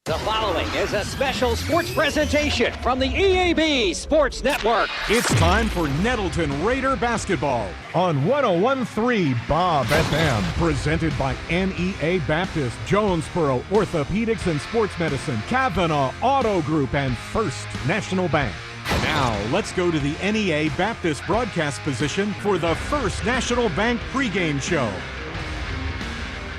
The following is a special sports presentation from the EAB Sports Network. It's time for Nettleton Raider basketball on 101.3 Bob FM. Presented by NEA Baptist, Jonesboro Orthopedics and Sports Medicine, Kavanaugh Auto Group, and First National Bank. Now, let's go to the NEA Baptist broadcast position for the First National Bank pregame show.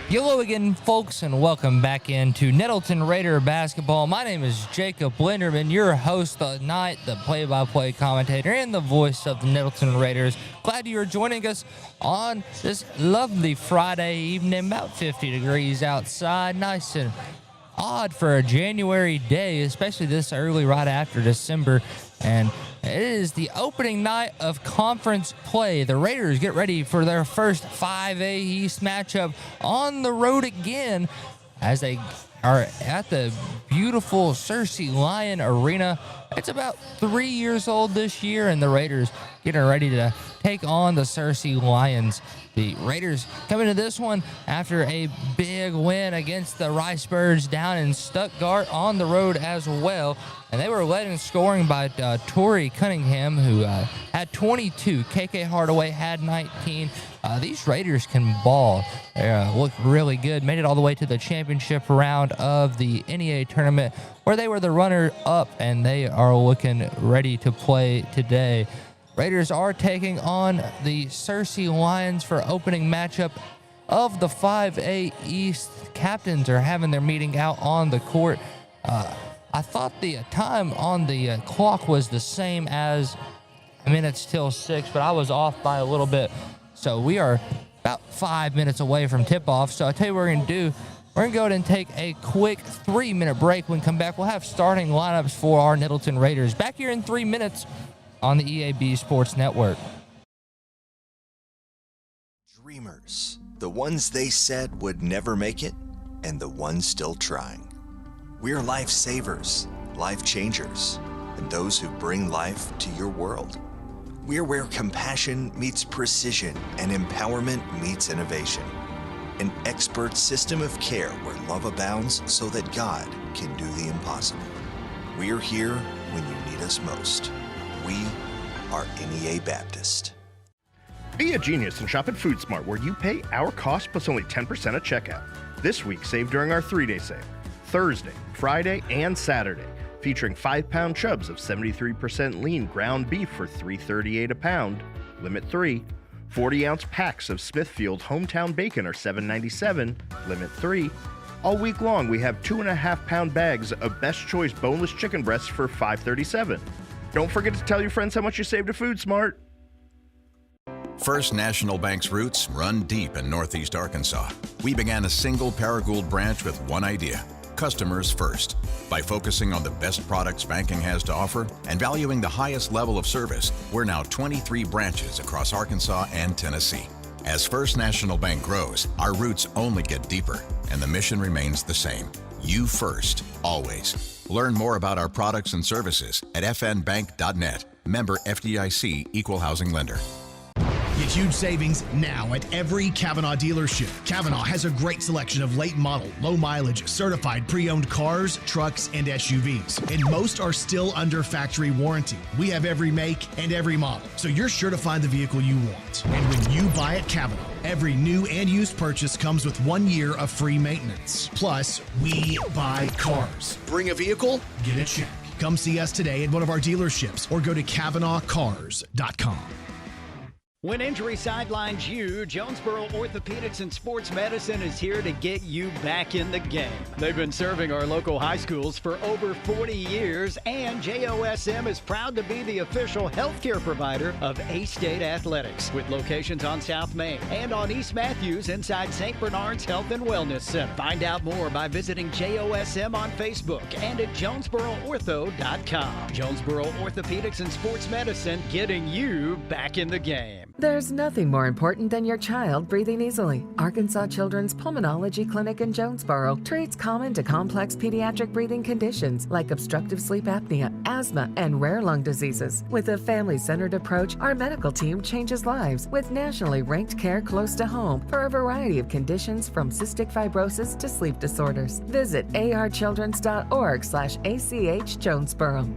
Hello again, folks, and welcome back into Nettleton Raider basketball. My name is Jacob Linderman, your host tonight, the play-by-play commentator and the voice of the Nettleton Raiders. Glad you are joining us on this lovely Friday evening, about 50 degrees outside. Nice and odd for a January day, especially this early right after December. And it is the opening night of conference play. The Raiders get ready for their first 5A East matchup on the road again as they are at the beautiful Searcy Lion Arena. It's about 3 years old this year, and the Raiders getting ready to take on the Searcy Lions. The Raiders coming to this one after a big win against the Ricebirds down in Stuttgart on the road as well. And they were led in scoring by Torrey Cunningham, who had 22. KK Hardaway had 19. These Raiders can ball. They look really good. Made it all the way to the championship round of the NEA tournament, where they were the runner-up, and they are looking ready to play today. Raiders are taking on the Searcy Lions for opening matchup of the 5A East. Captains are having their meeting out on the court. I thought the time on the clock was the same as minutes till 6, but I was off by a little bit. So we are about 5 minutes away from tip-off. So I'll tell you what we're going to do. We're going to go ahead and take a quick 3-minute break. When we come back, we'll have starting lineups for our Nettleton Raiders. Back here in 3 minutes on the EAB Sports Network. Dreamers, the ones they said would never make it, and the ones still trying. We're lifesavers, life changers, and those who bring life to your world. We're where compassion meets precision and empowerment meets innovation. An expert system of care where love abounds so that God can do the impossible. We're here when you need us most. We are NEA Baptist. Be a genius and shop at FoodSmart, where you pay our cost plus only 10% at checkout. This week, save during our 3-day sale. Thursday, Friday, and Saturday, featuring 5-pound chubs of 73% lean ground beef for $3.38 a pound. Limit 3. 40-ounce packs of Smithfield hometown bacon are $7.97. Limit 3. All week long, we have 2.5-pound bags of Best Choice boneless chicken breasts for $5.37. Don't forget to tell your friends how much you saved at FoodSmart. First National Bank's roots run deep in Northeast Arkansas. We began a single Paragould branch with one idea: customers first. By focusing on the best products banking has to offer and valuing the highest level of service, we're now 23 branches across Arkansas and Tennessee. As First National Bank grows, our roots only get deeper, and the mission remains the same: you first, always. Learn more about our products and services at fnbank.net. Member FDIC, Equal Housing Lender. Get huge savings now at every Kavanaugh dealership. Kavanaugh has a great selection of late model, low mileage, certified pre-owned cars, trucks, and SUVs. And most are still under factory warranty. We have every make and every model, so you're sure to find the vehicle you want. And when you buy at Kavanaugh, every new and used purchase comes with 1 year of free maintenance. Plus, we buy cars. Bring a vehicle, get a check. Come see us today at one of our dealerships or go to KavanaughCars.com. When injury sidelines you, Jonesboro Orthopedics and Sports Medicine is here to get you back in the game. They've been serving our local high schools for over 40 years, and JOSM is proud to be the official healthcare provider of A-State Athletics, with locations on South Main and on East Matthews inside St. Bernard's Health and Wellness Center. Find out more by visiting JOSM on Facebook and at JonesboroOrtho.com. Jonesboro Orthopedics and Sports Medicine, getting you back in the game. There's nothing more important than your child breathing easily. Arkansas Children's Pulmonology Clinic in Jonesboro treats common to complex pediatric breathing conditions like obstructive sleep apnea, asthma, and rare lung diseases. With a family-centered approach, our medical team changes lives with nationally ranked care close to home for a variety of conditions from cystic fibrosis to sleep disorders. Visit archildrens.org/ACH Jonesboro.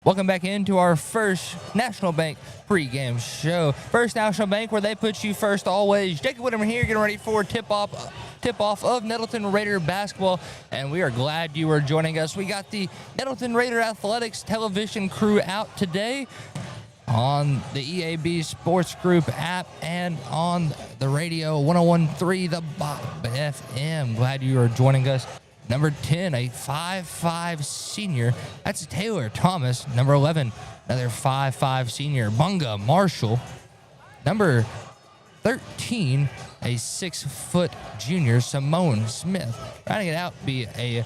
Welcome back into our first National Bank pregame show. First National Bank, where they put you first always. Jacob Whittem here, getting ready for tip-off of Nettleton Raider basketball, and we are glad you are joining us. We got the Nettleton Raider Athletics television crew out today on the EAB Sports Group app and on the radio 101.3 The Bob FM. Glad you are joining us. Number 10, a 5'5 senior. That's Taylor Thomas. Number 11, another 5'5 senior, Bunga Marshall. Number 13, a 6-foot junior, Simone Smith. Rounding it out be a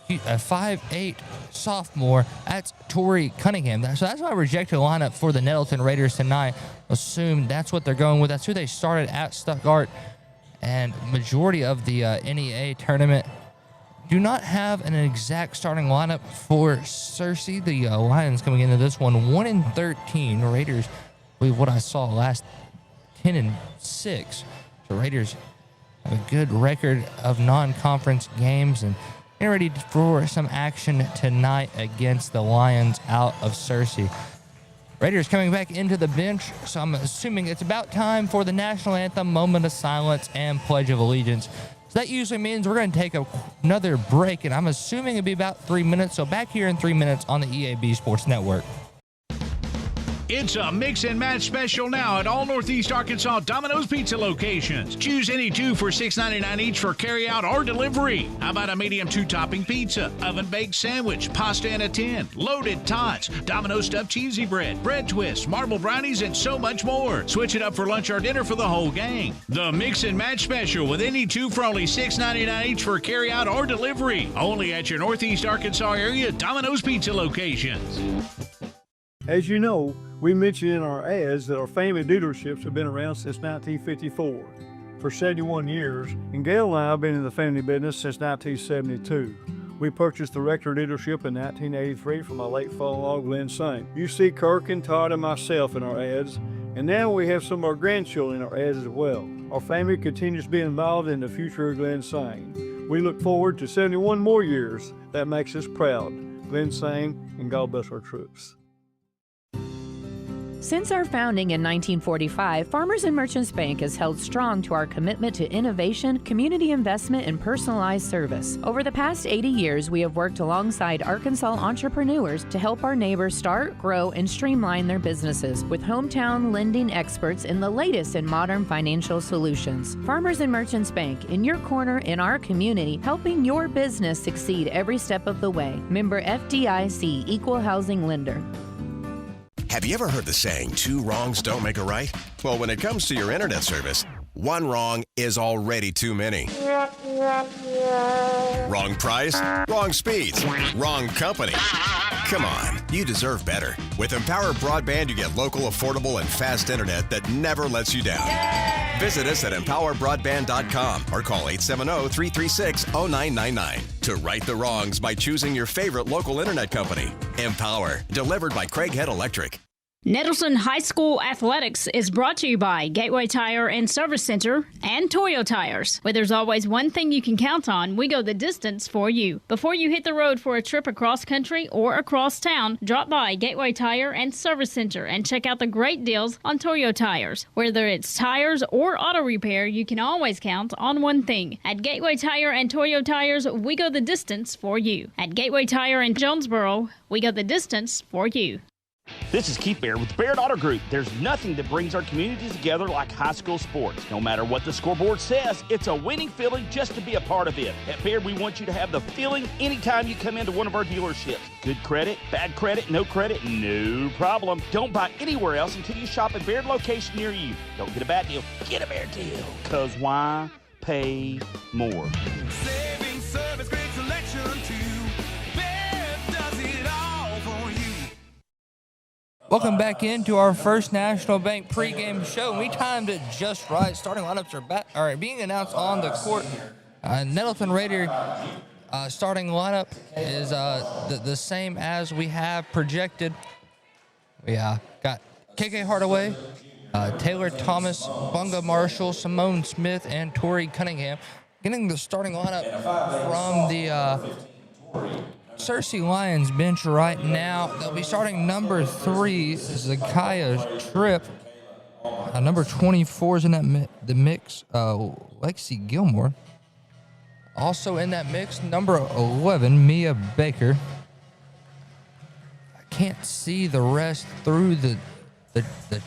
5'8 sophomore. That's Tori Cunningham. So that's my rejected lineup for the Nettleton Raiders tonight. Assume that's what they're going with. That's who they started at Stuttgart. And majority of the NEA tournament do not have an exact starting lineup for Searcy. The Lions coming into this one 1-13. Raiders, I believe what I saw last 10-6. So Raiders have a good record of non-conference games and getting ready for some action tonight against the Lions out of Searcy. Raiders coming back into the bench, so I'm assuming it's about time for the national anthem, moment of silence, and Pledge of Allegiance. So that usually means we're going to take another break, and I'm assuming it'll be about 3 minutes. So back here in 3 minutes on the EAB Sports Network. It's a mix and match special now at all Northeast Arkansas Domino's Pizza locations. Choose any two for $6.99 each for carry-out or delivery. How about a medium 2-topping pizza, oven-baked sandwich, pasta in a tin, loaded tots, Domino's stuffed cheesy bread, bread twists, marble brownies, and so much more. Switch it up for lunch or dinner for the whole gang. The mix and match special with any two for only $6.99 each for carry-out or delivery. Only at your Northeast Arkansas area Domino's Pizza locations. As you know, we mentioned in our ads that our family dealerships have been around since 1954, for 71 years, and Gail and I have been in the family business since 1972. We purchased the Rector dealership in 1983 from my late father-in-law, Glenn Saint. You see Kirk and Todd and myself in our ads, and now we have some of our grandchildren in our ads as well. Our family continues to be involved in the future of Glenn Saint. We look forward to 71 more years. That makes us proud. Glenn Saint, and God bless our troops. Since our founding in 1945, Farmers and Merchants Bank has held strong to our commitment to innovation, community investment, and personalized service. Over the past 80 years, we have worked alongside Arkansas entrepreneurs to help our neighbors start, grow, and streamline their businesses with hometown lending experts in the latest in modern financial solutions. Farmers and Merchants Bank, in your corner in our community, helping your business succeed every step of the way. Member FDIC, Equal Housing Lender. Have you ever heard the saying, 2 wrongs don't make a right? Well, when it comes to your internet service, 1 wrong is already too many. Wrong price, wrong speeds, wrong company. Come on, you deserve better. With Empower Broadband, you get local, affordable, and fast internet that never lets you down. Visit us at empowerbroadband.com or call 870-336-0999 to right the wrongs by choosing your favorite local internet company. Empower, delivered by Craighead Electric. Nettleton High School Athletics is brought to you by Gateway Tire and Service Center and Toyo Tires. Where there's always one thing you can count on, we go the distance for you. Before you hit the road for a trip across country or across town, drop by Gateway Tire and Service Center and check out the great deals on Toyo Tires. Whether it's tires or auto repair, you can always count on one thing. At Gateway Tire and Toyo Tires, we go the distance for you. At Gateway Tire in Jonesboro, we go the distance for you. This is Keith Baird with the Baird Auto Group. There's nothing that brings our communities together like high school sports. No matter what the scoreboard says, it's a winning feeling just to be a part of it. At Baird, we want you to have the feeling anytime you come into one of our dealerships. Good credit, bad credit, no problem. Don't buy anywhere else until you shop at Baird location near you. Don't get a bad deal, get a Baird deal. Because why pay more? Saving service, great selection too. Baird does it all for you. Welcome back into our First National Bank pregame show. We timed it just right. Starting lineups are being announced on the court. Nettleton Raider starting lineup is the same as we have projected. We got KK Hardaway, Taylor Thomas, Bunga Marshall, Simone Smith, and Tori Cunningham. Getting the starting lineup from the Searcy Lions bench right now. They'll be starting number 3, Zakiah Tripp. Number 24 is in the mix, Lexi Gilmore. Also in that mix, number 11, Mia Baker. I can't see the rest through the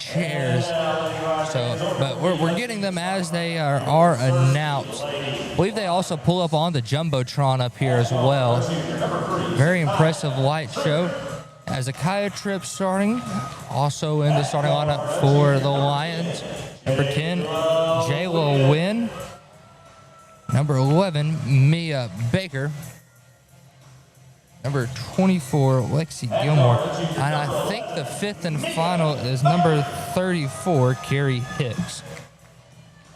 chairs, but we're getting them as they are announced. I believe they also pull up on the Jumbotron up here as well. Very impressive light show. As Zakiah Tripp starting, also in the starting lineup for the Lions. Number 10, Jayla Wynn. Number 11, Mia Baker. Number 24, Lexi Gilmore. And I think the fifth and final is number 34, Carrie Hicks.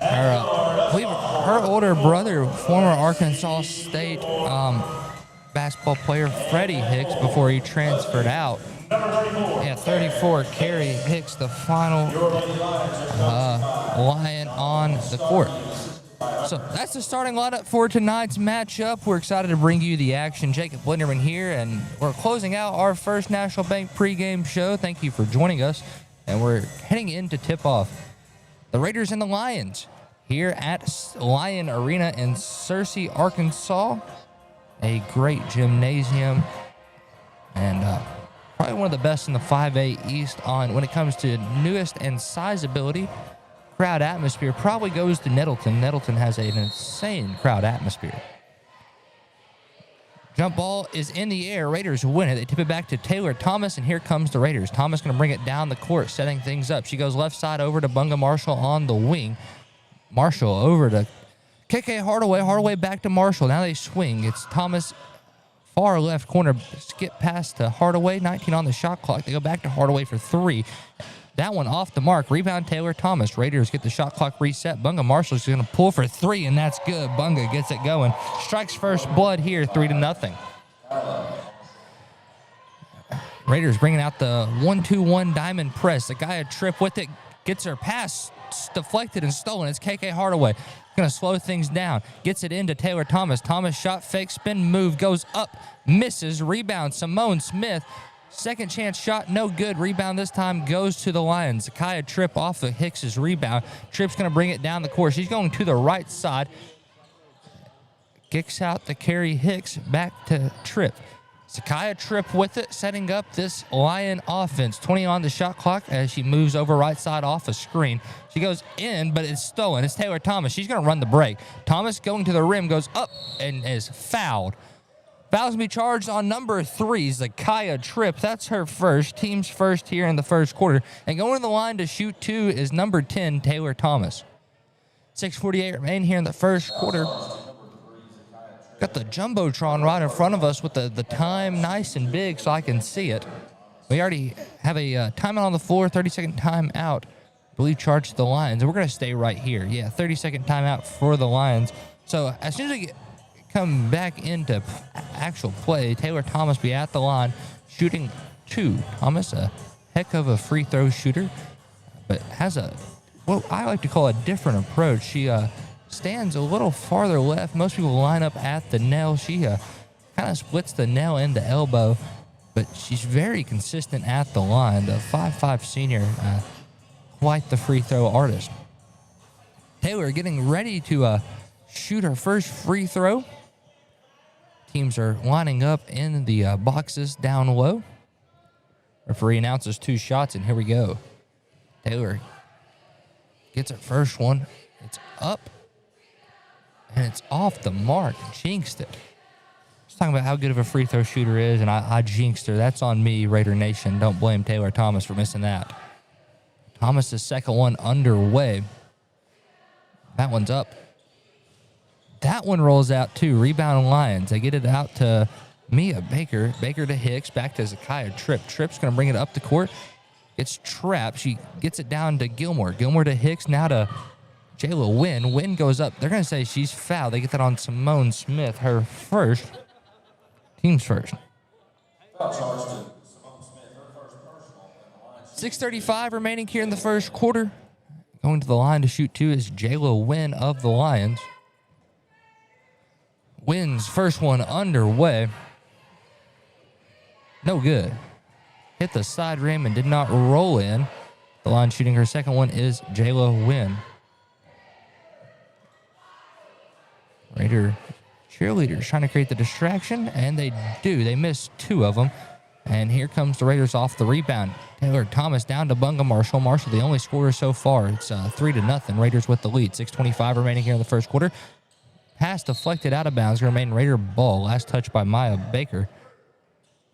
I believe her older brother, former Arkansas State basketball player Freddie Hicks, before he transferred out. Yeah, 34, Carrie Hicks, the final Lion on the court. So that's the starting lineup for tonight's matchup. We're excited to bring you the action. Jacob Blinderman here, and we're closing out our First National Bank pregame show. Thank you for joining us, and we're heading into tip-off. The Raiders and the Lions here at Lion Arena in Searcy, Arkansas. A great gymnasium, and probably one of the best in the 5A East when it comes to newest and sizeability. Crowd atmosphere probably goes to Nettleton. Nettleton has an insane crowd atmosphere. Jump ball is in the air. Raiders win it. They tip it back to Taylor Thomas, and here comes the Raiders. Thomas going to bring it down the court, setting things up. She goes left side over to Bunga Marshall on the wing. Marshall over to KK Hardaway. Hardaway back to Marshall. Now they swing. It's Thomas, far left corner. Skip past to Hardaway. 19 on the shot clock. They go back to Hardaway for 3. That one off the mark. Rebound Taylor Thomas. Raiders get the shot clock reset. Bunga Marshall's going to pull for 3, and that's good. Bunga gets it going. Strikes first blood here, 3-0. Raiders bringing out the 1-2-1 diamond press. Zakiah Tripp with it. Gets her pass deflected and stolen. It's KK Hardaway. Going to slow things down. Gets it into Taylor Thomas. Thomas shot fake spin move. Goes up. Misses. Rebound Simone Smith. Second chance shot, no good. Rebound this time goes to the Lions. Zakiah Tripp off of Hicks's rebound. Tripp's going to bring it down the court. She's going to the right side. Kicks out to Carrie Hicks. Back to Tripp. Zakiah Tripp with it, setting up this Lion offense. 20 on the shot clock as she moves over right side off a screen. She goes in, but it's stolen. It's Taylor Thomas. She's going to run the break. Thomas going to the rim, goes up and is fouled. Foul's going to be charged on number 3, Zakiah Tripp. That's her first, team's first here in the first quarter. And going to the line to shoot 2 is number 10, Taylor Thomas. 6:48 remain here in the first quarter. Got the Jumbotron right in front of us with the time nice and big so I can see it. We already have a timeout on the floor, 30-second timeout. I believe charged to the Lions. And we're going to stay right here. Yeah, 30-second timeout for the Lions. So as soon as we come back into actual play, Taylor Thomas be at the line shooting 2. Thomas, a heck of a free throw shooter, but has what I like to call a different approach. She stands a little farther left. Most people line up at the nail. She kind of splits the nail into elbow, but she's very consistent at the line. The 5'5" senior, quite the free throw artist. Taylor getting ready to shoot her first free throw. Teams are lining up in the boxes down low. Referee announces 2 shots, and here we go. Taylor gets her first one. It's up, and it's off the mark. Jinxed it. Just talking about how good of a free throw shooter is, and I jinxed her. That's on me, Raider Nation. Don't blame Taylor Thomas for missing that. Thomas' second one underway. That one's up. That one rolls out too. Rebound Lions. They get it out to Mia Baker. Baker to Hicks. Back to Zakiah Tripp. Tripp's going to bring it up the court. Gets trapped. She gets it down to Gilmore. Gilmore to Hicks. Now to Jayla Wynn. Wynn goes up. They're going to say she's fouled. They get that on Simone Smith, her first. Team's first. 6:35 remaining here in the first quarter. Going to the line to shoot two is Jayla Wynn of the Lions. Wynn's first one underway. No good. Hit the side rim and did not roll in. The line shooting her second one is Jayla Wynn. Raider cheerleaders trying to create the distraction, and they do. They miss two of them. And here comes the Raiders off the rebound. Taylor Thomas down to Bunga Marshall. Marshall, the only scorer so far. It's 3-0. Raiders with the lead. 6:25 remaining here in the first quarter. Pass deflected out of bounds. Remain Raider ball. Last touch by Maya Baker.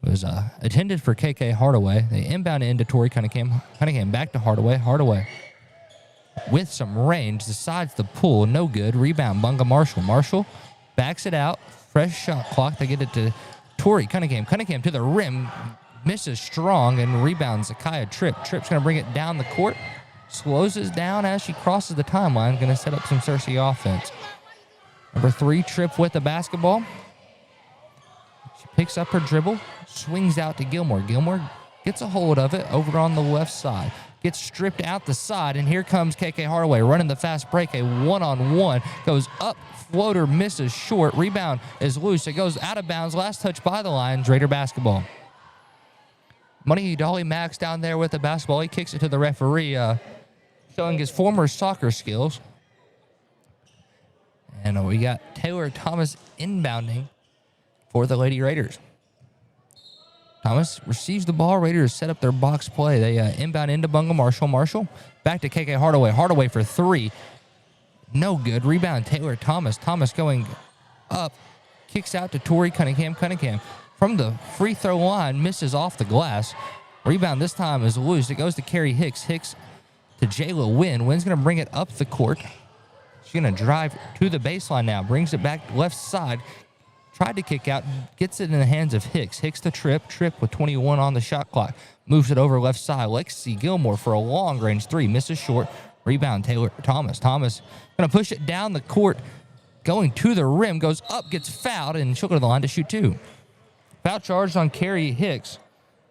It was intended for KK Hardaway. They inbound into Tori Cunningham. Cunningham back to Hardaway. Hardaway with some range. Decides to pull. No good. Rebound Bunga Marshall. Marshall backs it out. Fresh shot clock. They get it to Tori Cunningham. Cunningham to the rim. Misses strong and rebounds Zakiya Tripp. Tripp's going to bring it down the court. Slows us down as she crosses the timeline. Going to set up some Searcy offense. Number 3, Tripp with the basketball. She picks up her dribble. Swings out to Gilmore. Gilmore gets a hold of it over on the left side. Gets stripped out the side, and here comes KK Hardaway running the fast break. A one-on-one. Goes up. Floater misses short. Rebound is loose. It goes out of bounds. Last touch by the Lions. Raider basketball. Money Dolly Max down there with the basketball. He kicks it to the referee, showing his former soccer skills. And we got Taylor Thomas inbounding for the Lady Raiders. Thomas receives the ball. Raiders set up their box play. They inbound into Bunga Marshall. Marshall back to KK Hardaway. Hardaway for 3. No good. Rebound Taylor Thomas. Thomas going up. Kicks out to Tori Cunningham. Cunningham from the free throw line misses off the glass. Rebound this time is loose. It goes to Carrie Hicks. Hicks to Jayla Wynn. Wynn's going to bring it up the court. She's going to drive to the baseline now. Brings it back left side. Tried to kick out. Gets it in the hands of Hicks. Hicks to Tripp. Tripp with 21 on the shot clock. Moves it over left side. Lexi Gilmore for a long range 3. Misses short. Rebound Taylor Thomas. Thomas going to push it down the court. Going to the rim. Goes up. Gets fouled. And she'll go to the line to shoot 2. Foul charged on Carrie Hicks.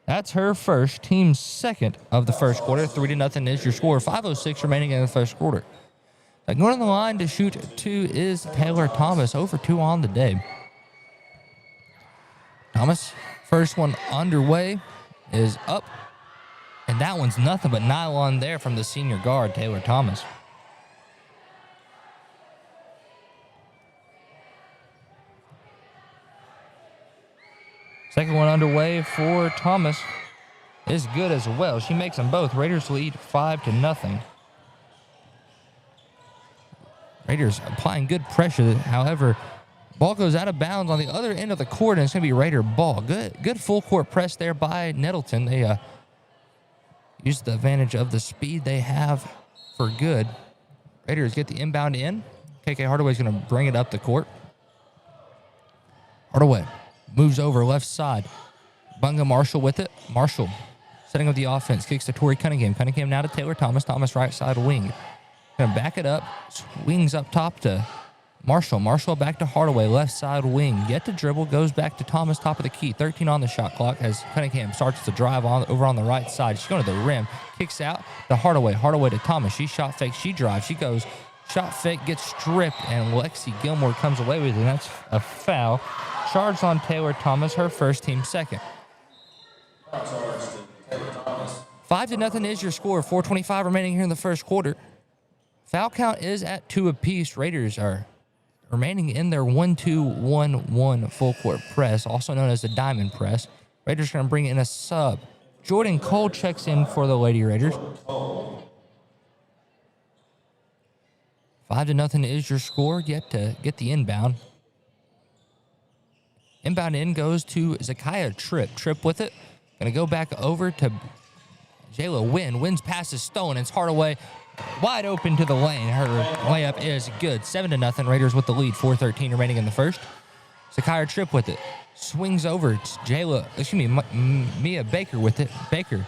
That's her first. Team's second of the first quarter. 3-0 is your score. 5:06 remaining in the first quarter. Going on the line to shoot 2 is Taylor Thomas. 0 for 2 on the day. Thomas, first one underway, is up. And that one's nothing but nylon there from the senior guard, Taylor Thomas. Second one underway for Thomas is good as well. She makes them both. Raiders lead 5-0. Raiders applying good pressure. However, ball goes out of bounds on the other end of the court, and it's going to be Raider ball. Good full court press there by Nettleton. They use the advantage of the speed they have for good. Raiders get the inbound in. KK Hardaway's going to bring it up the court. Hardaway moves over left side. Bunga Marshall with it. Marshall setting up the offense. Kicks to Tori Cunningham. Cunningham now to Taylor Thomas. Thomas right side wing. Gonna back it up. Swings up top to Marshall. Marshall back to Hardaway. Left side wing. Yet to dribble. Goes back to Thomas. Top of the key. 13 on the shot clock as Cunningham starts to drive over on the right side. She's going to the rim. Kicks out to Hardaway. Hardaway to Thomas. She shot fake. She drives. She goes. Shot fake. Gets stripped. And Lexi Gilmore comes away with it. And that's a foul. Charged on Taylor Thomas. Her first, team second. 5-0 is your score. 4:25 remaining here in the first quarter. Foul count is at 2 apiece. Raiders are remaining in their 1-2-1-1 full court press, also known as the diamond press. Raiders are going to bring in a sub. Jordan Cole checks in for the Lady Raiders. 5-0 is your score. Yet to get the inbound. Inbound in goes to Zakiya Tripp. Tripp with it. Going to go back over to Jayla Wynn. Wynn's pass is stolen. It's Hardaway wide open to the lane. Her layup is good. 7-0. Raiders with the lead. 4:13 remaining in the first. Zakiya Tripp with it. Swings over. It's Mia Baker with it. Baker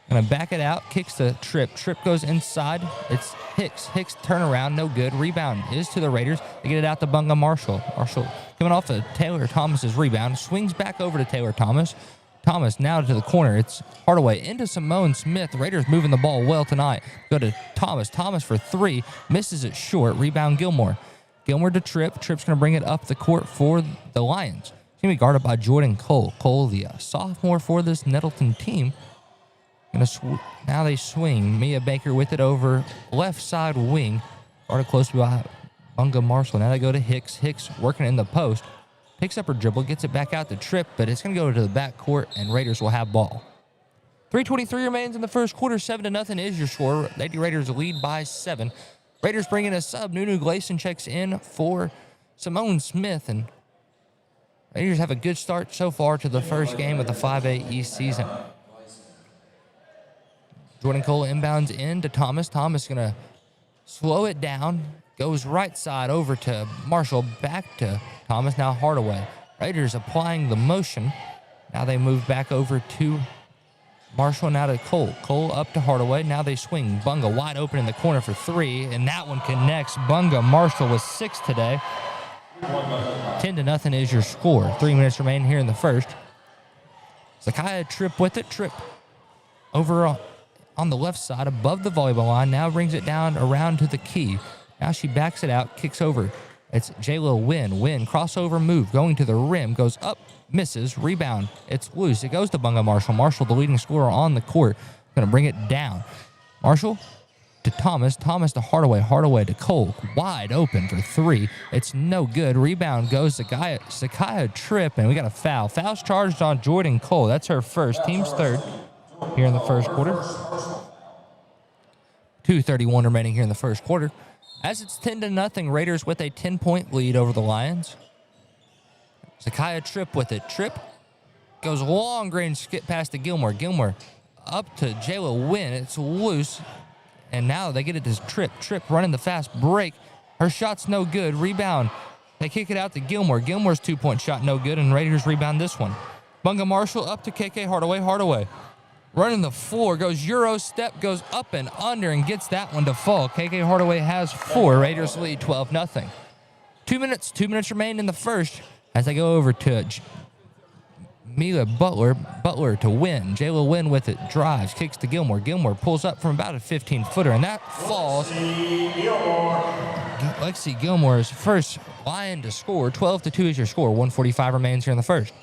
Gonna back it out, kicks the trip. Trip goes inside. It's Hicks. Hicks turnaround, no good. Rebound is to the Raiders. They get it out to Bunga Marshall. Marshall coming off of Taylor Thomas's rebound. Swings back over to Taylor Thomas. Thomas now to the corner. It's Hardaway into Simone Smith. Raiders moving the ball well tonight. Go to Thomas. Thomas for three. Misses it short. Rebound Gilmore. Gilmore to Tripp. Tripp's going to bring it up the court for the Lions. It's going to be guarded by Jordan Cole. Cole, the sophomore for this Nettleton team. Now they swing. Mia Baker with it over left side wing. Guarded close by Bunga Marshall. Now they go to Hicks. Hicks working in the post. Picks up her dribble, gets it back out to Tripp, but it's going to go to the back court, and Raiders will have ball. 3:23 remains in the first quarter. 7-0 is your score. Lady Raiders lead by 7. Raiders bring in a sub. Nunu Gleason checks in for Simone Smith, and Raiders have a good start so far to the first game of the 5A East season. Jordan Cole inbounds in to Thomas. Thomas going to slow it down. Goes right side over to Marshall. Back to Thomas. Now Hardaway. Raiders applying the motion. Now they move back over to Marshall. Now to Cole. Cole up to Hardaway. Now they swing. Bunga wide open in the corner for three. And that one connects. Bunga Marshall with 6 today. 10-0 is your score. 3 minutes remain here in the first. Zakiah Tripp with it. Tripp over on the left side above the volleyball line. Now brings it down around to the key. Now she backs it out, kicks over. It's J-Lo Wynn. Wynn, crossover move, going to the rim, goes up, misses, rebound. It's loose. It goes to Bunga Marshall. Marshall, the leading scorer on the court, going to bring it down. Marshall to Thomas. Thomas to Hardaway. Hardaway to Cole. Wide open for three. It's no good. Rebound goes to Zakiah Tripp, and we got a foul. Foul's charged on Jordan Cole. That's her first. Team's third here in the first quarter. 2:31 remaining here in the first quarter. As it's 10-0, Raiders with a 10-point lead over the Lions. Zakiah Tripp with it. Tripp goes long range skip past to Gilmore. Gilmore up to J-Lo Wynn. It's loose. And now they get it to Tripp. Tripp running the fast break. Her shot's no good. Rebound. They kick it out to Gilmore. Gilmore's 2-point shot no good, and Raiders rebound this one. Bunga Marshall up to KK Hardaway. Hardaway running the floor, goes Euro step, goes up and under, and gets that one to fall. KK Hardaway has 4. Raiders lead 12-0. 2 minutes remain in the first as they go over to Mila Butler. Butler to Wynn. J-Lo Wynn with it, drives, kicks to Gilmore. Gilmore pulls up from about a 15-footer, and that falls. Lexi Gilmore's first Lion to score. 12-2 is your score. 1:45 remains here in the first.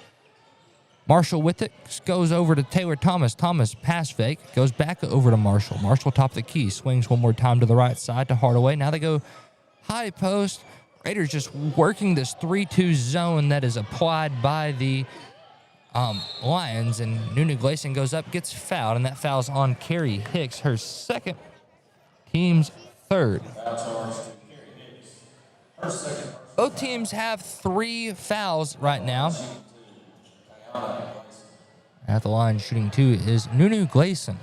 Marshall with it, goes over to Taylor Thomas. Thomas pass fake, goes back over to Marshall. Marshall top of the key, swings one more time to the right side to Hardaway. Now they go high post. Raiders just working this 3-2 zone that is applied by the Lions, and Nunu Gleason goes up, gets fouled, and that foul's on Carrie Hicks, her second, team's third. Both teams have 3 fouls right now. At the line, shooting 2 is Nunu Gleason.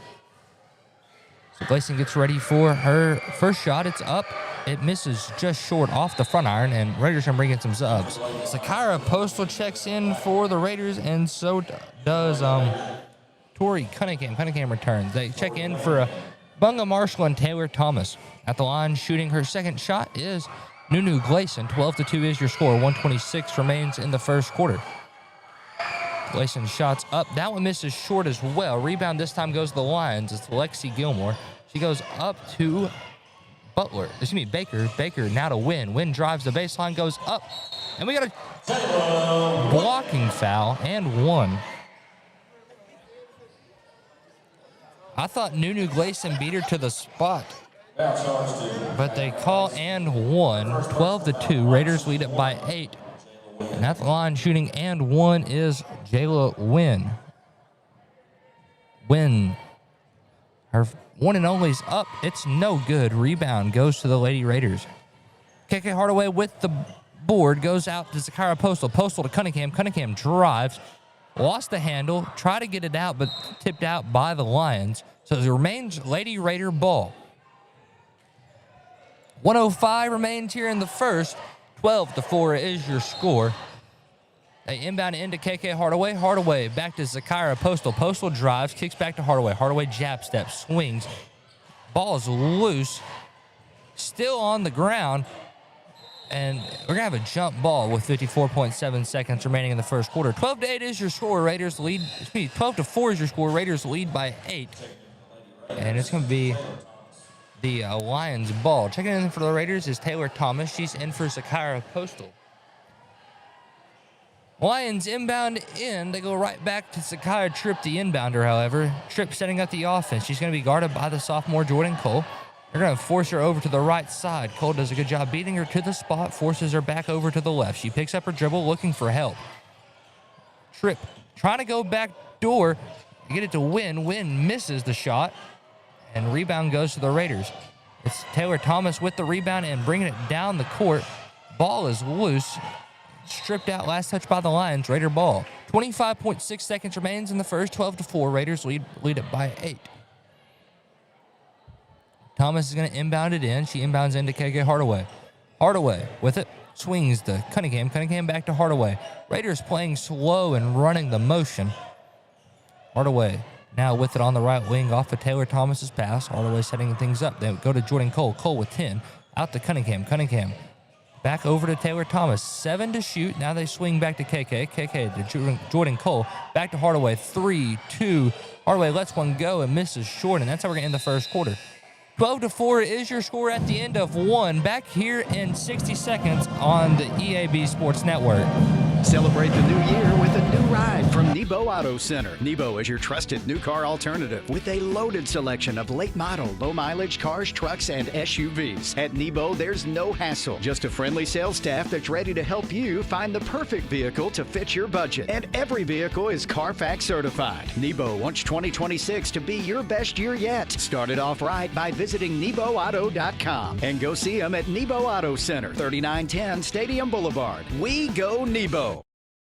So Gleason gets ready for her first shot. It's up. It misses just short off the front iron, and Raiders are bringing some subs. Sakara Postal checks in for the Raiders, and so does Tori Cunningham. Cunningham returns. They check in for Bunga Marshall and Taylor Thomas. At the line, shooting her second shot is Nunu Gleason. 12-2 is your score. 1:26 remains in the first quarter. Gleason shots up. That one misses short as well. Rebound this time goes to the Lions. It's Lexi Gilmore. She goes up to Baker. Baker now to Wynn. Wynn drives the baseline, goes up. And we got a blocking foul and 1. I thought Nunu Gleason beat her to the spot. But they call and 1. 12-2. Raiders lead it by 8. And at the line, shooting and 1 is Jayla Wynn. Wynn, her one and only's up. It's no good. Rebound goes to the Lady Raiders. KK Hardaway with the board goes out to Zakira Postal. Postal to Cunningham. Cunningham drives, lost the handle, tried to get it out, but tipped out by the Lions. So it remains Lady Raider ball. 1:05 remains here in the first. 12-4 is your score. They inbound into KK Hardaway. Hardaway back to Zakira Postal. Postal drives, kicks back to Hardaway. Hardaway jab step, swings. Ball is loose, still on the ground. And we're going to have a jump ball with 54.7 seconds remaining in the first quarter. 12-8 is your score. Raiders lead. 12-4 is your score. Raiders lead by 8. And it's going to be the Lions ball. Checking in for the Raiders is Taylor Thomas. She's in for Zakira Postal. Lions inbound in. They go right back to Zakira Tripp, the inbounder, however. Tripp setting up the offense. She's going to be guarded by the sophomore Jordan Cole. They're going to force her over to the right side. Cole does a good job beating her to the spot, forces her back over to the left. She picks up her dribble, looking for help. Tripp trying to go back door, get it to Wynn. Wynn misses the shot, and rebound goes to the Raiders. It's Taylor Thomas with the rebound and bringing it down the court. Ball is loose. Stripped out, last touch by the Lions. Raider ball. 25.6 seconds remains in the first. 12-4. Raiders lead it by 8. Thomas is going to inbound it in. She inbounds into KK Hardaway. Hardaway with it. Swings to Cunningham. Cunningham back to Hardaway. Raiders playing slow and running the motion. Hardaway now with it on the right wing off of Taylor Thomas's pass. Hardaway setting things up. They go to Jordan Cole. Cole with 10. Out to Cunningham. Cunningham back over to Taylor Thomas. 7 to shoot. Now they swing back to KK. KK to Jordan Cole. Back to Hardaway. 3-2. Hardaway lets one go and misses short, and that's how we're going to end the first quarter. 12-4 is your score at the end of 1. Back here in 60 seconds on the EAB Sports Network. Celebrate the new year with a new ride from Nebo Auto Center. Nebo is your trusted new car alternative with a loaded selection of late model, low mileage cars, trucks, and SUVs. At Nebo, there's no hassle, just a friendly sales staff that's ready to help you find the perfect vehicle to fit your budget. And every vehicle is Carfax certified. Nebo wants 2026 to be your best year yet. Start it off right by visiting NeboAuto.com and go see them at Nebo Auto Center, 3910 Stadium Boulevard. We go Nebo.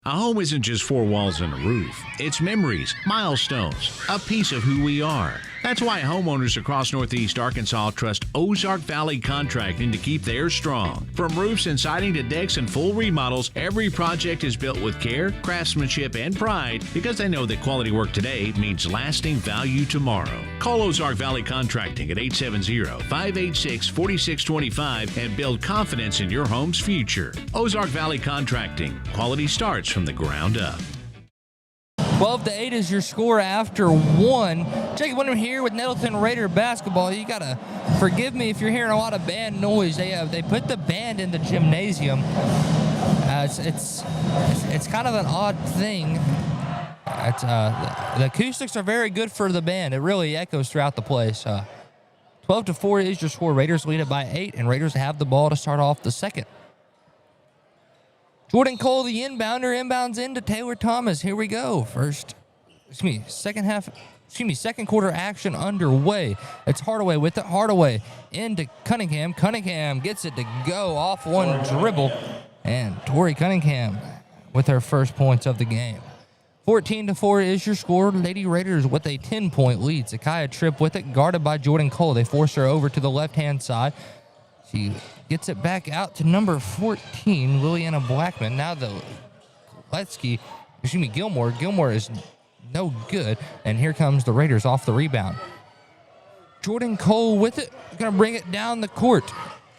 A home isn't just 4 walls and a roof. It's memories, milestones, a piece of who we are. That's why homeowners across Northeast Arkansas trust Ozark Valley Contracting to keep theirs strong. From roofs and siding to decks and full remodels, every project is built with care, craftsmanship, and pride because they know that quality work today means lasting value tomorrow. Call Ozark Valley Contracting at 870-586-4625 and build confidence in your home's future. Ozark Valley Contracting. Quality starts from the ground up. 12-8 is your score after 1. Jacob Wyndham here with Nettleton Raider basketball. You gotta forgive me if you're hearing a lot of band noise. They put the band in the gymnasium. It's kind of an odd thing. The acoustics are very good for the band. It really echoes throughout the place. 12-4 is your score. Raiders lead it by 8, and Raiders have the ball to start off the second. Jordan Cole, the inbounder, inbounds into Taylor Thomas. Here we go. Second quarter action underway. It's Hardaway with it. Hardaway into Cunningham. Cunningham gets it to go off one dribble. And Tori Cunningham with her first points of the game. 14-4 is your score. Lady Raiders with a 10-point lead. Zakaya Tripp with it, guarded by Jordan Cole. They force her over to the left-hand side. She gets it back out to number 14, Liliana Blackman. Now Gilmore. Gilmore is no good. And here comes the Raiders off the rebound. Jordan Cole with it. Going to bring it down the court.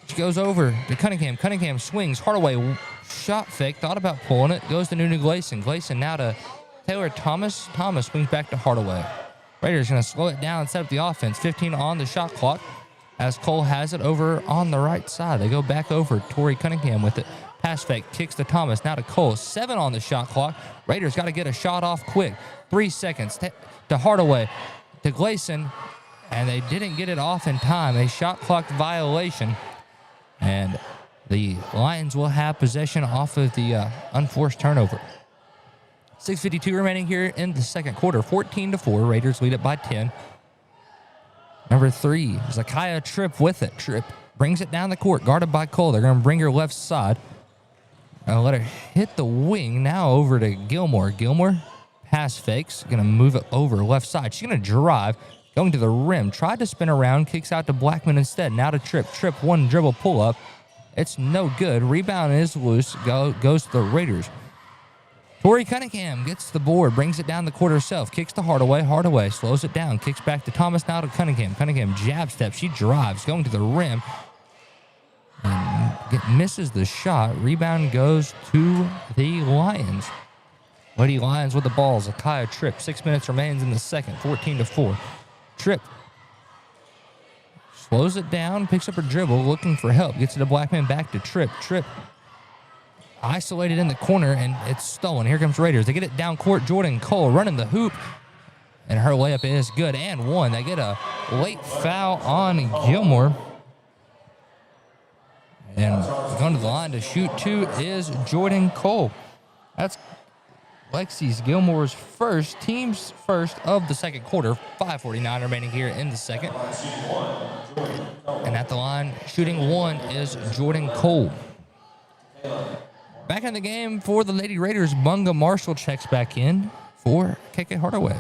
She goes over to Cunningham. Cunningham swings. Hardaway shot fake. Thought about pulling it. Goes to Nunu Gleason. Gleason now to Taylor Thomas. Thomas swings back to Hardaway. Raiders going to slow it down and set up the offense. 15 on the shot clock. As Cole has it over on the right side. They go back over. Tori Cunningham with it. Pass fake. Kicks to Thomas. Now to Cole. 7 on the shot clock. Raiders got to get a shot off quick. 3 seconds to Hardaway. To Gleason. And they didn't get it off in time. A shot clock violation. And the Lions will have possession off of the unforced turnover. 6:52 remaining here in the second quarter. 14-4. Raiders lead it by 10. Number 3, Zakaya Tripp with it. Tripp brings it down the court, guarded by Cole. They're going to bring her left side. Let her hit the wing. Now over to Gilmore. Gilmore, pass fakes. Going to move it over left side. She's going to drive, going to the rim. Tried to spin around, kicks out to Blackman instead. Now to Tripp. Tripp, one dribble pull-up. It's no good. Rebound is loose. Goes to the Raiders. Tori Cunningham gets the board, brings it down the court herself, kicks to Hardaway. Hardaway slows it down, kicks back to Thomas, now to Cunningham. Cunningham jab step. She drives, going to the rim. And misses the shot. Rebound goes to the Lions. Lady Lions with the ball. Zakiah Tripp. 6 minutes remains in the second. 14-4. Tripp slows it down, picks up her dribble, looking for help. Gets it to Blackman, back to Tripp. Tripp isolated in the corner, and it's stolen. Here comes Raiders. They get it down court. Jordan Cole running the hoop, and her layup is good and one. They get a late foul on Gilmore. And going to the line to shoot two is Jordan Cole. That's Lexi's Gilmore's team's first of the second quarter. 5:49 remaining here in the second. And at the line, shooting one is Jordan Cole. Back in the game for the Lady Raiders, Bunga Marshall checks back in for KK Hardaway.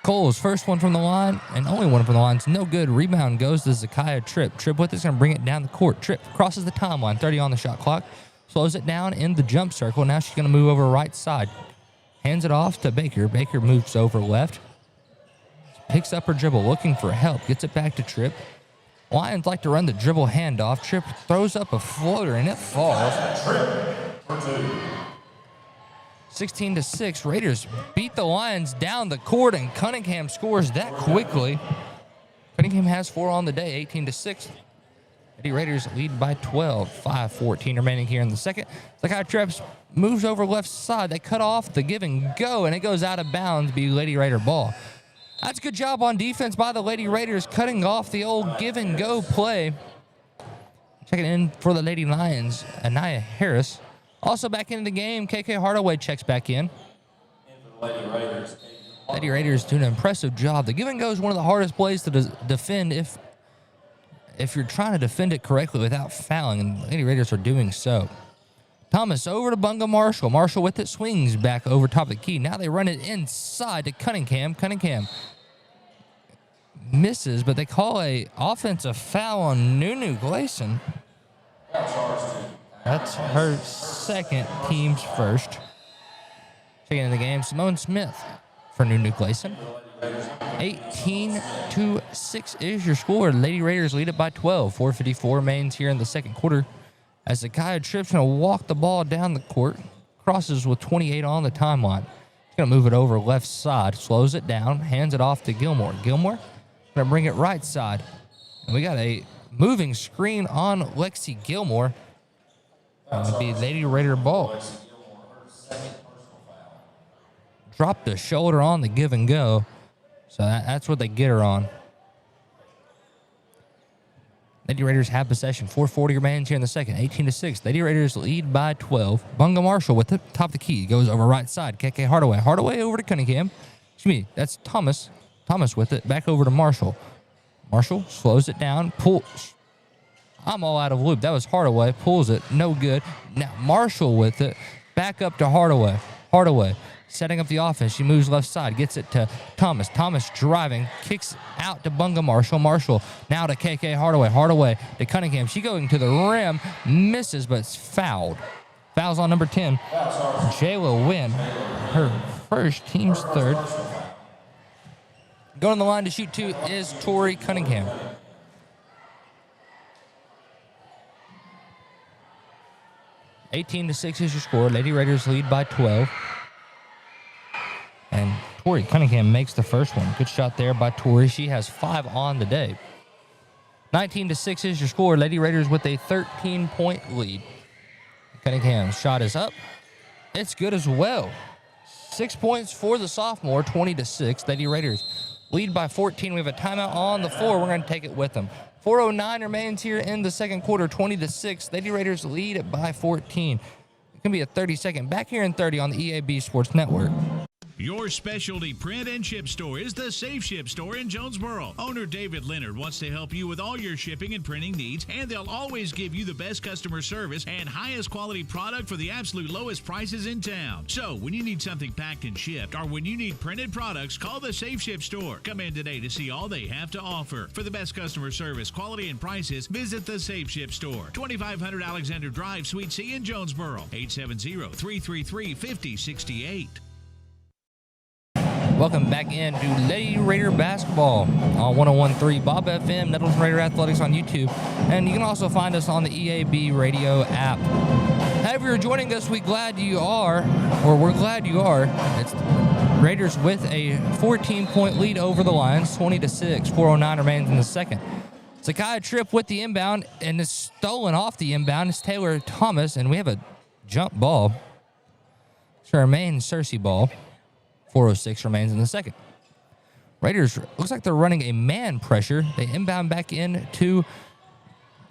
Cole's first one from the line, and only one from the line. It's no good. Rebound goes to Zakiah Tripp. Tripp with it's going to bring it down the court. Tripp crosses the timeline, 30 on the shot clock. Slows it down in the jump circle. Now she's going to move over right side. Hands it off to Baker. Baker moves over left. Picks up her dribble, looking for help. Gets it back to Tripp. Lions like to run the dribble handoff. Tripp throws up a floater, and it falls. 16-6. Raiders beat the Lions down the court, and Cunningham scores that quickly. Cunningham has 4 on the day, 18-6. Lady Raiders lead by 12. 5:14 remaining here in the second. Zakiah Tripp moves over left side. They cut off the give and go, and it goes out of bounds. Be Lady Raider ball. That's a good job on defense by the Lady Raiders, cutting off the old give and go play. Checking in for the Lady Lions, Anaya Harris. Also back into the game, KK Hardaway checks back in. Lady Raiders do an impressive job. The give and go is one of the hardest plays to defend if you're trying to defend it correctly without fouling, and Lady Raiders are doing so. Thomas over to Bunga Marshall. Marshall with it, swings back over top of the key. Now they run it inside to Cunningham. Cunningham misses, but they call a offensive foul on Nunu Gleason. That's her second, team's first. Checking in the game, Simone Smith for Nunu Gleason. 18-6 is your score. Lady Raiders lead it by 12. 4:54 remains here in the second quarter. As Zakiah Tripp's going to walk the ball down the court, crosses with 28 on the timeline. He's going to move it over left side, slows it down, hands it off to Gilmore. Gilmore going to bring it right side. And we got a moving screen on Lexi Gilmore. Going to be Lady Raider ball. Dropped the shoulder on the give and go. So that's what they get her on. Lady Raiders have possession. 4:40 remains here in the second. 18-6. Lady Raiders lead by 12. Bunga Marshall with the top of the key. Goes over right side. KK Hardaway. Hardaway over to Cunningham. Excuse me. That's Thomas. Thomas with it. Back over to Marshall. Marshall slows it down. Pulls. I'm all out of loop. That was Hardaway. Pulls it. No good. Now Marshall with it. Back up to Hardaway. Hardaway setting up the offense. She moves left side. Gets it to Thomas. Thomas driving. Kicks out to Bunga Marshall. Marshall now to KK Hardaway. Hardaway to Cunningham. She going to the rim. Misses, but it's fouled. Fouls on number 10. Jayla Wynn. Her first, team's third. Going on the line to shoot two is Tori Cunningham. (18-6) is your score. Lady Raiders lead by 12. And Tori Cunningham makes the first one. Good shot there by Tori. She has 5 on the day. 19-6 is your score. Lady Raiders with a 13-point lead. Cunningham's shot is up. It's good as well. 6 points for the sophomore, 20-6. Lady Raiders lead by 14. We have a timeout on the floor. We're going to take it with them. 4:09 remains here in the second quarter, 20-6. Lady Raiders lead it by 14. It's going to be a 30-second. Back here in 30 on the EAB Sports Network. Your specialty print and ship store is the Safe Ship Store in Jonesboro. Owner David Leonard wants to help you with all your shipping and printing needs, and they'll always give you the best customer service and highest quality product for the absolute lowest prices in town. So when you need something packed and shipped, or when you need printed products, call the Safe Ship Store. Come in today to see all they have to offer. For the best customer service, quality, and prices, visit the Safe Ship Store, 2500 Alexander Drive, Suite C in Jonesboro, 870-333-5068. Welcome back into Lady Raider basketball on 101.3 Bob FM, Nettleton Raider Athletics on YouTube, and you can also find us on the EAB radio app. However you're joining us, we're glad you are. It's Raiders with a 14-point lead over the Lions, 20-6, 4:09 remains in the second. Zakiah Tripp with the inbound, and is stolen off the inbound. It's Taylor Thomas, and we have a jump ball. So remains Searcy ball. 4:06 remains in the second. Raiders, looks like they're running a man pressure. They inbound back in to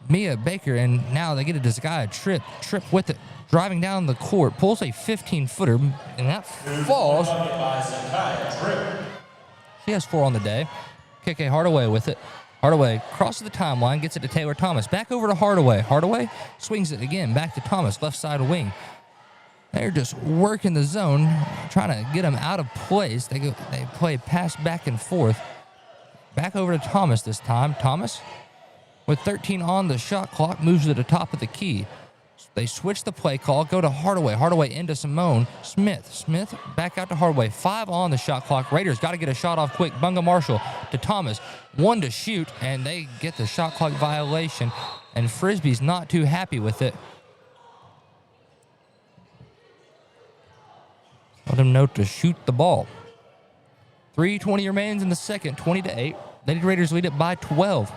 Mia Baker, and now they get it to Zakiah Tripp. Tripp with it, driving down the court, pulls a 15-footer, and that falls. She has 4 on the day. KK Hardaway with it. Hardaway crosses the timeline, gets it to Taylor Thomas. Back over to Hardaway. Hardaway swings it again, back to Thomas, left side wing. They're just working the zone, trying to get them out of place. They play pass back and forth. Back over to Thomas this time. Thomas, with 13 on the shot clock, moves to the top of the key. They switch the play call, go to Hardaway. Hardaway into Simone. Smith back out to Hardaway. 5 on the shot clock. Raiders got to get a shot off quick. Bunga Marshall to Thomas. 1 to shoot, and they get the shot clock violation, and Frisbee's not too happy with it. Let him know to shoot the ball. 3:20 remains in the second, 20-8. Lady Raiders lead it by 12.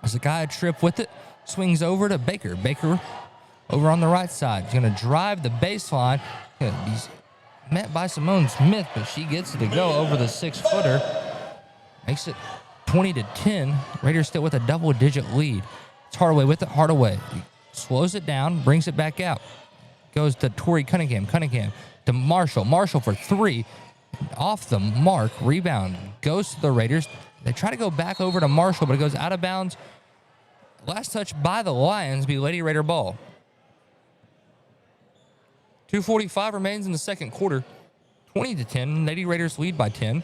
Zakiah Tripp with it, swings over to Baker. Baker over on the right side. He's going to drive the baseline. He's met by Simone Smith, but she gets it to go over the 6-footer. Makes it 20-10. Raiders still with a double-digit lead. It's Hardaway with it. Hardaway slows it down, brings it back out. Goes to Torrey Cunningham. Cunningham to Marshall. Marshall for 3. Off the mark. Rebound goes to the Raiders. They try to go back over to Marshall, but it goes out of bounds. Last touch by the Lions be Lady Raider ball. 2:45 remains in the second quarter. 20-10. Lady Raiders lead by 10.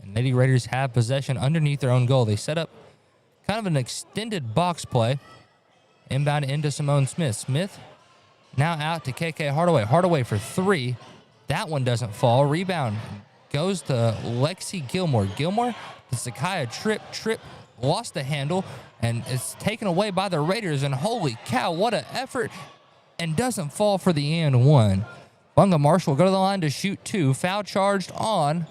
And Lady Raiders have possession underneath their own goal. They set up kind of an extended box play. Inbound into Simone Smith. Smith now out to KK Hardaway. Hardaway for 3. That one doesn't fall. Rebound goes to Lexi Gilmore. Gilmore to Zakiah Tripp. Tripp lost the handle, and it's taken away by the Raiders. And holy cow, what an effort. And doesn't fall for the and 1. Bunga Marshall will go to the line to shoot 2. Foul charged on.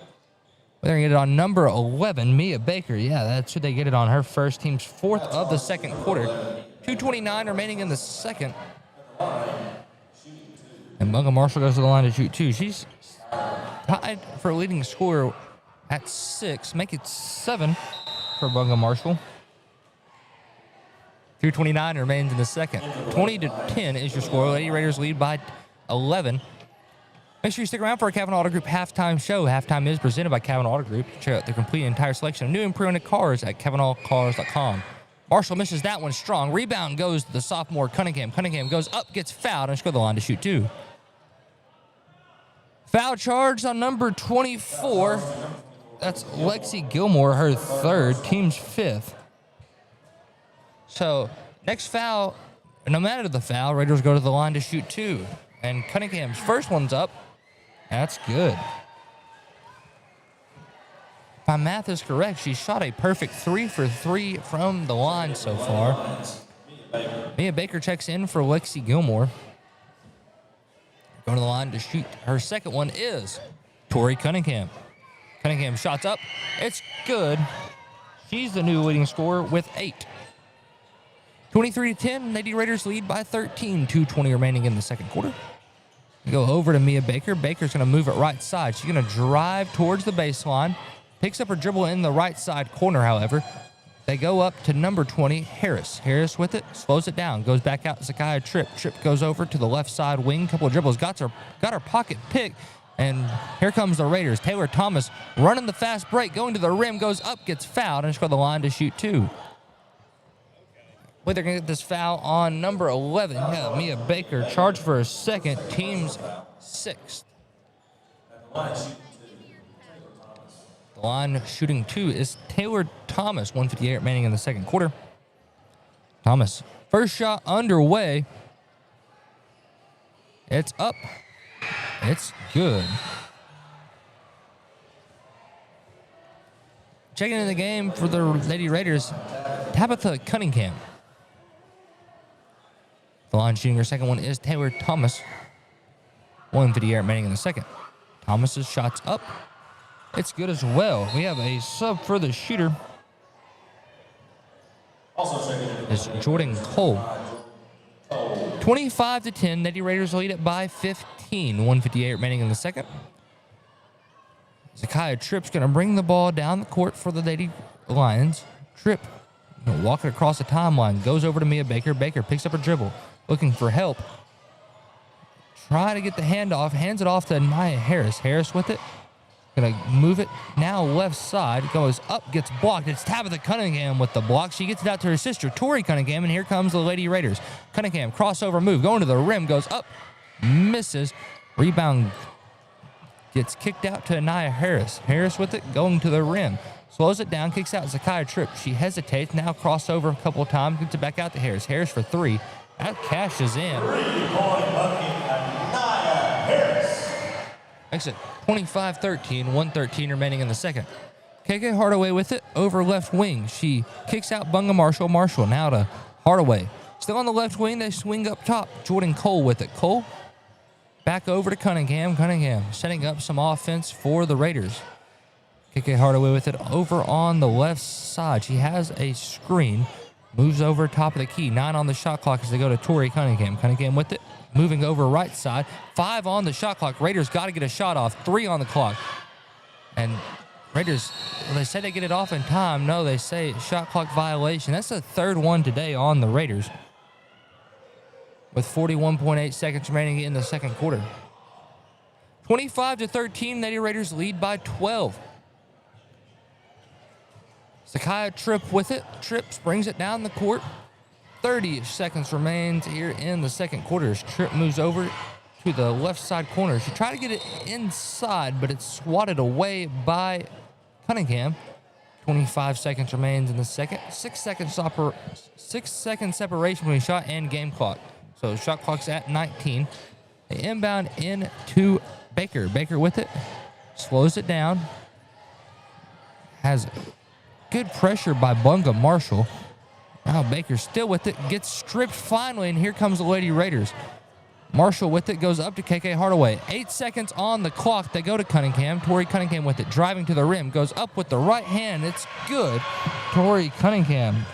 They're going to get it on number 11, Mia Baker. Yeah, that's who they get it on. Her first, team's 4th of the second quarter. 2:29 remaining in the second. And Bunga Marshall goes to the line to shoot 2. She's tied for leading scorer at 6. Make it 7 for Bunga Marshall. 2:29 remains in the second. 20-10 is your score. Lady Raiders lead by 11. Make sure you stick around for our Kavanaugh Auto Group halftime show. Halftime is presented by Kavanaugh Auto Group. Check out the complete entire selection of new and pre-owned cars at KavanaughCars.com. Marshall misses that one strong. Rebound goes to the sophomore Cunningham. Cunningham goes up, gets fouled, and she'll go to the line to shoot 2. Foul charged on number 24. That's Lexi Gilmore, her 3rd, team's 5th. So next foul, no matter the foul, Raiders go to the line to shoot 2. And Cunningham's first one's up. That's good. If my math is correct, she shot a perfect 3 for 3 from the line so far. Mia Baker checks in for Lexi Gilmore. Going to the line to shoot. Her second one is Torrey Cunningham. Cunningham shots up. It's good. She's the new leading scorer with 8. 23-10, Lady Raiders lead by 13. 2:20 remaining in the second quarter. We go over to Mia Baker. Baker's going to move it right side. She's going to drive towards the baseline. Picks up her dribble in the right side corner, however. They go up to number 20, Harris. Harris with it, slows it down, goes back out. Zakiah Tripp. Tripp goes over to the left side wing. Couple of dribbles, got her pocket pick, and here comes the Raiders. Taylor Thomas running the fast break, going to the rim, goes up, gets fouled, and it's got the line to shoot two. Wait, they're going to get this foul on number 11. Yeah, Mia Baker charged for a second, team's sixth. The line shooting two is Taylor Thomas, 1:58 remaining in the second quarter. Thomas, first shot underway. It's up. It's good. Checking in the game for the Lady Raiders, Tabitha Cunningham. The line shooting her second one is Taylor Thomas. 1:58 remaining in the second. Thomas's shot's up. It's good as well. We have a sub for the shooter. It's Jordan Cole. 25-10. Lady Raiders lead it by 15. 1:58 remaining in the second. Zakiah Tripp's going to bring the ball down the court for the Lady Lions. Tripp walking across the timeline. Goes over to Mia Baker. Baker picks up a dribble. Looking for help. Trying to get the handoff. Hands it off to Nia Harris. Harris with it. Going to move it now left side. Goes up, gets blocked. It's Tabitha Cunningham with the block. She gets it out to her sister, Tori Cunningham, and here comes the Lady Raiders. Cunningham, crossover move, going to the rim, goes up, misses. Rebound gets kicked out to Nia Harris. Harris with it, going to the rim. Slows it down, kicks out Zakiah Tripp. She hesitates, now crossover a couple of times, gets it back out to Harris. Harris for three. That cashes in. 3-point bucket at Nia Harris. Makes it 25-13, 1:13 remaining in the second. KK Hardaway with it over left wing. She kicks out Bunga Marshall. Marshall now to Hardaway. Still on the left wing, they swing up top. Jordan Cole with it. Cole back over to Cunningham. Cunningham setting up some offense for the Raiders. KK Hardaway with it over on the left side. She has a screen. Moves over top of the key. 9 on the shot clock as they go to Tori Cunningham. Cunningham with it. Moving over right side. 5 on the shot clock. Raiders got to get a shot off. 3 on the clock. And Raiders, well, they say they get it off in time. No, they say shot clock violation. That's the third one today on the Raiders. With 41.8 seconds remaining in the second quarter. 25-13, Lady Raiders lead by 12. Zakiah Tripp with it. Tripp brings it down the court. 30 seconds remains here in the second quarter as Tripp moves over to the left side corner. She tried to get it inside, but it's swatted away by Cunningham. 25 seconds remains in the second. 6 second separation between shot and game clock. So shot clock's at 19. They inbound into Baker. Baker with it. Slows it down. Has good pressure by Bunga Marshall. Now Baker still with it. Gets stripped finally, and here comes the Lady Raiders. Marshall with it, goes up to KK Hardaway. 8 seconds on the clock. They go to Cunningham. Tori Cunningham with it, driving to the rim. Goes up with the right hand. It's good. Tori Cunningham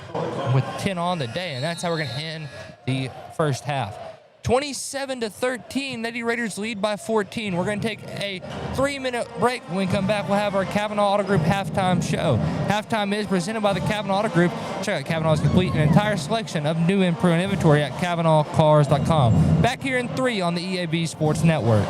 with 10 on the day, and that's how we're going to end the first half. 27-13, Lady Raiders lead by 14. We're going to take a 3-minute break. When we come back, we'll have our Kavanaugh Auto Group halftime show. Halftime is presented by the Kavanaugh Auto Group. Check out Kavanaugh's complete and entire selection of new and improved inventory at KavanaughCars.com. Back here in 3 on the EAB Sports Network.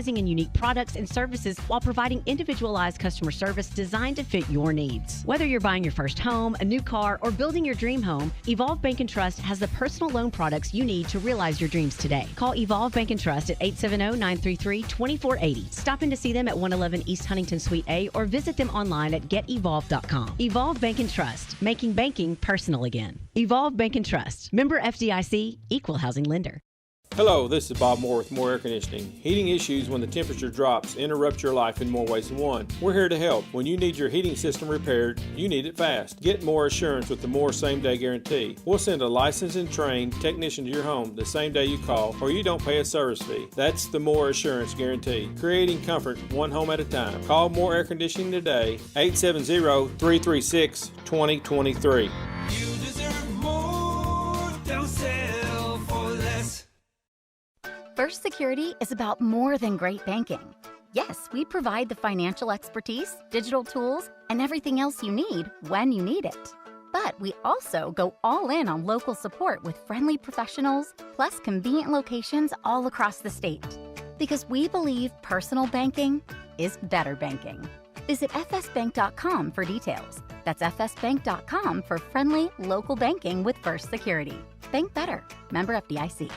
In unique products and services while providing individualized customer service designed to fit your needs. Whether you're buying your first home, a new car, or building your dream home, Evolve Bank & Trust has the personal loan products you need to realize your dreams today. Call Evolve Bank & Trust at 870-933-2480. Stop in to see them at 111 East Huntington Suite A or visit them online at getevolve.com. Evolve Bank & Trust, making banking personal again. Evolve Bank & Trust, member FDIC, equal housing lender. Hello, this is Bob Moore with Moore Air Conditioning. Heating issues when the temperature drops interrupt your life in more ways than one. We're here to help. When you need your heating system repaired, you need it fast. Get more assurance with the Moore same-day guarantee. We'll send a licensed and trained technician to your home the same day you call, or you don't pay a service fee. That's the Moore Assurance Guarantee, creating comfort one home at a time. Call Moore Air Conditioning today, 870-336-2023. You deserve more. Don't settle for less. First Security is about more than great banking. Yes, we provide the financial expertise, digital tools, and everything else you need when you need it. But we also go all in on local support with friendly professionals, plus convenient locations all across the state. Because we believe personal banking is better banking. Visit fsbank.com for details. That's fsbank.com for friendly local banking with First Security. Bank better. Member FDIC.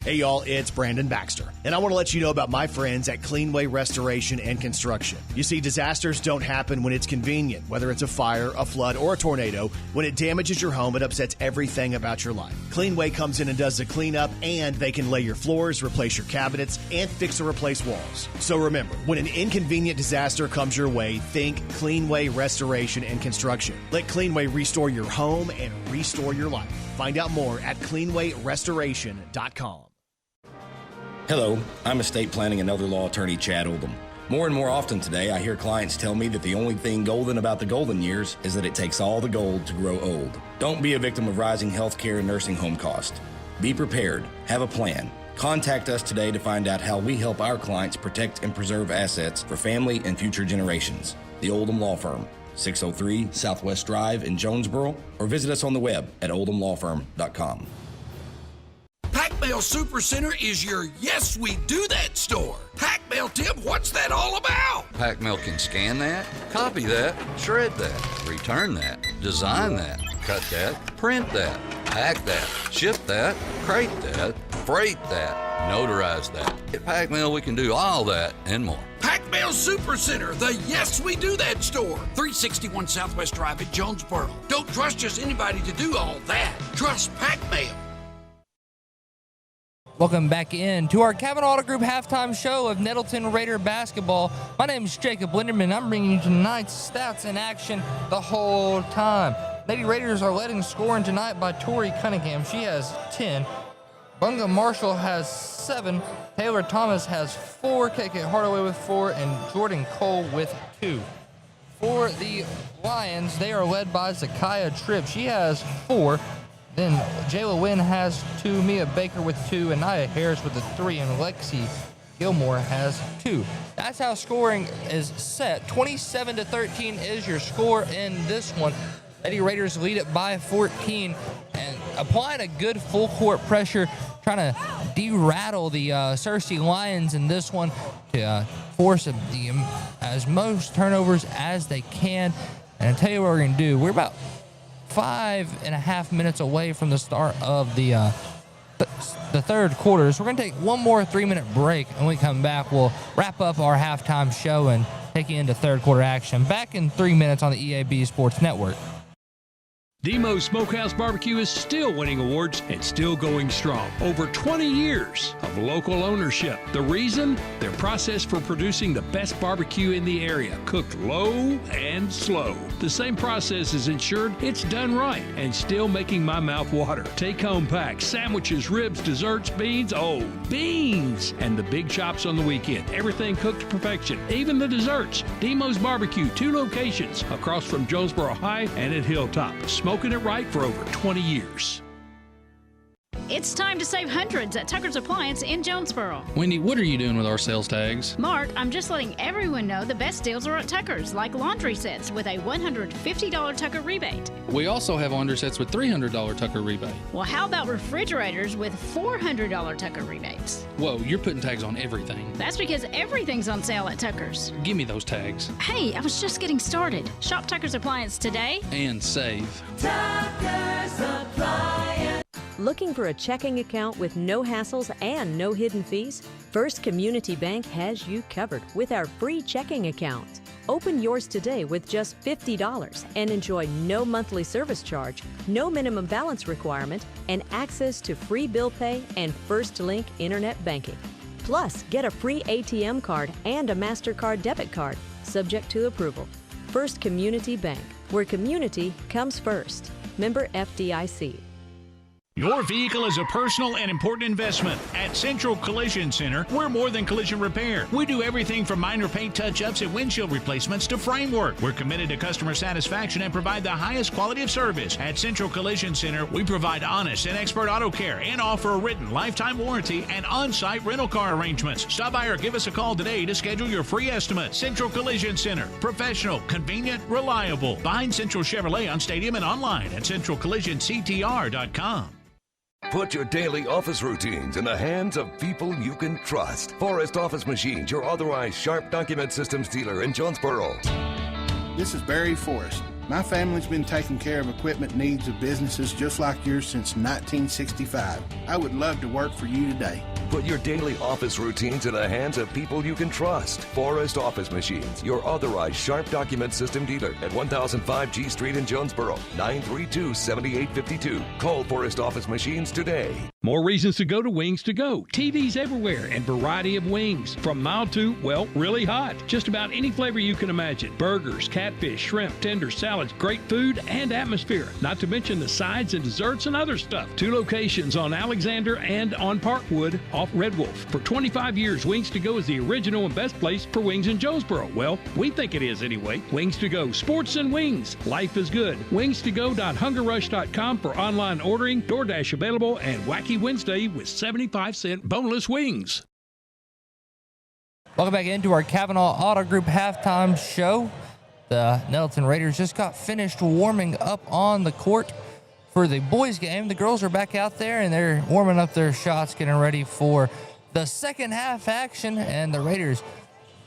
Hey y'all, it's Brandon Baxter, and I want to let you know about my friends at Cleanway Restoration and Construction. You see, disasters don't happen when it's convenient, whether it's a fire, a flood, or a tornado. When it damages your home, it upsets everything about your life. Cleanway comes in and does the cleanup, and they can lay your floors, replace your cabinets, and fix or replace walls. So remember, when an inconvenient disaster comes your way, think Cleanway Restoration and Construction. Let Cleanway restore your home and restore your life. Find out more at cleanwayrestoration.com. Hello, I'm estate planning and elder law attorney Chad Oldham. More and more often today, I hear clients tell me that the only thing golden about the golden years is that it takes all the gold to grow old. Don't be a victim of rising healthcare and nursing home costs. Be prepared. Have a plan. Contact us today to find out how we help our clients protect and preserve assets for family and future generations. The Oldham Law Firm, 603 Southwest Drive in Jonesboro, or visit us on the web at oldhamlawfirm.com. Pac-Mail Supercenter is your Yes We Do That store. Pac-Mail, Tim, what's that all about? Pac-Mail can scan that, copy that, shred that, return that, design that, cut that, print that, pack that, ship that, crate that, freight that, notarize that. At Pac-Mail, we can do all that and more. Pac-Mail Supercenter, the Yes We Do That store. 361 Southwest Drive at Jonesboro. Don't trust just anybody to do all that. Trust Pac-Mail. Welcome back in to our Kavanaugh Auto Group halftime show of Nettleton Raider basketball. My name is Jacob Linderman. I'm bringing you tonight's stats in action the whole time. Lady Raiders are leading scoring tonight by Tori Cunningham. She has 10. Bunga Marshall has 7. Taylor Thomas has 4. KK Hardaway with 4. And Jordan Cole with 2. For the Lions, they are led by Zakiya Tripp. She has 4. Then Jayla Wynn has 2, Mia Baker with 2, and Nia Harris with a 3, and Lexi Gilmore has 2. That's how scoring is set. 27-13 is your score in this one. Lady Raiders lead it by 14, and applying a good full court pressure, trying to de-rattle the Searcy Lions in this one to force as most turnovers as they can. And I'll tell you what we're going to do. We're about 5.5 minutes away from the start of the third quarter. So we're going to take one more 3-minute break, and when we come back, we'll wrap up our halftime show and take you into third quarter action. Back in 3 minutes on the EAB Sports Network. Demo's Smokehouse Barbecue is still winning awards and still going strong. Over 20 years of local ownership. The reason? Their process for producing the best barbecue in the area, cooked low and slow. The same process is ensured it's done right and still making my mouth water. Take-home packs, sandwiches, ribs, desserts, beans. Oh, beans! And the big chops on the weekend. Everything cooked to perfection, even the desserts. Demo's Barbecue, 2 locations across from Jonesboro High and at Hilltop. Smoking it right for over 20 years. It's time to save hundreds at Tucker's Appliance in Jonesboro. Wendy, what are you doing with our sales tags? Mark, I'm just letting everyone know the best deals are at Tucker's, like laundry sets with a $150 Tucker rebate. We also have laundry sets with $300 Tucker rebate. Well, how about refrigerators with $400 Tucker rebates? Whoa, you're putting tags on everything. That's because everything's on sale at Tucker's. Give me those tags. Hey, I was just getting started. Shop Tucker's Appliance today. And save. Tucker's Appliance. Looking for a checking account with no hassles and no hidden fees? First Community Bank has you covered with our free checking account. Open yours today with just $50 and enjoy no monthly service charge, no minimum balance requirement, and access to free bill pay and First Link internet banking. Plus, get a free ATM card and a MasterCard debit card, subject to approval. First Community Bank, where community comes first. Member FDIC. Your vehicle is a personal and important investment. At Central Collision Center, we're more than collision repair. We do everything from minor paint touch-ups and windshield replacements to framework. We're committed to customer satisfaction and provide the highest quality of service. At Central Collision Center, we provide honest and expert auto care and offer a written lifetime warranty and on-site rental car arrangements. Stop by or give us a call today to schedule your free estimate. Central Collision Center. Professional, convenient, reliable. Behind Central Chevrolet on Stadium and online at centralcollisionctr.com. Put your daily office routines in the hands of people you can trust. Forrest Office Machines, your authorized Sharp Document Systems dealer in Jonesboro. This is Barry Forrest. My family's been taking care of equipment needs of businesses just like yours since 1965. I would love to work for you today. Put your daily office routines in the hands of people you can trust. Forrest Office Machines, your authorized Sharp Document System dealer at 1005 G Street in Jonesboro, 932-7852. Call Forrest Office Machines today. More reasons to go to Wings to Go. TVs everywhere and variety of wings. From mild to, well, really hot. Just about any flavor you can imagine. Burgers, catfish, shrimp, tenders, salads, great food and atmosphere. Not to mention the sides and desserts and other stuff. 2 locations on Alexander and on Parkwood off Red Wolf. For 25 years, Wings to Go is the original and best place for wings in Jonesboro. Well, we think it is anyway. Wings to Go. Sports and wings. Life is good. Wings2go.hungerrush.com for online ordering, DoorDash available, and Wacky Wednesday with 75-cent boneless wings. Welcome back into our Kavanaugh Auto Group halftime show. The Nettleton Raiders just got finished warming up on the court for the boys game. The girls are back out there and they're warming up their shots, getting ready for the second half action, and the Raiders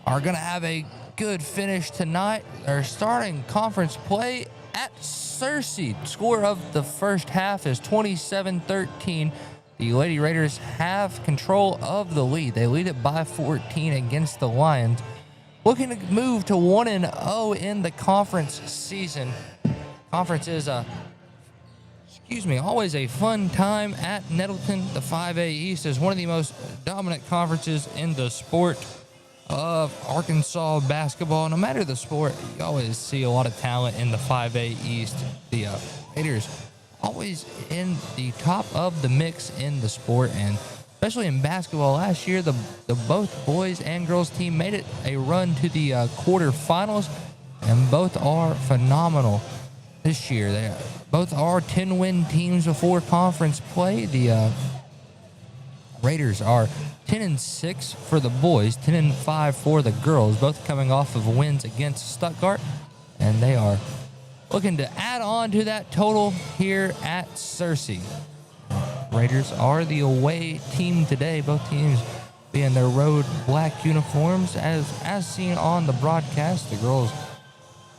are going to have a good finish tonight. They're starting conference play at Searcy. Score of the first half is 27-13. The Lady Raiders have control of the lead. They lead it by 14 against the Lions. Looking to move to 1-0 in the conference season. Conference is always a fun time at Nettleton. The 5A East is one of the most dominant conferences in the sport of Arkansas basketball. No matter the sport, you always see a lot of talent in the 5A East. The Raiders always in the top of the mix in the sport, and especially in basketball. Last year, the both boys and girls team made it a run to the quarterfinals, and both are phenomenal this year. They both are 10-win teams before conference play. The Raiders are 10-6 for the boys, 10-5 for the girls, both coming off of wins against Stuttgart, and they are looking to add on to that total here at Searcy. Raiders are the away team today, both teams being their road black uniforms. As seen on the broadcast, the girls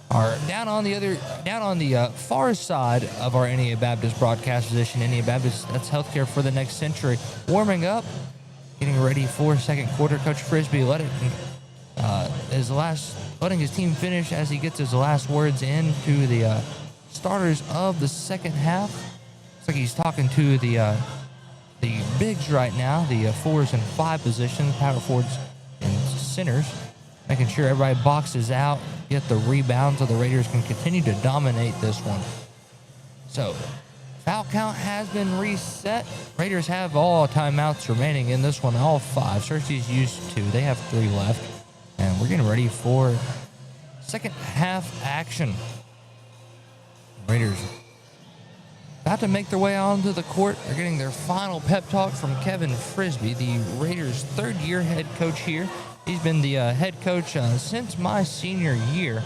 are down on the far side of our NEA Baptist broadcast position. NEA Baptist, that's healthcare for the next century. Warming up, getting ready for second quarter. Coach Frisbee letting his team finish as he gets his last words into the starters of the second half. Looks like he's talking to the bigs right now, the 4s and 5 positions, power forwards and centers, making sure everybody boxes out, get the rebound so the Raiders can continue to dominate this one. So, foul count has been reset. Raiders have all timeouts remaining in this one, all 5. Searcy's used 2. They have 3 left. And we're getting ready for second half action. Raiders about to make their way onto the court. They're getting their final pep talk from Kevin Frisbee, the Raiders' third-year head coach here. He's been the head coach since my senior year.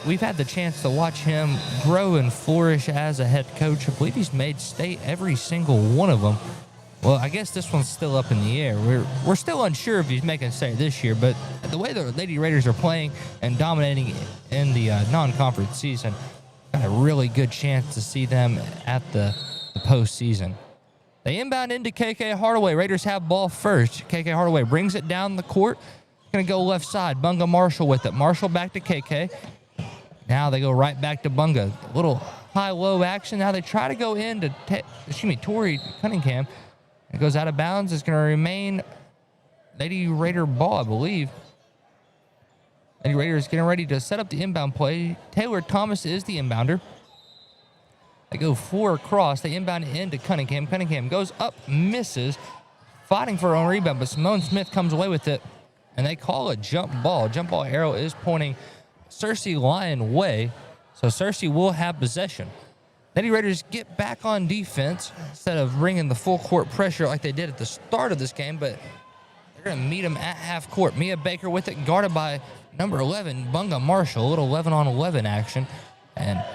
We've had the chance to watch him grow and flourish as a head coach. I believe he's made state every single one of them. Well, I guess this one's still up in the air. We're still unsure if he's making state this year, but the way the Lady Raiders are playing and dominating in the non-conference season, got a really good chance to see them at the postseason. They inbound into KK Hardaway. Raiders have ball first. KK Hardaway brings it down the court. Going to go left side. Bunga Marshall with it. Marshall back to KK. Now they go right back to Bunga. A little high-low action. Now they try to go into Tori Cunningham. It goes out of bounds. It's going to remain Lady Raider ball, I believe. Lady Raider is getting ready to set up the inbound play. Taylor Thomas is the inbounder. They go 4 across. They inbound it into Cunningham. Cunningham goes up, misses, fighting for her own rebound, but Simone Smith comes away with it, and they call a jump ball. Jump ball arrow is pointing Searcy Lion way, so Searcy will have possession. Lady Raiders get back on defense instead of bringing the full court pressure like they did at the start of this game, but they're going to meet them at half court. Mia Baker with it, guarded by number 11, Bunga Marshall. A little 11-on-11 action, and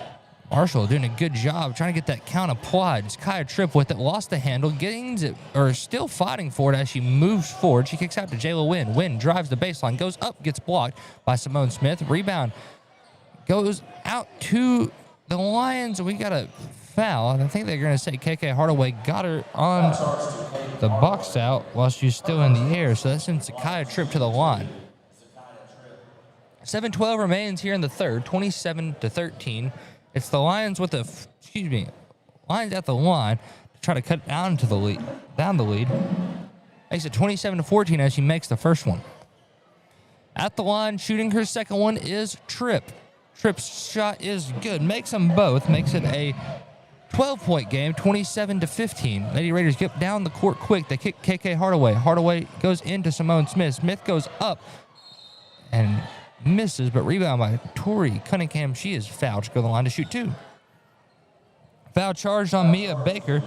Marshall doing a good job trying to get that count applied. Kaya Tripp with it, lost the handle, gains it, or still fighting for it as she moves forward. She kicks out to Jayla Wynn. Wynn drives the baseline, goes up, gets blocked by Simone Smith. Rebound goes out to the Lions. We got a foul. I think they're going to say KK Hardaway got her on the box out while she's still in the air. So that sends Kaya Tripp to the line. 7:12 remains here in the third, 27-13. It's the Lions with the, Lions at the line to try to cut down the lead. Makes it 27-14 as she makes the first one. At the line, shooting her second one is Tripp. Tripp's shot is good. Makes them both. Makes it a 12-point game, 27-15. Lady Raiders get down the court quick. They kick KK Hardaway. Hardaway goes into Simone Smith. Smith goes up and misses, but rebound by Tori Cunningham. She is fouled. She goes to the line to shoot 2. Foul charged on Mia Baker.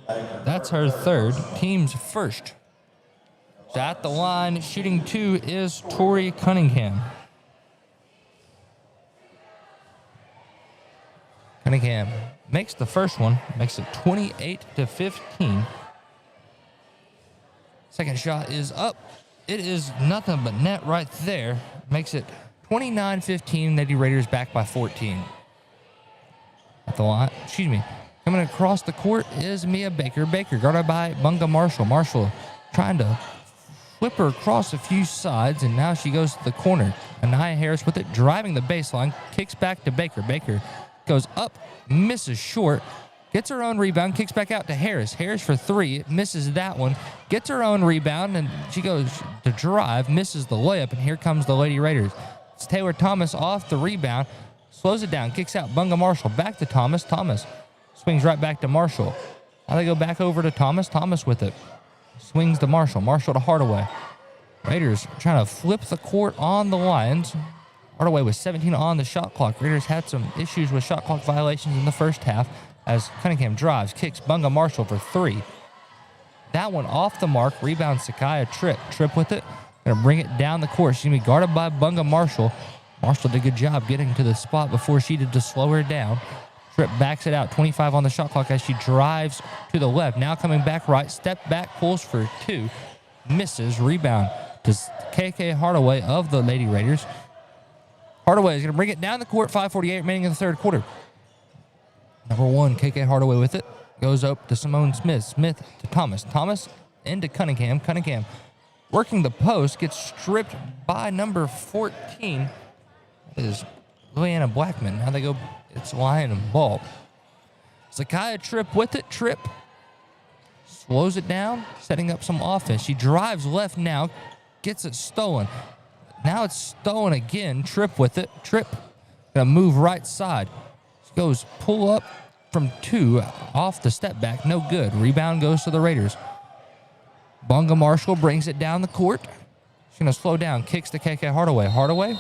That's her third. Team's first. So at the line, shooting 2 is Tori Cunningham. Cunningham makes the first one. Makes it 28-15. Second shot is up. It is nothing but net right there. Makes it 29-15. Lady Raiders back by 14. At the line, coming across the court is Mia Baker. Baker guarded by Bunga Marshall. Marshall trying to flip her across a few sides, and now she goes to the corner. Anaya Harris with it, driving the baseline, kicks back to Baker. Baker goes up, misses short, gets her own rebound, kicks back out to Harris. Harris for 3, misses that one, gets her own rebound, and she goes to drive, misses the layup, and here comes the Lady Raiders. It's Taylor Thomas off the rebound, slows it down, kicks out Bunga Marshall, back to Thomas. Thomas swings right back to Marshall. Now they go back over to Thomas. Thomas with it, swings to Marshall. Marshall to Hardaway. Raiders trying to flip the court on the Lions. Hardaway with 17 on the shot clock. Raiders had some issues with shot clock violations in the first half as Cunningham drives, kicks Bunga Marshall for 3. That one off the mark. Rebound Sakaya Tripp. Tripp with it. Going to bring it down the court. She's going to be guarded by Bunga Marshall. Marshall did a good job getting to the spot before she did to slow her down. Tripp backs it out. 25 on the shot clock as she drives to the left. Now coming back right. Step back, pulls for 2. Misses. Rebound to KK Hardaway of the Lady Raiders. Hardaway is going to bring it down the court. 5:48 remaining in the third quarter. Number 1, KK Hardaway with it. Goes up to Simone Smith. Smith to Thomas. Thomas into Cunningham. Cunningham working the post. Gets stripped by number 14. That is Leanna Blackman. Now they go, it's Lion and ball. Sakaya Tripp with it. Tripp slows it down, setting up some offense. She drives left now. Gets it stolen. Now it's stolen again. Tripp with it. Tripp gonna move right side. She goes pull up from 2 off the step back. No good. Rebound goes to the Raiders. Bunga Marshall brings it down the court. She's gonna slow down. Kicks to KK Hardaway. Hardaway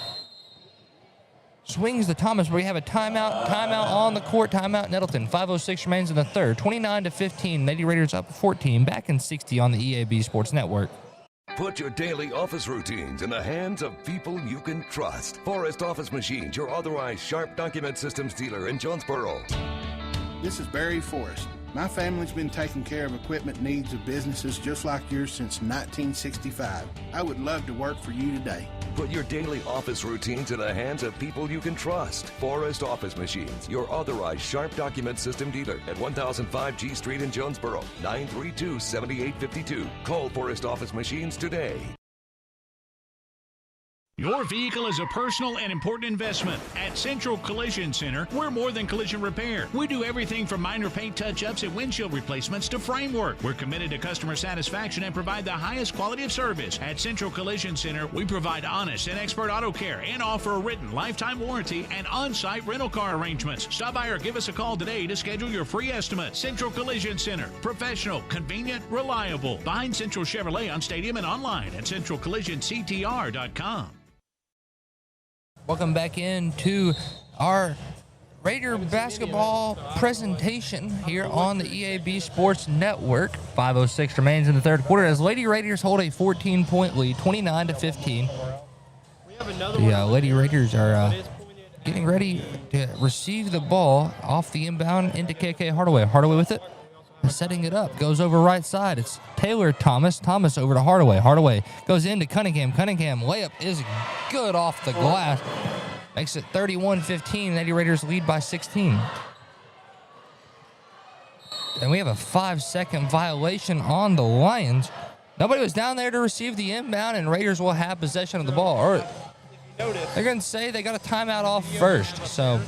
swings to Thomas. We have a timeout. Timeout on the court. Timeout Nettleton. 5:06 remains in the third. 29-15. Lady Raiders up 14. Back in 60 on the EAB Sports Network. Put your daily office routines in the hands of people you can trust. Forrest Office Machines, your authorized Sharp document systems dealer in Jonesboro. This is Barry Forrest. My family's been taking care of equipment needs of businesses just like yours since 1965. I would love to work for you today. Put your daily office routines in the hands of people you can trust. Forrest Office Machines, your authorized Sharp document system dealer at 1005 G Street in Jonesboro, 932-7852. Call Forrest Office Machines today. Your vehicle is a personal and important investment. At Central Collision Center, we're more than collision repair. We do everything from minor paint touch-ups and windshield replacements to framework. We're committed to customer satisfaction and provide the highest quality of service. At Central Collision Center, we provide honest and expert auto care and offer a written lifetime warranty and on-site rental car arrangements. Stop by or give us a call today to schedule your free estimate. Central Collision Center. Professional, convenient, reliable. Behind Central Chevrolet on Stadium and online at centralcollisionctr.com. Welcome back into our Raider basketball presentation here on the EAB Sports Network. 5:06 remains in the third quarter as Lady Raiders hold a 14-point lead, 29-15. The Lady Raiders are getting ready to receive the ball off the inbound into KK Hardaway. Hardaway with it, setting it up, goes over right side. It's Taylor Thomas. Thomas over to Hardaway. Hardaway goes into Cunningham. Cunningham layup is good off the glass. Makes it 31-15. Lady Raiders lead by 16. And we have a 5-second violation on the Lions. Nobody was down there to receive the inbound, and Raiders will have possession of the ball. Or they're going to say they got a timeout off first. So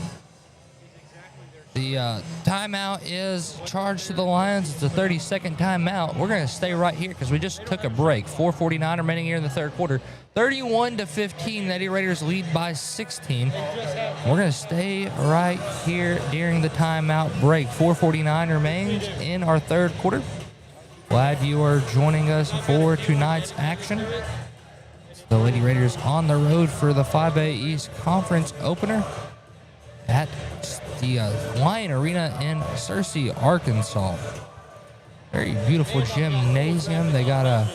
the timeout is charged to the Lions. It's a 30-second timeout. We're going to stay right here because we just took a break. 4:49 remaining here in the third quarter. 31-15. Lady Raiders lead by 16. We're going to stay right here during the timeout break. 4:49 remains in our third quarter. Glad you are joining us for tonight's action. The Lady Raiders on the road for the 5A East Conference opener at the Lion Arena in Searcy, Arkansas. Very beautiful gymnasium. They got a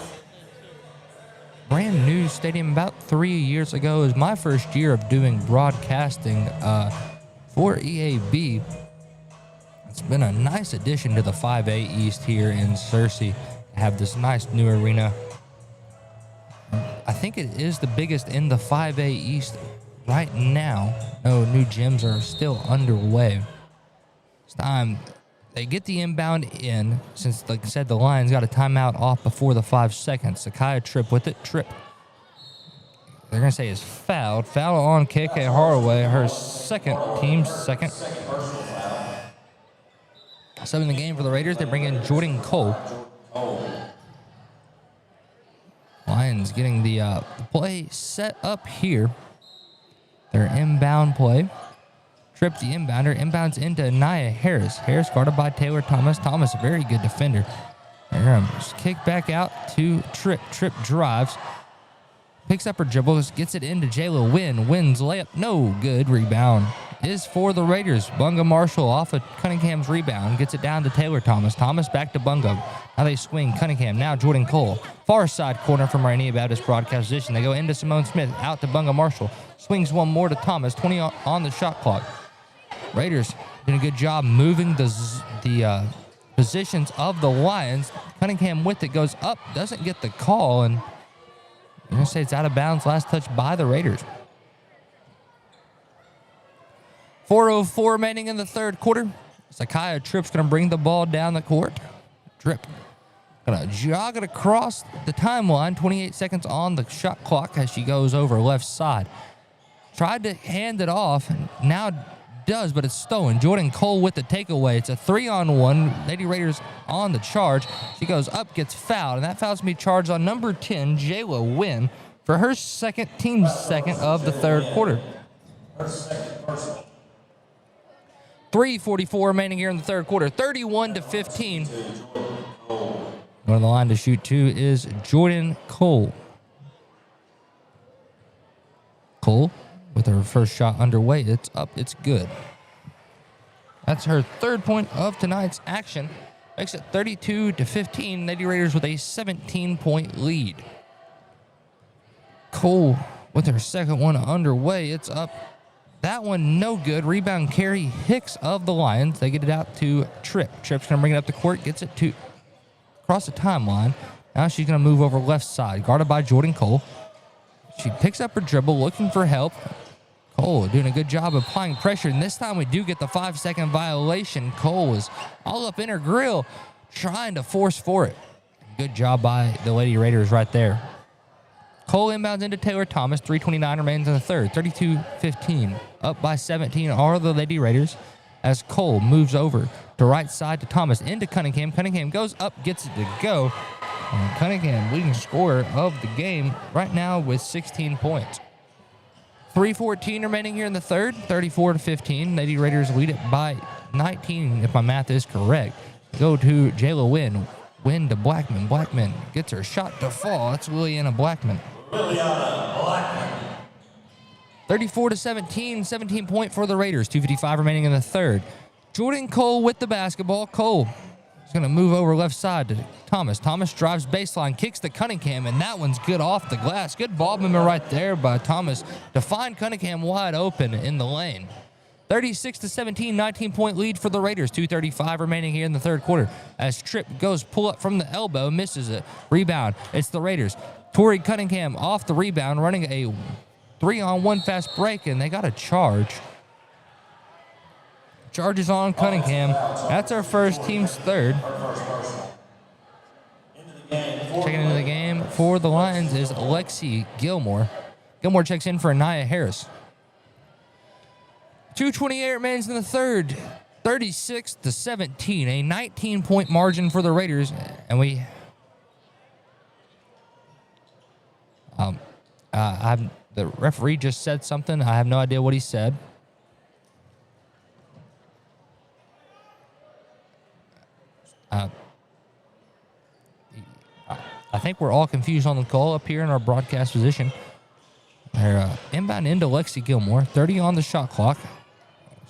brand new stadium about 3 years ago. It was my first year of doing broadcasting for EAB. It's been a nice addition to the 5A East here in Searcy. Have this nice new arena. I think it is the biggest in the 5A East right now. No new gyms are still underway. It's time they get the inbound in. Since, like I said, the Lions got a timeout off before the 5 seconds. Sakai Tripp with it. Tripp, they're going to say is fouled. Foul on KK Hardaway, her team's second. Seven in the game for the Raiders. They bring in Jordan Cole. Lions getting the play set up here. Their inbound play. Tripp the inbounder. Inbounds into Nia Harris. Harris guarded by Taylor Thomas. Thomas, a very good defender. They're going to kick back out to Tripp. Tripp drives. Picks up her dribbles. Gets it into Jayla Wynn. Wynn's layup. No good. Rebound is for the Raiders. Bunga Marshall off of Cunningham's rebound. Gets it down to Taylor Thomas. Thomas back to Bunga. Now they swing Cunningham. Now Jordan Cole. Far side corner from Rainier Baptist broadcast position. They go into Simone Smith. Out to Bunga Marshall. Swings one more to Thomas. 20 on the shot clock. Raiders doing a good job moving the positions of the Lions. Cunningham with it. Goes up. Doesn't get the call. And I'm going to say it's out of bounds. Last touch by the Raiders. 4:04 remaining in the third quarter. Sakai Tripp's going to bring the ball down the court. Tripp going to jog it across the timeline. 28 seconds on the shot clock as she goes over left side. Tried to hand it off. Now does, but it's stolen. Jordan Cole with the takeaway. It's a 3-on-1. Lady Raiders on the charge. She goes up, gets fouled, and that foul's going to be charged on number 10, Jayla Wynn, for her team's second of the third quarter. 3:44 remaining here in the third quarter. 31-15. On the line to shoot two is Jordan Cole. Cole with her first shot underway. It's up. It's good. That's her third point of tonight's action. Makes it 32-15. Lady Raiders with a 17-point lead. Cole with her second one underway. It's up. That one no good. Rebound Carrie Hicks of the Lions. They get it out to Tripp. Tripp's going to bring it up the court. Gets it to across the timeline. Now she's going to move over left side. Guarded by Jordan Cole. She picks up her dribble, looking for help. Cole doing a good job of applying pressure. And this time we do get the 5-second violation. Cole is all up in her grill, trying to force for it. Good job by the Lady Raiders right there. Cole inbounds into Taylor Thomas. 3:29 remains in the third. 32-15. Up by 17 are the Lady Raiders as Cole moves over to right side to Thomas into Cunningham. Cunningham goes up, gets it to go. And Cunningham, leading scorer of the game right now with 16 points. 3:14 remaining here in the third. 34-15. Lady Raiders lead it by 19, if my math is correct. Go to Jayla Wynn. Wynn to Blackman. Blackman gets her shot to fall. That's Liliana Blackman. 34-17, 17 point for the Raiders. 2:55 remaining in the third. Jordan Cole with the basketball. Cole is going to move over left side to Thomas. Thomas drives baseline, kicks to Cunningham, and that one's good off the glass. Good ball movement right there by Thomas to find Cunningham wide open in the lane. 36-17, 19-point lead for the Raiders. 2:35 remaining here in the third quarter. As Tripp goes pull up from the elbow, misses it. Rebound. It's the Raiders. Tori Cunningham off the rebound, running a 3-on-1 fast break, and they got a charge. Charges on Cunningham. That's our first, team's third. Checking into the game for the Lions is Alexi Gilmore. Gilmore checks in for Anaya Harris. 2:28 remains in the third. 36-17, a 19-point margin for the Raiders, and we. The referee just said something. I have no idea what he said. I think we're all confused on the call up here in our broadcast position. They're inbound into Lexi Gilmore. 30 on the shot clock.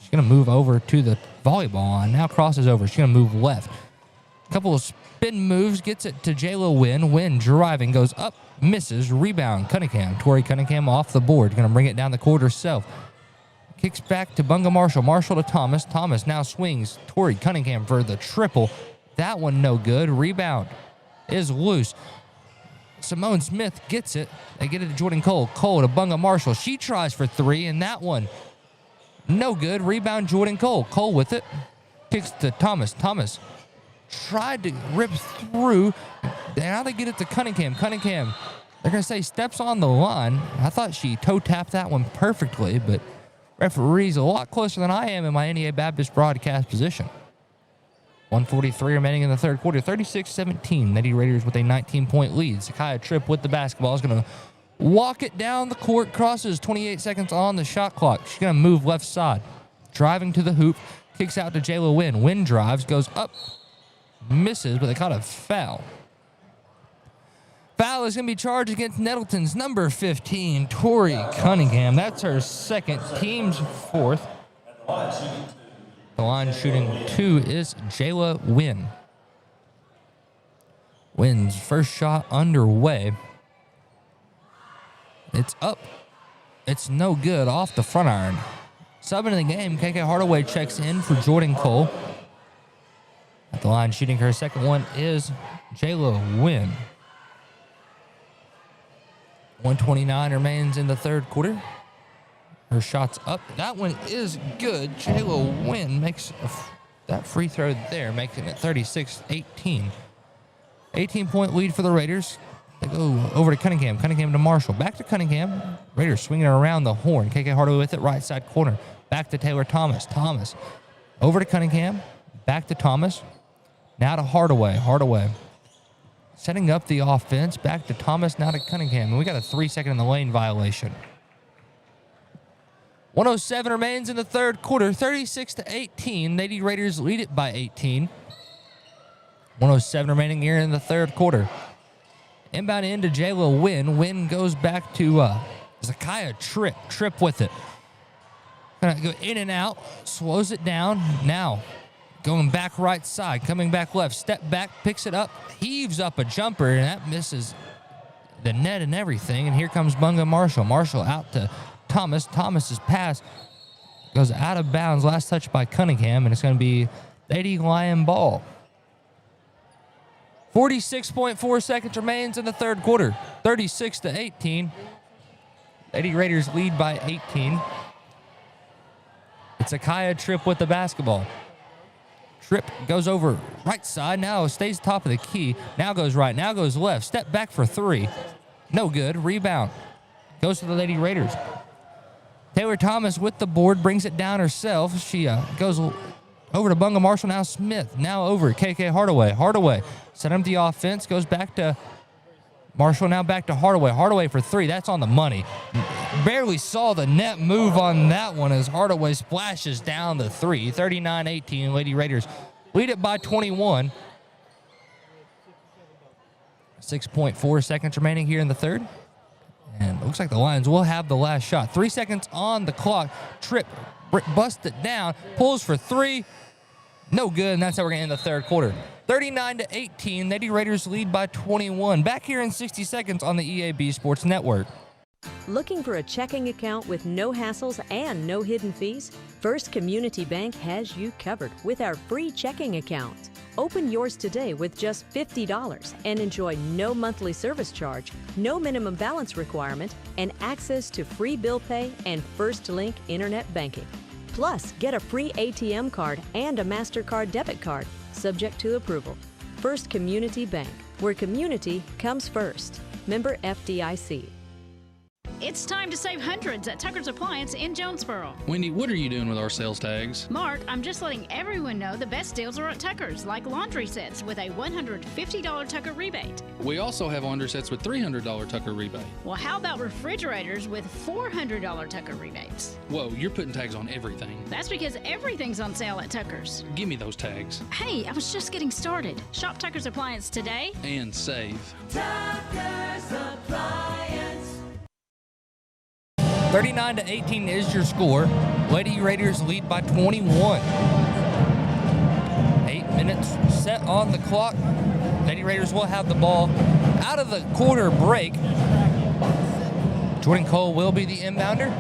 She's going to move over to the volleyball line. Now crosses over. She's going to move left. A couple of spin moves. Gets it to Jayla Wynn. Wynn driving. Goes up. Misses. Rebound. Cunningham. Tori Cunningham off the board. Going to bring it down the court herself. Kicks back to Bunga Marshall. Marshall to Thomas. Thomas now swings. Tori Cunningham for the triple. That one no good. Rebound is loose. Simone Smith gets it. They get it to Jordan Cole. Cole to Bunga Marshall. She tries for three, and that one no good. Rebound Jordan Cole. Cole with it. Kicks to Thomas. Thomas tried to rip through. Now they get it to Cunningham. Cunningham, they're going to say steps on the line. I thought she toe tapped that one perfectly, but referee's a lot closer than I am in my NEA Baptist broadcast position. 1:43 remaining in the third quarter. 36-17. Lady Raiders with a 19-point lead. Zakiah Tripp with the basketball is going to walk it down the court. Crosses. 28 seconds on the shot clock. She's going to move left side. Driving to the hoop. Kicks out to Jayla Wynn. Wynn drives. Goes up. Misses, but they caught a foul. Foul is going to be charged against Nettleton's number 15, Tori Cunningham. That's her second, team's fourth. The line shooting two is Jayla Wynn. Wynn's first shot underway. It's up. It's no good off the front iron. Subbing in the game, KK Hardaway checks in for Jordan Cole. At the line shooting her second one is Jayla Wynn. 1:29 remains in the third quarter. Her shot's up. That one is good. Jayla Wynn makes that free throw there, making it 36-18. 18-point lead for the Raiders. They go over to Cunningham. Cunningham to Marshall. Back to Cunningham. Raiders swinging it around the horn. KK Hardaway with it, right side corner. Back to Taylor Thomas. Thomas over to Cunningham. Back to Thomas. Now to Hardaway. Hardaway setting up the offense. Back to Thomas. Now to Cunningham. And we got a 3-second in the lane violation. 1:07 remains in the third quarter. 36-18. Lady Raiders lead it by 18. 1:07 remaining here in the third quarter. Inbound into Jayla Wynn. Wynn goes back to Zakiah Tripp. Tripp with it. Gonna go in and out. Slows it down. Now going back right side. Coming back left. Step back. Picks it up. Heaves up a jumper. And that misses the net and everything. And here comes Bunga Marshall. Marshall out to Thomas. Thomas's pass goes out of bounds. Last touch by Cunningham. And it's going to be Lady Lion ball. 46.4 seconds remains in the third quarter. 36-18. Lady Raiders lead by 18. It's Zakiah Tripp with the basketball. Tripp goes over right side. Now stays top of the key. Now goes right. Now goes left. Step back for three. No good. Rebound. Goes to the Lady Raiders. Taylor Thomas with the board, brings it down herself. She goes over to Bunga Marshall. Now Smith. Now over KK Hardaway. Hardaway set up the offense. Goes back to Marshall. Now back to Hardaway. Hardaway for three. That's on the money. Barely saw the net move on that one as Hardaway splashes down the three. 39-18. Lady Raiders lead it by 21. 6.4 seconds remaining here in the third. And it looks like the Lions will have the last shot. 3 seconds on the clock. Tripp busts it down. Pulls for three. No good, and that's how we're going to end the third quarter. 39-18. Lady Raiders lead by 21. Back here in 60 seconds on the EAB Sports Network. Looking for a checking account with no hassles and no hidden fees? First Community Bank has you covered with our free checking account. Open yours today with just $50 and enjoy no monthly service charge, no minimum balance requirement, and access to free bill pay and First Link internet banking. Plus, get a free ATM card and a MasterCard debit card, subject to approval. First Community Bank, where community comes first. Member FDIC. It's time to save hundreds at Tucker's Appliance in Jonesboro. Wendy, what are you doing with our sales tags? Mark, I'm just letting everyone know the best deals are at Tucker's, like laundry sets with a $150 Tucker rebate. We also have laundry sets with $300 Tucker rebate. Well, how about refrigerators with $400 Tucker rebates? Whoa, you're putting tags on everything. That's because everything's on sale at Tucker's. Give me those tags. Hey, I was just getting started. Shop Tucker's Appliance today and save. Tucker's Appliance. 39-18 is your score. Lady Raiders lead by 21. 8 minutes set on the clock. Lady Raiders will have the ball out of the quarter break. Jordan Cole will be the inbounder.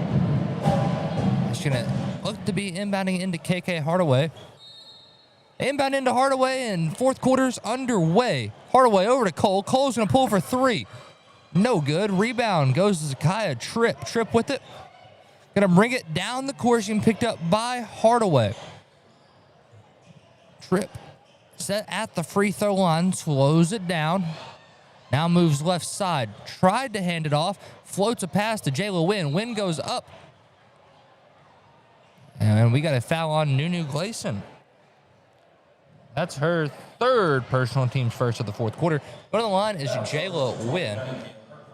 She's going to look to be inbounding into KK Hardaway. Inbound into Hardaway, and fourth quarter's underway. Hardaway over to Cole. Cole's going to pull for three. No good. Rebound goes to Zakiah Tripp. Tripp with it. Going to bring it down the court. And picked up by Hardaway. Tripp set at the free throw line. Slows it down. Now moves left side. Tried to hand it off. Floats a pass to Jayla Wynn. Wynn goes up. And we got a foul on Nunu Gleason. That's her third personal, team's first of the fourth quarter. Go to the line is Jayla Wynn.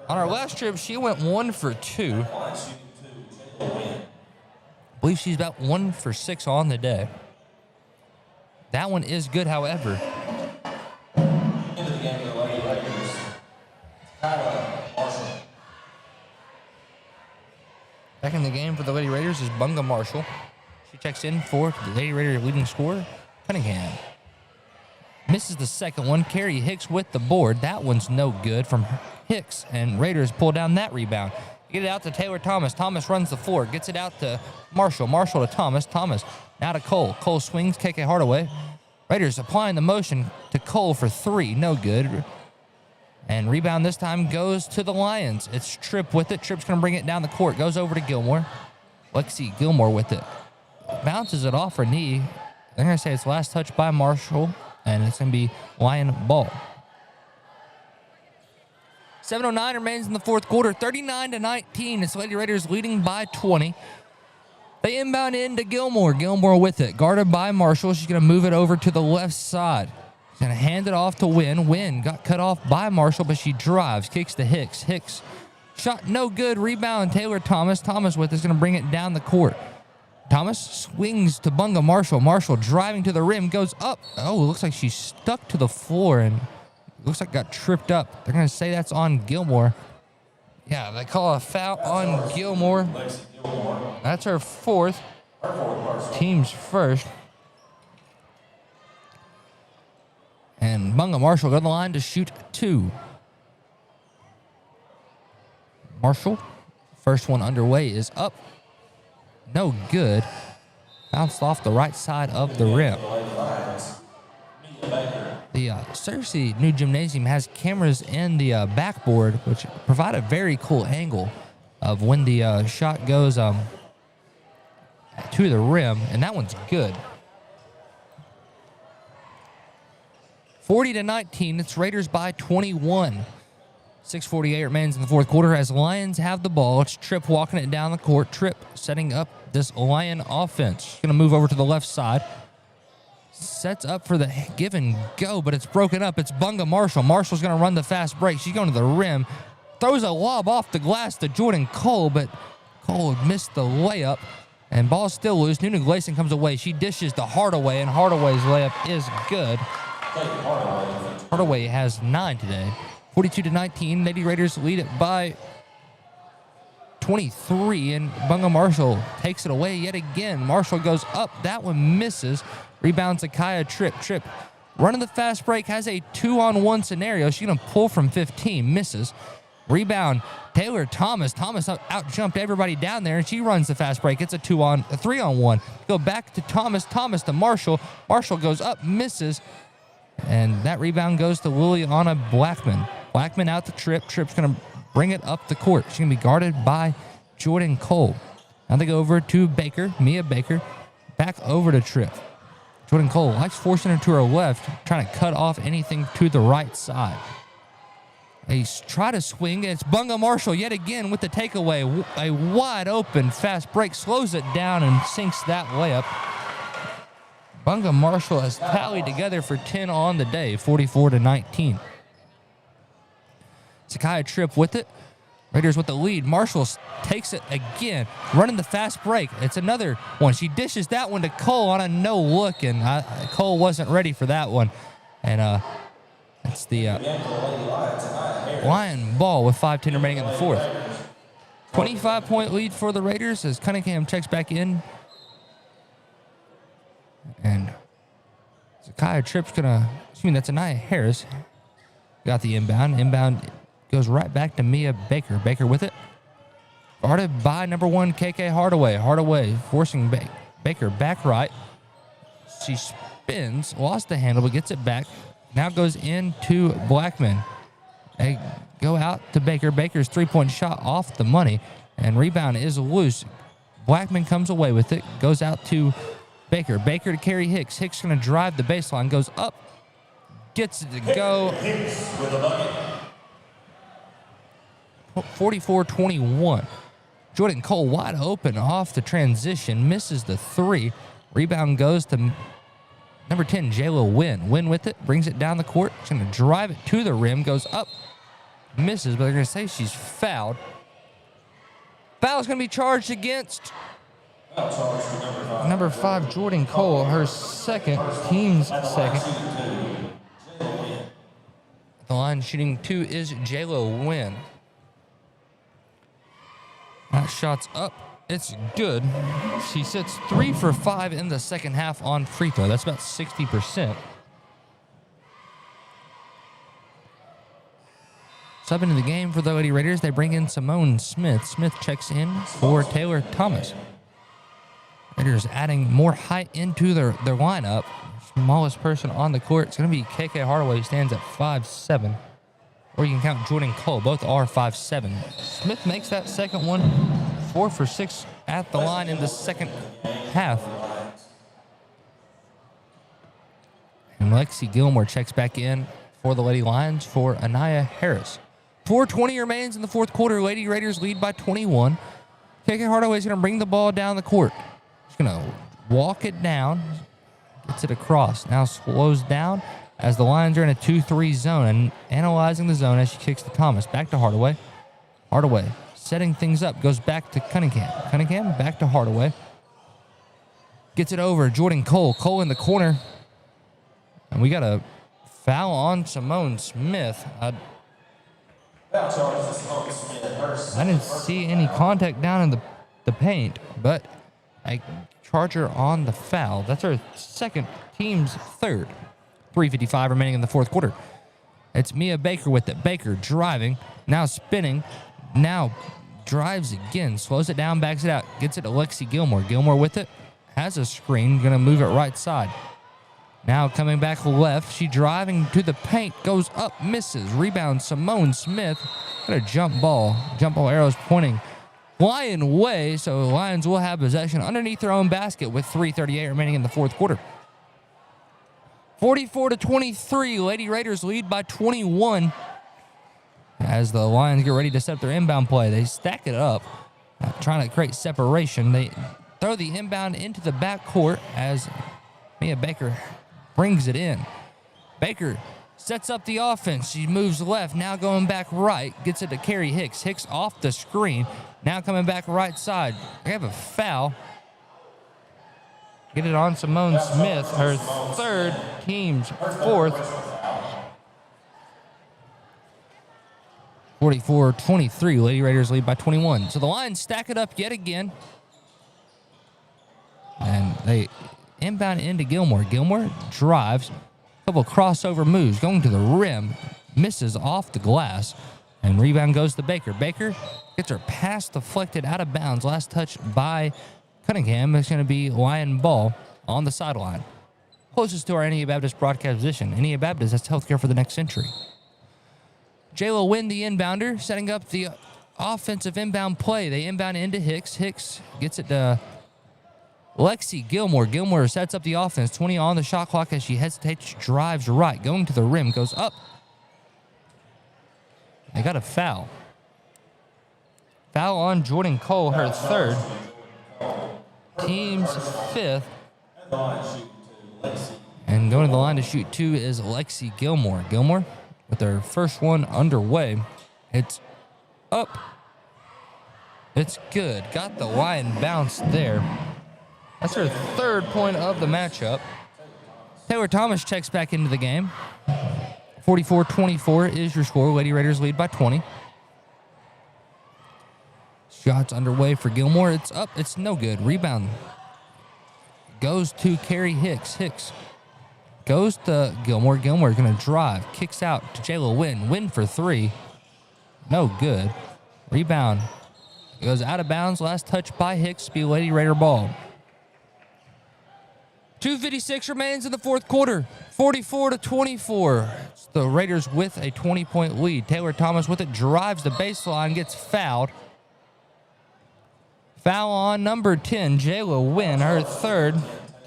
On our last trip, she went 1 for 2. I believe she's about 1 for 6 on the day. That one is good, however. Back in the game for the Lady Raiders is Bunga Marshall. She checks in for the Lady Raider leading scorer, Cunningham. Misses the second one. Carrie Hicks with the board. That one's no good from Hicks, and Raiders pull down that rebound. Get it out to Taylor Thomas. Thomas runs the floor. Gets it out to Marshall. Marshall to Thomas. Thomas now to Cole. Cole swings. KK Hardaway. Raiders applying the motion to Cole for three. No good. And rebound this time goes to the Lions. It's Tripp with it. Tripp's going to bring it down the court. Goes over to Gilmore. Lexi Gilmore with it. Bounces it off her knee. They're going to say it's last touch by Marshall. And it's going to be Lion ball. 7:09 remains in the fourth quarter. 39-19. It's Lady Raiders leading by 20. They inbound into Gilmore. Gilmore with it. Guarded by Marshall. She's going to move it over to the left side. She's going to hand it off to Wynn. Wynn got cut off by Marshall, but she drives. Kicks to Hicks. Hicks shot no good. Rebound Taylor Thomas. Thomas with it is going to bring it down the court. Thomas swings to Bunga Marshall. Marshall driving to the rim, goes up. Oh, it looks like she's stuck to the floor and looks like got tripped up. They're going to say that's on Gilmore. Yeah, they call a foul on Gilmore. That's her fourth. Team's first. And Bunga Marshall go to the line to shoot two. Marshall, first one underway, is up. No good. Bounced off the right side of the rim. The Searcy new gymnasium has cameras in the backboard, which provide a very cool angle of when the shot goes to the rim, and that one's good. 40-19. It's Raiders by 21. 6:48 remains in the fourth quarter as Lions have the ball. It's Tripp walking it down the court. Tripp setting up this Lion offense. She's going to move over to the left side. Sets up for the give and go, but it's broken up. It's Bunga Marshall. Marshall's going to run the fast break. She's going to the rim. Throws a lob off the glass to Jordan Cole, but Cole missed the layup. And ball's still loose. Nuna Gleason comes away. She dishes to Hardaway, and Hardaway's layup is good. Hardaway has 9 today. 42-19. Lady Raiders lead it by 23, and Bunga Marshall takes it away yet again. Marshall goes up. That one misses. Rebounds Zakiya Tripp. Tripp running the fast break, has a 2-on-1 scenario. She's going to pull from 15. Misses. Rebound, Taylor Thomas. Thomas out-jumped everybody down there, and she runs the fast break. It's a 3-on-1. Go back to Thomas. Thomas to Marshall. Marshall goes up, misses. And that rebound goes to Liliana Blackman. Blackman out to Tripp. Tripp's going to bring it up the court. She's going to be guarded by Jordan Cole. Now they go over to Baker, Mia Baker. Back over to Tripp. Jordan Cole likes forcing her to her left, trying to cut off anything to the right side. They try to swing. It's Bunga Marshall yet again with the takeaway. A wide open fast break slows it down and sinks that layup. Bunga Marshall has tallied together for 10 on the day, 44-19. Zakiya Tripp with it. Raiders with the lead. Marshall takes it again, running the fast break. It's another one. She dishes that one to Cole on a no look, and Cole wasn't ready for that one. And it's the Lion ball with 5:10 remaining in the fourth. 25-point lead for the Raiders as Cunningham checks back in. And Zakiya Tripp's that's Anaya Harris. Got the inbound. Inbound goes right back to Mia Baker. Baker with it. Guarded by number 1, KK Hardaway. Hardaway forcing Baker back right. She spins, lost the handle, but gets it back. Now goes into Blackman. They go out to Baker. Baker's three-point shot off the money, and rebound is loose. Blackman comes away with it, goes out to Baker. Baker to Carrie Hicks. Hicks going to drive the baseline, goes up, gets it to go. 44-21. Jordan Cole wide open off the transition, misses the 3. Rebound goes to number 10, Jayla Wynn. Wynn with it, brings it down the court. She's going to drive it to the rim, goes up, misses, but they're going to say she's fouled. Foul's going to be charged against number 5, Jordan Cole, her team's second. The line shooting 2 is Jayla Wynn. That shot's up. It's good. She sits 3 for 5 in the second half on free throw. That's about 60%. Sub into the game for the Lady Raiders. They bring in Simone Smith. Smith checks in for Taylor Thomas. Raiders adding more height into their lineup. Smallest person on the court is going to be KK Hardaway, who stands at 5'7". Or you can count Jordan Cole. Both are 5'7". Smith makes that second one. 4 for 6 at the line in the second half. And Lexi Gilmore checks back in for the Lady Lions for Anaya Harris. 4:20 remains in the fourth quarter. Lady Raiders lead by 21. KK Hardaway is going to bring the ball down the court. She's going to walk it down. Gets it across. Now slows down as the Lions are in a 2-3 zone and analyzing the zone as she kicks to Thomas. Back to Hardaway. Hardaway setting things up. Goes back to Cunningham. Cunningham back to Hardaway. Gets it over. Jordan Cole. Cole in the corner. And we got a foul on Simone Smith. I didn't see any contact down in the paint, but a charger on the foul. That's our second, team's third. 3:55 remaining in the fourth quarter. It's Mia Baker with it. Baker driving, now spinning, now drives again, slows it down, backs it out, gets it to Lexi Gilmore. Gilmore with it, has a screen, going to move it right side. Now coming back left, she driving to the paint, goes up, misses. Rebound, Simone Smith. Got a jump ball. Jump ball arrows pointing Lion way, so the Lions will have possession underneath their own basket with 3:38 remaining in the fourth quarter. 44-23, Lady Raiders lead by 21. as the Lions get ready to set up their inbound play. They stack it up, trying to create separation. They throw the inbound into the backcourt as Mia Baker brings it in. Baker sets up the offense. She moves left, now going back right. Gets it to Carrie Hicks. Hicks off the screen. Now coming back right side. We have a foul. Get it on Simone Smith, her third, team's fourth. 44-23, Lady Raiders lead by 21. So the Lions stack it up yet again. And they inbound into Gilmore. Gilmore drives. Couple crossover moves, going to the rim, misses off the glass, and rebound goes to Baker. Baker gets her pass deflected out of bounds. Last touch by Cunningham. It's going to be Lion ball on the sideline. Closest to our NEA Baptist broadcast position. NEA Baptist, that's healthcare for the next century. J-Lo Wynn, the inbounder, setting up the offensive inbound play. They inbound into Hicks. Hicks gets it to Lexi Gilmore. Gilmore sets up the offense. 20 on the shot clock as she hesitates, drives right, going to the rim, goes up. They got a foul. Foul on Jordan Cole, her third. Team's fifth. And going to the line to shoot two is Lexi Gilmore. Gilmore with their first one underway. It's up. It's good. Got the line bounced there. That's her third point of the matchup. Taylor Thomas checks back into the game. 44-24 is your score. Lady Raiders lead by 20. Shots underway for Gilmore. It's up. It's no good. Rebound goes to Carrie Hicks. Hicks goes to Gilmore. Gilmore going to drive. Kicks out to J-Lo Wynn. Wynn for three. No good. Rebound goes out of bounds. Last touch by Hicks. Be Lady Raider ball. 2:56 remains in the fourth quarter. 44-24. It's the Raiders with a 20-point lead. Taylor Thomas with it, drives the baseline, gets fouled. Foul on number 10, J-Lo Wynn, her third,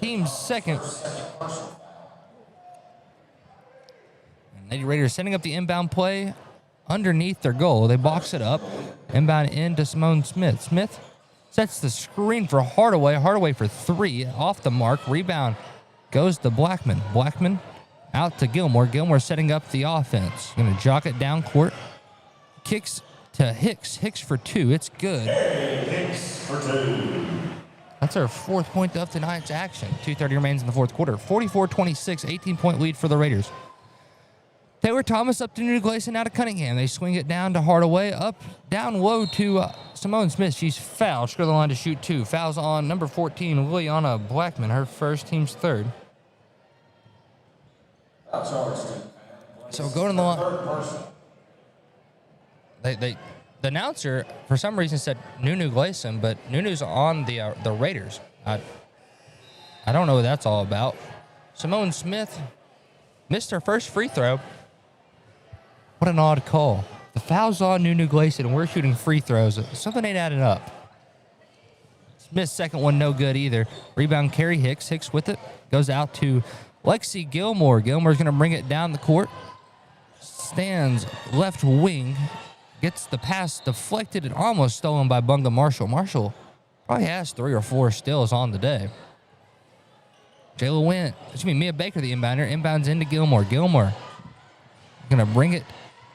team's second. And Lady Raiders setting up the inbound play underneath their goal. They box it up. Inbound into Simone Smith. Smith sets the screen for Hardaway. Hardaway for three. Off the mark. Rebound goes to Blackman. Blackman out to Gilmore. Gilmore setting up the offense. Going to jock it down court. Kicks to Hicks. Hicks for two. It's good. Hicks for two. That's our fourth point of tonight's action. 2:30 remains in the fourth quarter. 44-26. 18-point lead for the Raiders. Taylor Thomas up to New Gleason, out of Cunningham. They swing it down to Hardaway, up, down low to Simone Smith. She's fouled. She's got the line to shoot two. Fouls on number 14, Liliana Blackman, her first, team's third. So going to the line. The announcer, for some reason, said Nunu Gleason, but Nunu's on the Raiders. I don't know what that's all about. Simone Smith missed her first free throw. What an odd call. The foul's on Nunu Gleason, and we're shooting free throws. Something ain't adding up. Smith's second one no good either. Rebound, Carrie Hicks. Hicks with it. Goes out to Lexi Gilmore. Gilmore's going to bring it down the court. Stands left wing. Gets the pass deflected and almost stolen by Bunga Marshall. Marshall probably has 3 or 4 steals on the day. J-Lo Wynn, Mia Baker, the inbounder, inbounds into Gilmore. Gilmore going to bring it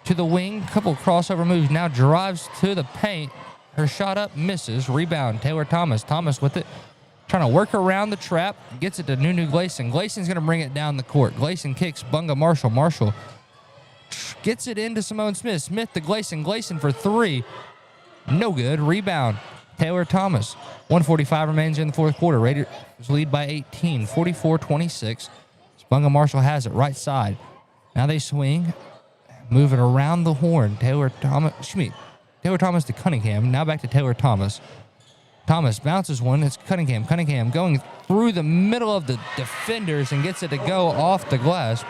to the wing. Couple crossover moves. Now drives to the paint. Her shot up, misses. Rebound, Taylor Thomas. Thomas with it. Trying to work around the trap. Gets it to Nunu Gleason. Glacen's going to bring it down the court. Gleason kicks Bunga Marshall. Marshall gets it into Simone Smith. Smith to Gleason. Gleason for three. No good. Rebound, Taylor Thomas. 1:45 remains in the fourth quarter. Raiders lead by 18. 44-26. Bunga Marshall has it right side. Now they swing. Move it around the horn. Taylor Thomas to Cunningham. Now back to Taylor Thomas. Thomas bounces one. It's Cunningham. Cunningham going through the middle of the defenders and gets it to go off the glass.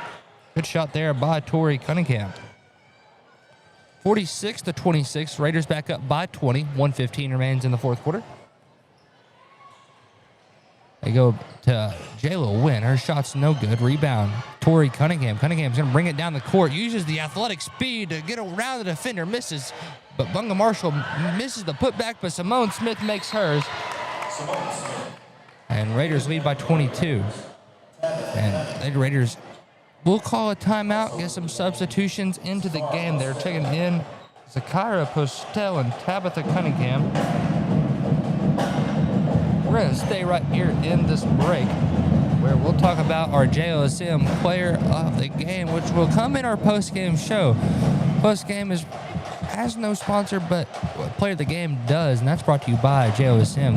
Good shot there by Tori Cunningham. 46-26. Raiders back up by 20. 1:15 remains in the fourth quarter. They go to Jayla Wynn. Her shot's no good. Rebound, Tori Cunningham. Cunningham's going to bring it down the court. Uses the athletic speed to get around the defender. Misses, but Bunga Marshall misses the putback, but Simone Smith makes hers. And Raiders lead by 22. And the Raiders will call a timeout, get some substitutions into the game. They're checking in Zakira Postel and Tabitha Cunningham. We're going to stay right here in this break where we'll talk about our JOSM player of the game, which will come in our post-game show. Post-game has no sponsor, but what player of the game does, and that's brought to you by JOSM.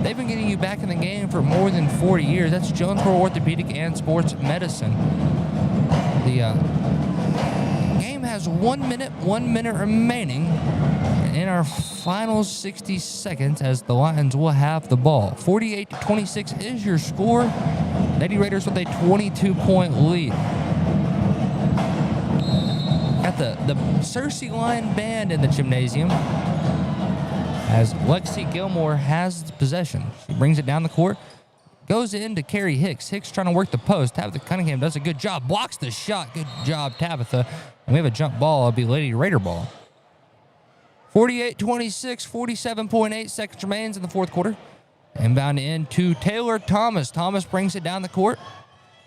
They've been getting you back in the game for more than 40 years. That's Jonesboro Orthopedic and Sports Medicine. The game has 1 minute remaining in our final 60 seconds as the Lions will have the ball. 48-26 is your score. Lady Raiders with a 22-point lead. Got the Searcy Line band in the gymnasium as Lexi Gilmore has the possession. She brings it down the court. Goes in to Carrie Hicks. Hicks trying to work the post. Tabitha Cunningham does a good job. Blocks the shot. Good job, Tabitha. And we have a jump ball. It'll be Lady Raider ball. 48-26, 47.8 seconds remains in the fourth quarter. Inbound into Taylor Thomas. Thomas brings it down the court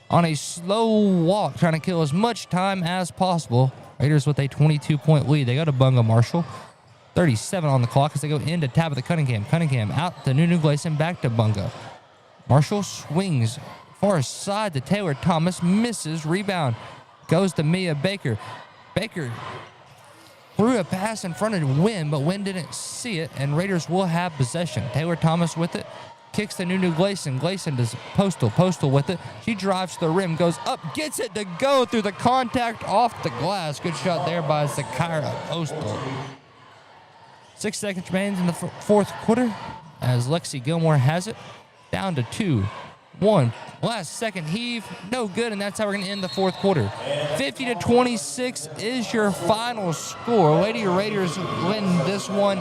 on a slow walk, trying to kill as much time as possible. Raiders with a 22-point lead. They go to Bunga Marshall. 37 on the clock as they go into Tabitha Cunningham. Cunningham out to Nunu Gleason, back to Bunga. Marshall swings far side to Taylor Thomas, misses, rebound, goes to Mia Baker. Baker threw a pass in front of Wynn, but Wynn didn't see it, and Raiders will have possession. Taylor Thomas with it, kicks to Nunu Gleason. Gleason does Postal. Postal with it. She drives to the rim, goes up, gets it to go through the contact off the glass. Good shot there by Zakira Postal. 6 seconds remains in the fourth quarter as Lexi Gilmore has it. Down to 2-1. Last second heave, no good, and that's how we're going to end the fourth quarter. 50-26 is your final score. Lady Raiders win this one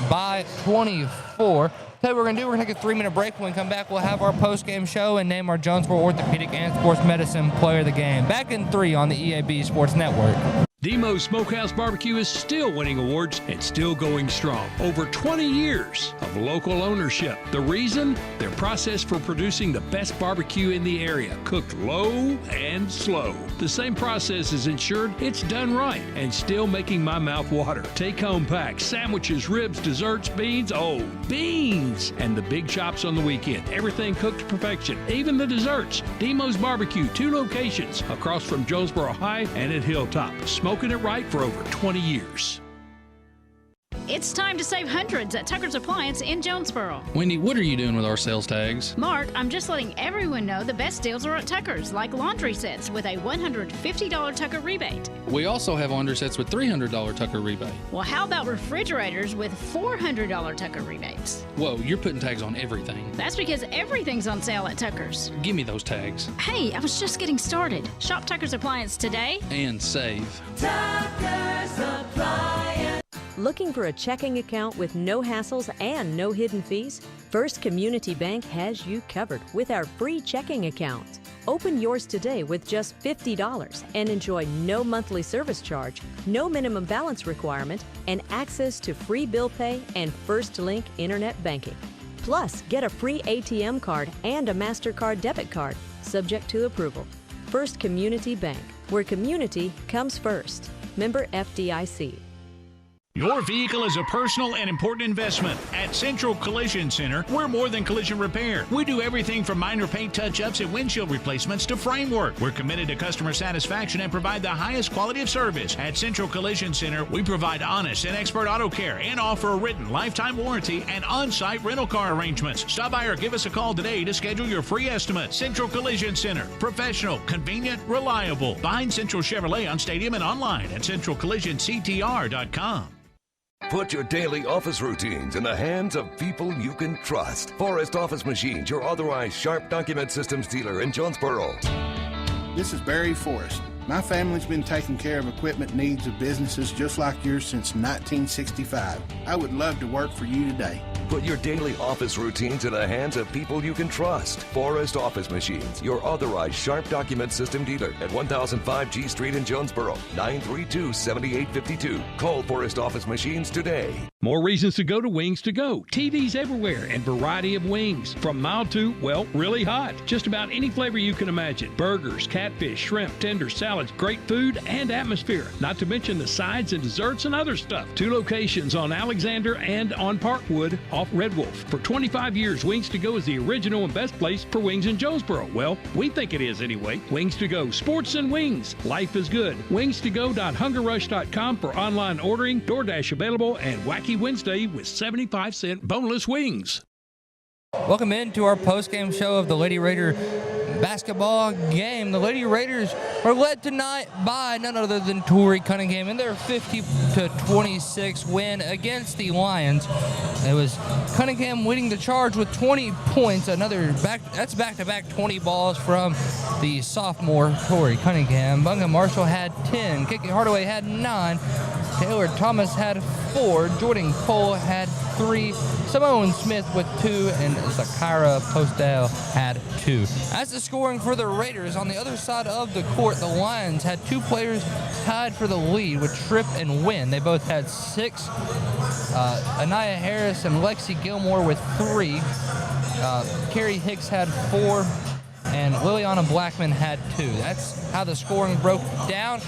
by 24. Tell you what we're going to do. We're going to take a 3-minute break. When we come back, we'll have our post-game show and name our Jonesboro Orthopedic and Sports Medicine player of the game. Back in 3 on the EAB Sports Network. Demos Smokehouse Barbecue is still winning awards and still going strong. Over 20 years of local ownership. The reason? Their process for producing the best barbecue in the area, cooked low and slow. The same process is ensured it's done right and still making my mouth water. Take-home packs, sandwiches, ribs, desserts, beans. Oh, beans! And the big chops on the weekend. Everything cooked to perfection, even the desserts. Demos Barbecue, 2 locations across from Jonesboro High and at Hilltop. Smoking it right for over 20 years. It's time to save hundreds at Tucker's Appliance in Jonesboro. Wendy, what are you doing with our sales tags? Mark, I'm just letting everyone know the best deals are at Tucker's, like laundry sets with a $150 Tucker rebate. We also have laundry sets with $300 Tucker rebate. Well, how about refrigerators with $400 Tucker rebates? Whoa, you're putting tags on everything. That's because everything's on sale at Tucker's. Give me those tags. Hey, I was just getting started. Shop Tucker's Appliance today and save. Tucker's Appliance. Looking for a checking account with no hassles and no hidden fees? First Community Bank has you covered with our free checking account. Open yours today with just $50 and enjoy no monthly service charge, no minimum balance requirement, and access to free bill pay and First Link internet banking. Plus, get a free ATM card and a MasterCard debit card, subject to approval. First Community Bank, where community comes first. Member FDIC. Your vehicle is a personal and important investment. At Central Collision Center, we're more than collision repair. We do everything from minor paint touch-ups and windshield replacements to framework. We're committed to customer satisfaction and provide the highest quality of service. At Central Collision Center, we provide honest and expert auto care and offer a written lifetime warranty and on-site rental car arrangements. Stop by or give us a call today to schedule your free estimate. Central Collision Center. Professional, convenient, reliable. Find Central Chevrolet on Stadium and online at centralcollisionctr.com. Put your daily office routines in the hands of people you can trust. Forrest Office Machines, your authorized Sharp document systems dealer in Jonesboro. This is Barry Forrest. My family's been taking care of equipment needs of businesses just like yours since 1965. I would love to work for you today. Put your daily office routines in the hands of people you can trust. Forrest Office Machines, your authorized Sharp Document System dealer at 1005 G Street in Jonesboro, 932-7852. Call Forrest Office Machines today. More reasons to go to Wings to Go. TVs everywhere and variety of wings. From mild to, well, really hot. Just about any flavor you can imagine. Burgers, catfish, shrimp, tenders, salads, great food and atmosphere. Not to mention the sides and desserts and other stuff. 2 locations on Alexander and on Parkwood off Red Wolf. For 25 years, Wings to Go is the original and best place for wings in Jonesboro. Well, we think it is anyway. Wings to Go. Sports and wings. Life is good. Wings2go.hungerrush.com for online ordering, DoorDash available, and Wacky Wednesday with 75-cent boneless wings. Welcome into our post-game show of the Lady Raider basketball game. The Lady Raiders are led tonight by none other than Tori Cunningham in their 50-26 win against the Lions. It was Cunningham leading the charge with 20 points. That's back-to-back 20 balls from the sophomore Tori Cunningham. Bunga Marshall had 10. Kiki Hardaway had 9. Taylor Thomas had 4. Jordan Cole had 3. Simone Smith with 2. And Zakira Postel had 2. As the scoring for the Raiders, on the other side of the court, the Lions had 2 players tied for the lead with Tripp and Wynn. They both had 6. Anaya Harris and Lexi Gilmore with 3. Carrie Hicks had 4. And Liliana Blackman had 2. That's how the scoring broke down.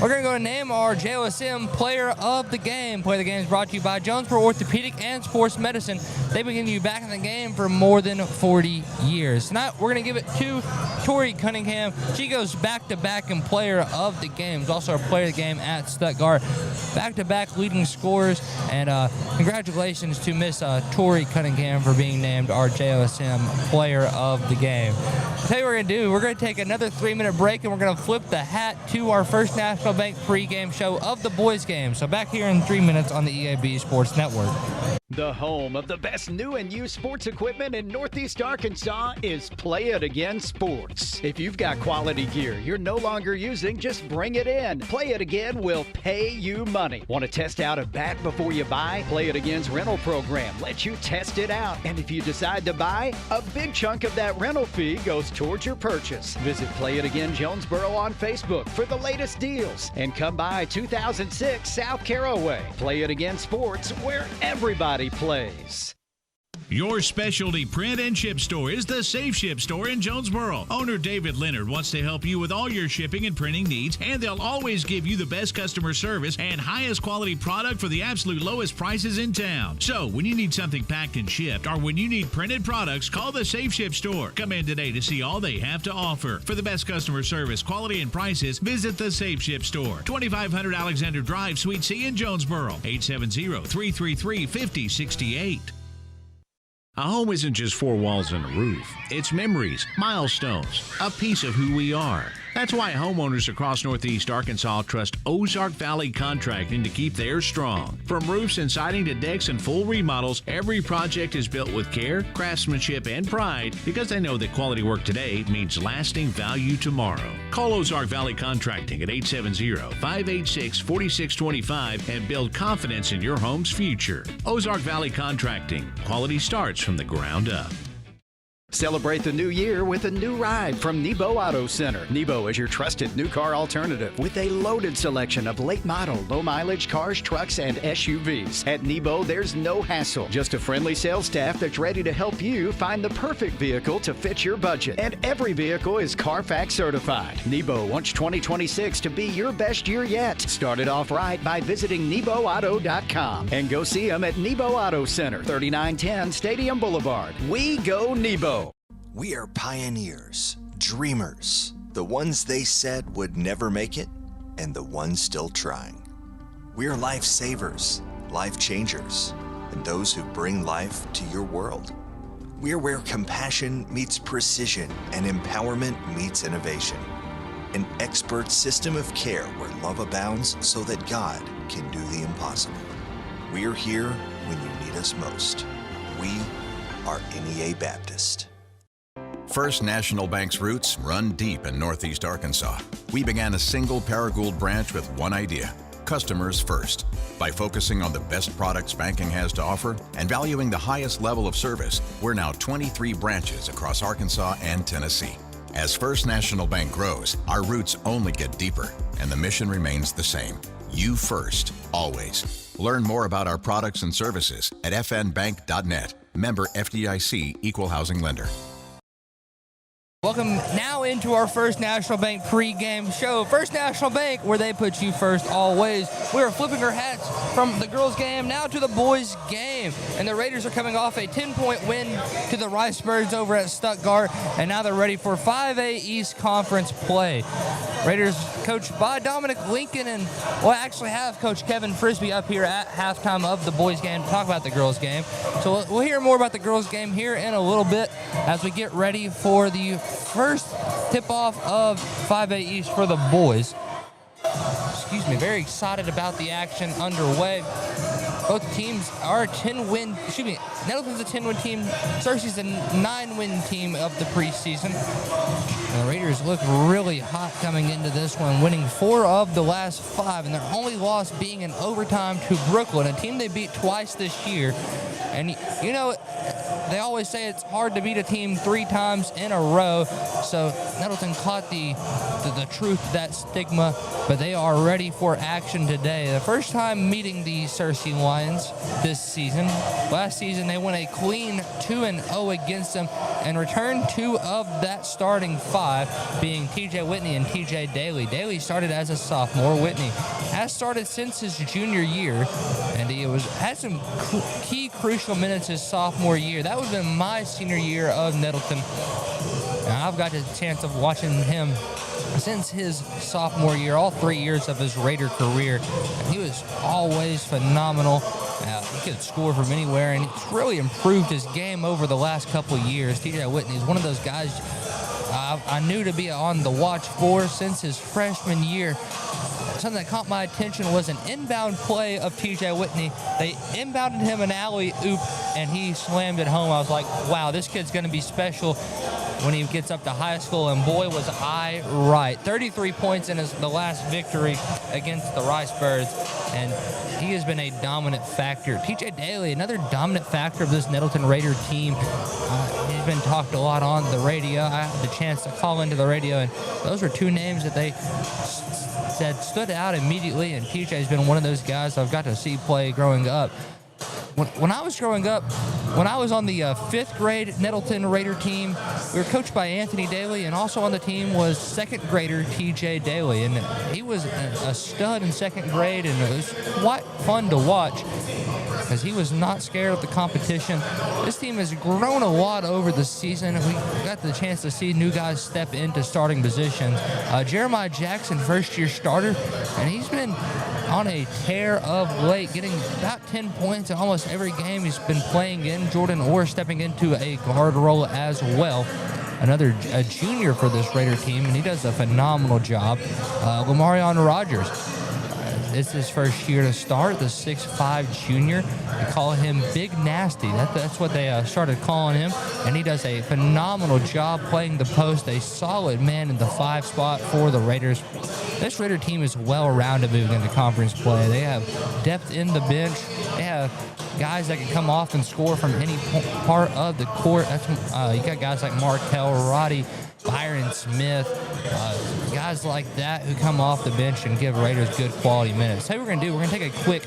We're going to go and name our JOSM player of the game. Play of the game is brought to you by Jonesboro Orthopedic and Sports Medicine. They've been getting you back in the game for more than 40 years. Tonight, we're going to give it to Tori Cunningham. She goes back-to-back in player of the game. She's also a player of the game at Stuttgart. Back-to-back leading scorers. And congratulations to Miss Tori Cunningham for being named our JOSM player of the game. I'll tell you what we're going to do. We're going to take another 3-minute break, and we're going to flip the hat to our First National Bank pregame show of the boys' game. So back here in 3 minutes on the EAB Sports Network. The home of the best new and used sports equipment in Northeast Arkansas is Play It Again Sports. If you've got quality gear you're no longer using, just bring it in. Play It Again will pay you money. Want to test out a bat before you buy? Play It Again's rental program lets you test it out. And if you decide to buy, a big chunk of that rental fee goes towards your purchase. Visit Play It Again Jonesboro on Facebook for the latest deals. And come by 2006 South Caraway. Play It Again Sports, where everybody plays. Your specialty print and ship store is the Safe Ship Store in Jonesboro. Owner David Leonard wants to help you with all your shipping and printing needs, and they'll always give you the best customer service and highest quality product for the absolute lowest prices in town. So when you need something packed and shipped, or when you need printed products, call the Safe Ship Store. Come in today to see all they have to offer. For the best customer service, quality, and prices, visit the Safe Ship Store, 2500 Alexander Drive, Suite C in Jonesboro, 870-333-5068. A home isn't just 4 walls and a roof. It's memories, milestones, a piece of who we are. That's why homeowners across Northeast Arkansas trust Ozark Valley Contracting to keep theirs strong. From roofs and siding to decks and full remodels, every project is built with care, craftsmanship, and pride because they know that quality work today means lasting value tomorrow. Call Ozark Valley Contracting at 870-586-4625 and build confidence in your home's future. Ozark Valley Contracting. Quality starts from the ground up. Celebrate the new year with a new ride from Nebo Auto Center. Nebo is your trusted new car alternative with a loaded selection of late model, low mileage cars, trucks, and SUVs. At Nebo, there's no hassle, just a friendly sales staff that's ready to help you find the perfect vehicle to fit your budget. And every vehicle is Carfax certified. Nebo wants 2026 to be your best year yet. Start it off right by visiting NeboAuto.com and go see them at Nebo Auto Center, 3910 Stadium Boulevard. We go Nebo. We are pioneers, dreamers, the ones they said would never make it, and the ones still trying. We are life savers, life changers, and those who bring life to your world. We are where compassion meets precision and empowerment meets innovation. An expert system of care where love abounds so that God can do the impossible. We are here when you need us most. We are NEA Baptist. First National Bank's roots run deep in Northeast Arkansas. We began a single Paragould branch with one idea: customers first. By focusing on the best products banking has to offer and valuing the highest level of service, we're now 23 branches across Arkansas and Tennessee. As First National Bank grows, our roots only get deeper, and the mission remains the same: you first, always. Learn more about our products and services at fnbank.net. Member FDIC, Equal Housing Lender. Welcome now into our First National Bank pregame show. First National Bank, where they put you first always. We are flipping our hats from the girls' game now to the boys' game. And the Raiders are coming off a 10-point win to the Ricebirds over at Stuttgart. And now they're ready for 5A East Conference play. Raiders coached by Dominic Lincoln, and we'll actually have Coach Kevin Frisbee up here at halftime of the boys' game to talk about the girls' game. So we'll hear more about the girls' game here in a little bit as we get ready for the first tip-off of 5A East for the boys. Excuse me, very excited about the action underway. Both teams are a 10-win, Nettleton's a 10-win team. Searcy's a 9-win team of the preseason. And the Raiders look really hot coming into this one, winning 4 of the last 5, and their only loss being in overtime to Brooklyn, a team they beat twice this year. And, you know, they always say it's hard to beat a team 3 times in a row, so Nettleton caught the truth of that stigma, but they are ready for action today. The first time meeting the Searcy Lions this season. Last season, they went a clean 2-0 against them and returned 2 of that starting 5, being TJ Whitney and TJ Daly. Daly started as a sophomore. Whitney has started since his junior year, and he had some key crucial minutes his sophomore year. That would have been my senior year of Nettleton. And I've got the chance of watching him since his sophomore year, all 3 years of his Raider career. And he was always phenomenal. He could score from anywhere, and he's really improved his game over the last couple of years. TJ Whitney is one of those guys I knew to be on the watch for since his freshman year. Something that caught my attention was an inbound play of TJ Whitney. They inbounded him an alley-oop, and he slammed it home. I was like, wow, this kid's going to be special when he gets up to high school, and boy, was I right. 33 points in the last victory against the Ricebirds, and he has been a dominant factor. TJ Daly, another dominant factor of this Nettleton Raider team. He's been talked a lot on the radio. I had the chance to call into the radio, and those were 2 names that they said stood out immediately, and TJ's been one of those guys I've got to see play growing up. When I was growing up, when I was on the 5th grade Nettleton Raider team, we were coached by Anthony Daly, and also on the team was 2nd grader TJ Daly, and he was a stud in 2nd grade, and it was quite fun to watch because he was not scared of the competition. This team has grown a lot over the season. We got the chance to see new guys step into starting positions. Jeremiah Jackson, first-year starter, and he's been on a tear of late, getting about 10 points in almost every game he's been playing in. Jordan Orr stepping into a guard role as well. A junior for this Raider team, and he does a phenomenal job. Lamarion Rogers. It's his first year to start, the 6'5 junior. They call him Big Nasty. That's what they started calling him, and he does a phenomenal job playing the post, a solid man in the 5 spot for the Raiders. This Raider team is well-rounded moving into conference play. They have depth in the bench. They have guys that can come off and score from any part of the court. You got guys like Markel Roddy, Byron Smith, guys like that who come off the bench and give Raiders good quality minutes. So what we're going to do, we're going to take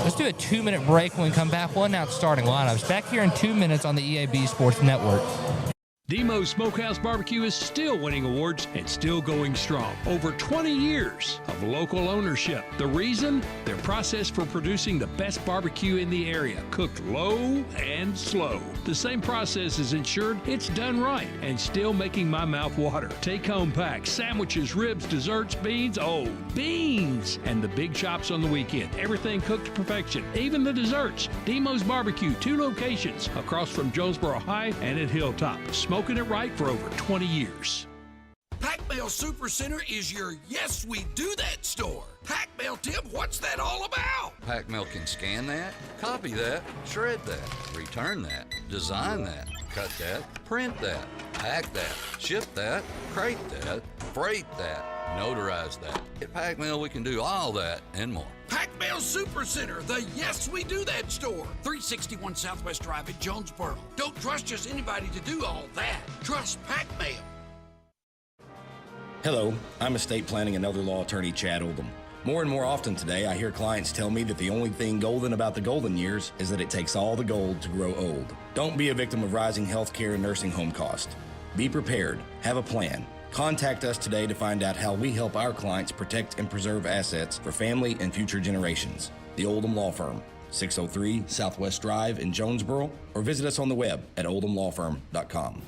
let's do a 2-minute break. When we come back, we'll announce starting lineups. Back here in 2 minutes on the EAB Sports Network. Demo's Smokehouse Barbecue is still winning awards and still going strong. Over 20 years of local ownership. The reason? Their process for producing the best barbecue in the area, cooked low and slow. The same process is ensured it's done right and still making my mouth water. Take-home packs, sandwiches, ribs, desserts, beans. Oh, beans! And the big chops on the weekend. Everything cooked to perfection, even the desserts. Demo's Barbecue, 2 locations across from Jonesboro High and at Hilltop. Smoking it right for over 20 years. Pac-Mail Supercenter is your Yes We Do That store. Pac-Mail, Tim, what's that all about? Pac-Mail can scan that, copy that, shred that, return that, design that, cut that, print that, pack that, ship that, crate that, freight that, notarize that. At Pack Mail, we can do all that and more. Pack Mail Super Center, the Yes We Do That store. 361 Southwest Drive at Jonesboro. Don't trust just anybody to do all that. Trust Pack Mail. Hello, I'm estate planning and elder law attorney Chad Oldham. More and more often today, I hear clients tell me that the only thing golden about the golden years is that it takes all the gold to grow old. Don't be a victim of rising healthcare and nursing home costs. Be prepared. Have a plan. Contact us today to find out how we help our clients protect and preserve assets for family and future generations. The Oldham Law Firm, 603 Southwest Drive in Jonesboro, or visit us on the web at oldhamlawfirm.com.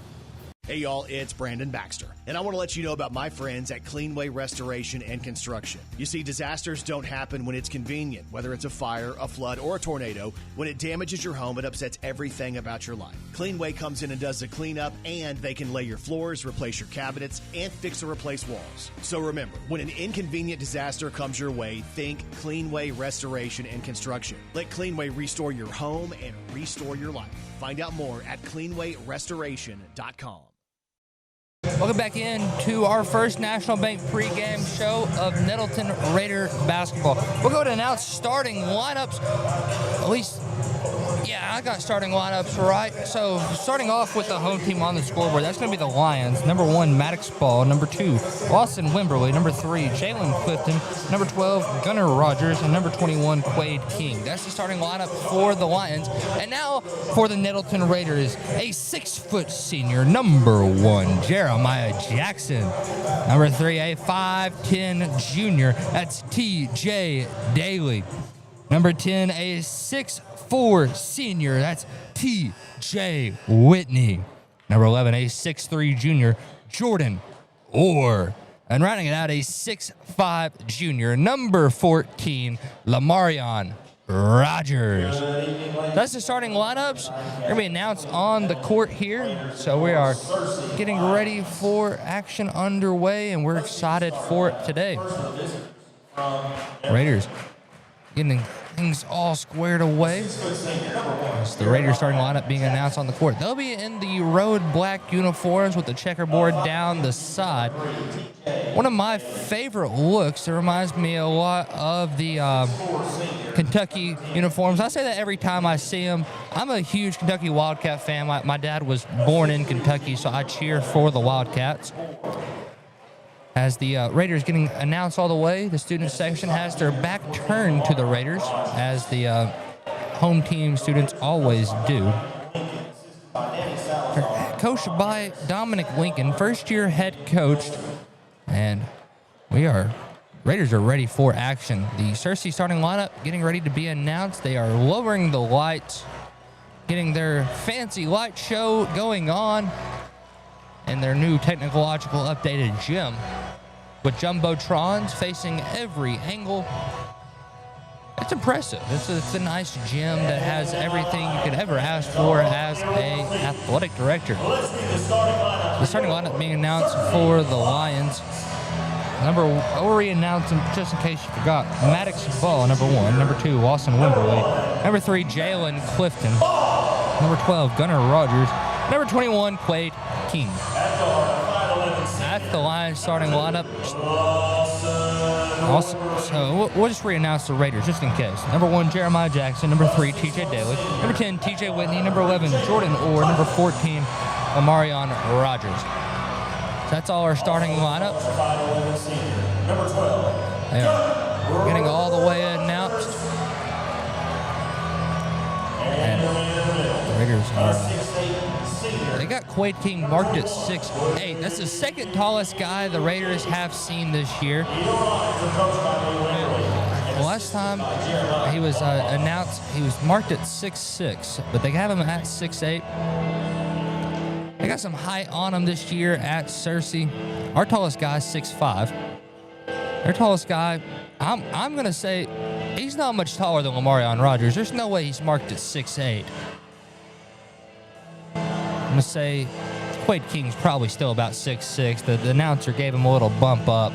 Hey y'all, it's Brandon Baxter, and I want to let you know about my friends at Cleanway Restoration and Construction. You see, disasters don't happen when it's convenient, whether it's a fire, a flood, or a tornado. When it damages your home, it upsets everything about your life. Cleanway comes in and does the cleanup, and they can lay your floors, replace your cabinets, and fix or replace walls. So remember, when an inconvenient disaster comes your way, think Cleanway Restoration and Construction. Let Cleanway restore your home and restore your life. Find out more at cleanwayrestoration.com. Welcome back in to our first National Bank pregame show of Nettleton Raider basketball. We'll go to announce starting lineups. At least, yeah, I got starting lineups right. So starting off with the home team on the scoreboard, that's going to be the Lions. Number 1, Maddox Ball. Number 2, Lawson Wimberly. Number 3, Jalen Clifton. Number 12, Gunnar Rogers. And number 21, Quade King. That's the starting lineup for the Lions. And now for the Nettleton Raiders, a 6-foot senior, number 1, Jeremiah Jackson. Number 3, a 5'10 junior, that's T.J. Daly. Number 10, a 6'4 senior, that's T.J. Whitney. Number 11, a 6'3 junior, Jordan Orr. And rounding it out, a 6'5 junior, number 14, Lamarion Rogers. That's the starting lineups. They're going to be announced on the court here. So we are getting ready for action underway, and we're excited for it today. Raiders getting things all squared away. It's the Raiders starting lineup being announced on the court. They'll be in the road black uniforms with the checkerboard down the side. One of my favorite looks, it reminds me a lot of the Kentucky uniforms. I say that every time I see them. I'm a huge Kentucky Wildcat fan. My dad was born in Kentucky, so I cheer for the Wildcats. As the Raiders getting announced all the way, the student section has their back turned to the Raiders, as the home team students always do. Coached by Dominic Lincoln, first-year head coach, and Raiders are ready for action. The Searcy starting lineup getting ready to be announced. They are lowering the lights, getting their fancy light show going on in their new technological updated gym with jumbotrons facing every angle. It's impressive. It's a nice gym that has everything you could ever ask for as a athletic director. The starting lineup being announced for the Lions. We'll re-announce them just in case you forgot. Maddox Ball, number 1. Number 2, Lawson Wimberly. Number 3, Jalen Clifton. Number 12, Gunnar Rogers. Number 21, Quade King. That's the Lions starting lineup. So we'll just re-announce the Raiders just in case. Number 1, Jeremiah Jackson. Number 3, T.J. Daly. Number 10, T.J. Whitney. Number 11, Jordan Orr. Number 14, Amarion Rogers. So that's all our starting lineup. They are getting all the way announced. And the Raiders are, they got Quade King marked at 6'8". That's the second tallest guy the Raiders have seen this year. Last time he was announced, he was marked at 6'6", but they have him at 6'8". They got some height on him this year at Searcy. Our tallest guy is 6'5". Their tallest guy, I'm going to say, he's not much taller than Lamarion Rogers. There's no way he's marked at 6'8". I'm going to say Quade King's probably still about 6'6". The announcer gave him a little bump up.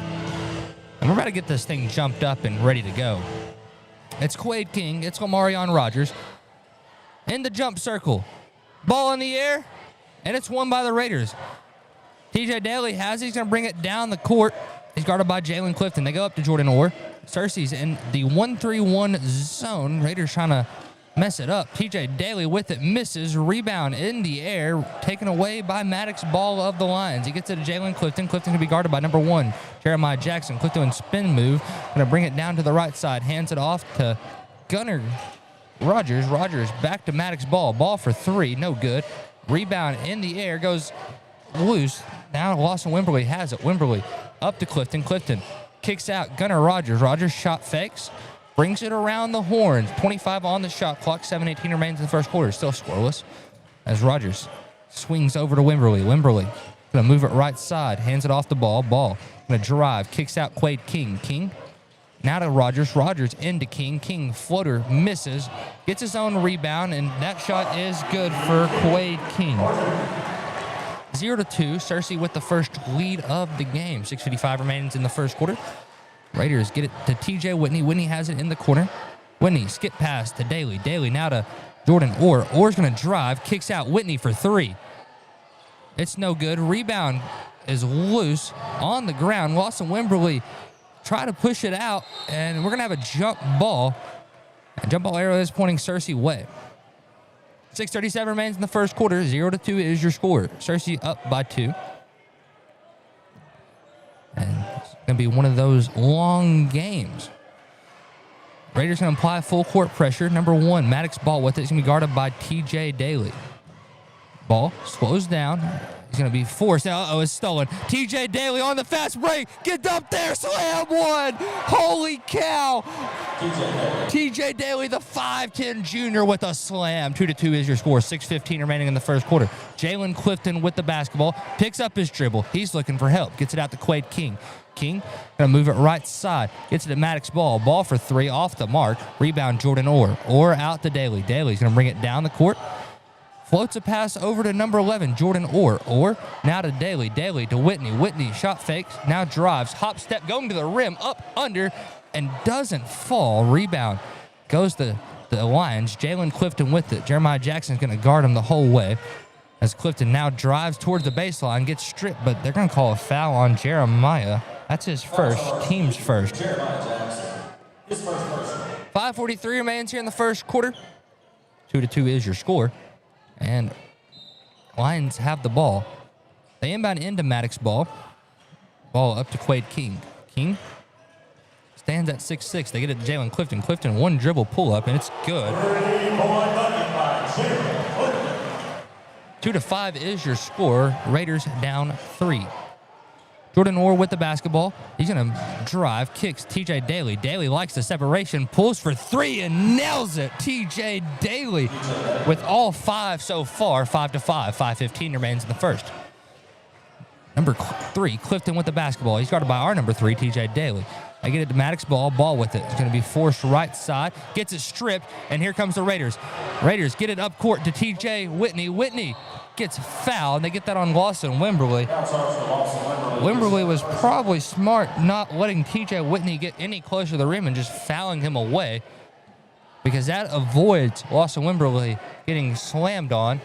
And we're about to get this thing jumped up and ready to go. It's Quade King. It's Lamarion Rogers. In the jump circle. Ball in the air. And it's won by the Raiders. TJ Daly has it. He's going to bring it down the court. He's guarded by Jalen Clifton. They go up to Jordan Orr. Searcy's in the 1-3-1 zone. Raiders trying to mess it up. TJ Daly with it, misses. Rebound in the air, taken away by Maddox Ball of the Lions. He gets it to Jalen Clifton. Clifton to be guarded by number 1, Jeremiah Jackson. Clifton spin move. Going to bring it down to the right side. Hands it off to Gunnar Rogers. Rogers back to Maddox Ball. Ball for 3. No good. Rebound in the air. Goes loose. Now Lawson Wimberly has it. Wimberly up to Clifton. Clifton kicks out Gunnar Rogers. Rogers shot fakes. Brings it around the horns. 25 on the shot clock. 7:18 remains in the first quarter. Still scoreless as Rogers swings over to Wimberly. Wimberly going to move it right side. Hands it off the ball. Ball going to drive. Kicks out Quade King. King now to Rogers. Rogers into King. King floater misses. Gets his own rebound, and that shot is good for Quade King. 0-2. Searcy with the first lead of the game. 6:55 remaining in the first quarter. Raiders get it to TJ Whitney. Whitney has it in the corner. Whitney skip pass to Daly. Daly now to Jordan Orr. Orr's going to drive. Kicks out Whitney for 3. It's no good. Rebound is loose on the ground. Lawson Wimberly try to push it out, and we're going to have a jump ball. A jump ball arrow is pointing Searcy way. 6:37 remains in the first quarter. 0-2 is your score. Searcy up by 2. And it's going to be one of those long games. Raiders going to apply full court pressure. Number 1, Maddox Ball with it. He's going to be guarded by TJ Daly. Ball slows down. He's going to be forced. Uh-oh, it's stolen. TJ Daly on the fast break. Get up there. Slam one. Holy cow. TJ Daly, the 5'10 junior with a slam. 2-2 is your score. 6:15 remaining in the first quarter. Jalen Clifton with the basketball. Picks up his dribble. He's looking for help. Gets it out to Quade King. King going to move it right side. Gets it to Maddox Ball. Ball for 3 off the mark. Rebound Jordan Orr. Orr out to Daly. Daly's going to bring it down the court. Floats a pass over to number 11, Jordan Orr. Orr now to Daly. Daly to Whitney. Whitney shot fakes. Now drives. Hop step going to the rim. Up, under, and doesn't fall. Rebound goes to the Lions. Jalen Clifton with it. Jeremiah Jackson's going to guard him the whole way. As Clifton now drives towards the baseline. Gets stripped, but they're going to call a foul on Jeremiah. That's his first. Team's first. Jeremiah Jackson. His first person. 5:43 remains here in the first quarter. 2-2 is your score. And Lions have the ball. They inbound into Maddox Ball. Ball up to Quade King. King stands at 6'6". They get it to Jalen Clifton. Clifton, one dribble pull up, and it's good. 2-5 is your score. Raiders down 3. Jordan Orr with the basketball. He's going to drive, kicks TJ Daly. Daly likes the separation, pulls for 3 and nails it. TJ Daly with all 5 so far. 5-5. 5:15 remains in the first. Number 3, Clifton with the basketball. He's guarded by our number 3, TJ Daly. I get it to Maddox Ball. Ball with it. It's going to be forced right side. Gets it stripped, and here comes the Raiders. Raiders get it up court to TJ Whitney. Whitney gets fouled, and they get that on Lawson Wimberly. Wimberly was probably smart not letting TJ Whitney get any closer to the rim and just fouling him away, because that avoids Lawson Wimberly getting slammed on.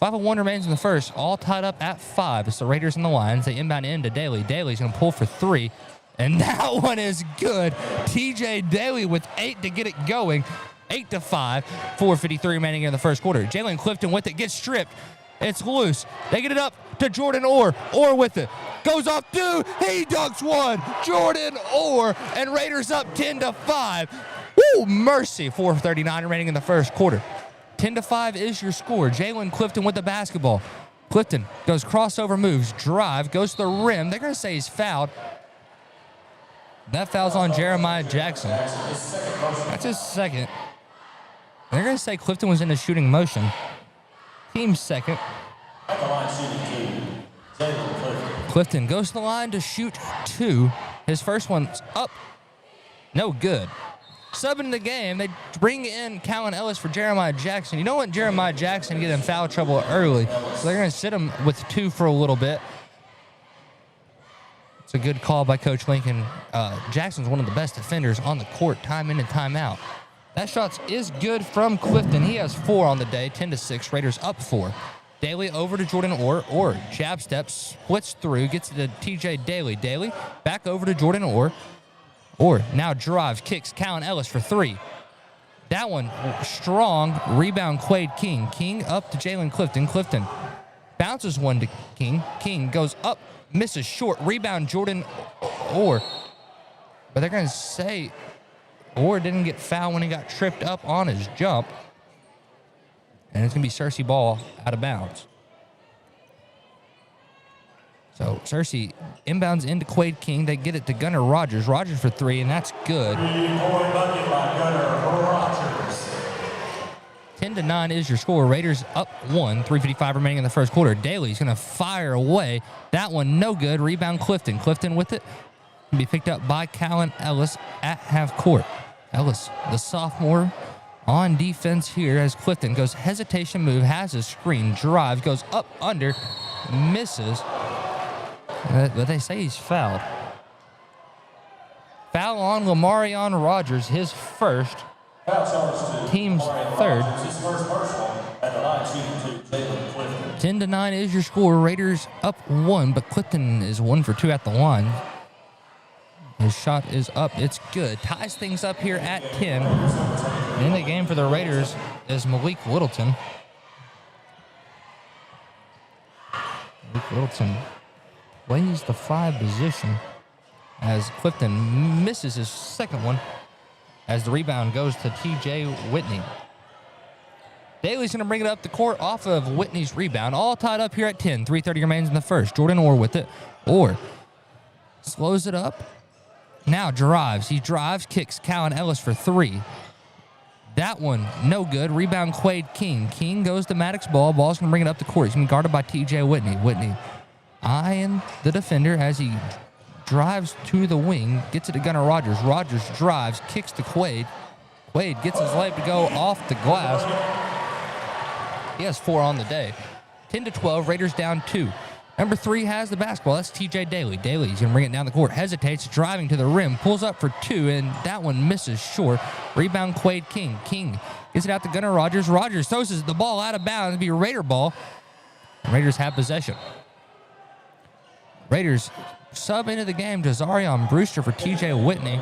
5:01 remains in the first, all tied up at 5. It's the Raiders and the Lions. They inbound into Daly. Daly's going to pull for 3, and that one is good. TJ Daly with 8 to get it going. 8-5. 4:53 remaining in the first quarter. Jalen Clifton with it, gets stripped. It's loose. They get it up to Jordan Orr. Orr with it. Goes off, dude. He dunks one. Jordan Orr, and Raiders up 10-5. Woo, mercy. 4:39 remaining in the first quarter. 10-5 is your score. Jalen Clifton with the basketball. Clifton goes crossover moves, drive, goes to the rim. They're going to say he's fouled. That foul's on Jeremiah Jackson. That's his second. They're going to say Clifton was in a shooting motion. Team's second. Clifton goes to the line to shoot 2. His first one's up. No good. Sub in the game, they bring in Callan Ellis for Jeremiah Jackson. You don't want Jeremiah Jackson to get in foul trouble early, so they're going to sit him with 2 for a little bit. It's a good call by Coach Lincoln. Jackson's one of the best defenders on the court, time in and time out. That shot is good from Clifton. He has 4 on the day, 10-6. Raiders up 4. Daly over to Jordan Orr. Orr, jab step, splits through, gets it to TJ Daly. Daly back over to Jordan Orr. Orr now drives, kicks Callan Ellis for 3. That one strong. Rebound Quade King. King up to Jalen Clifton. Clifton bounces one to King. King goes up, misses short. Rebound Jordan Orr. But they're going to say Orr didn't get fouled when he got tripped up on his jump. And it's going to be Searcy ball out of bounds. So Searcy inbounds into Quade King. They get it to Gunnar Rogers. Rogers for 3, and that's good. 3-point bucket by Gunnar Rogers. 10-9 is your score. Raiders up 1. 3:55 remaining in the first quarter. Daly's going to fire away. That one no good. Rebound Clifton. Clifton with it. Can be picked up by Callan Ellis at half court. Ellis, the sophomore, on defense here as Clifton goes hesitation move, has a screen, drives, goes up under, misses. But they say he's fouled. Foul on Lamarion Rogers, his first, team's third. 10-9 is your score. Raiders up 1, but Clifton is 1 for 2 at the line. His shot is up. It's good. Ties things up here at 10. In the game for the Raiders is Malik Littleton. Malik Littleton plays the 5 position as Clifton misses his second one as the rebound goes to TJ Whitney. Daly's going to bring it up the court off of Whitney's rebound. All tied up here at 10. 3:30 remains in the first. Jordan Orr with it. Orr slows it up. Now drives. He drives, kicks Callan Ellis for 3. That one, no good. Rebound Quade King. King goes to Maddox Ball. Ball's going to bring it up the court. He's going to be guarded by TJ Whitney. Whitney eyeing the defender as he drives to the wing. Gets it to Gunnar Rogers. Rogers drives, kicks to Quade. Quade gets his leg to go off the glass. He has 4 on the day. 10-12, Raiders down 2. Number 3 has the basketball. That's TJ Daly. Daly's going to bring it down the court. Hesitates, driving to the rim. Pulls up for 2, and that one misses short. Rebound Quade King. King gets it out to Gunnar Rogers. Rogers throws the ball out of bounds. It'll be a Raider ball. Raiders have possession. Raiders sub into the game to Zarion Brewster for TJ Whitney.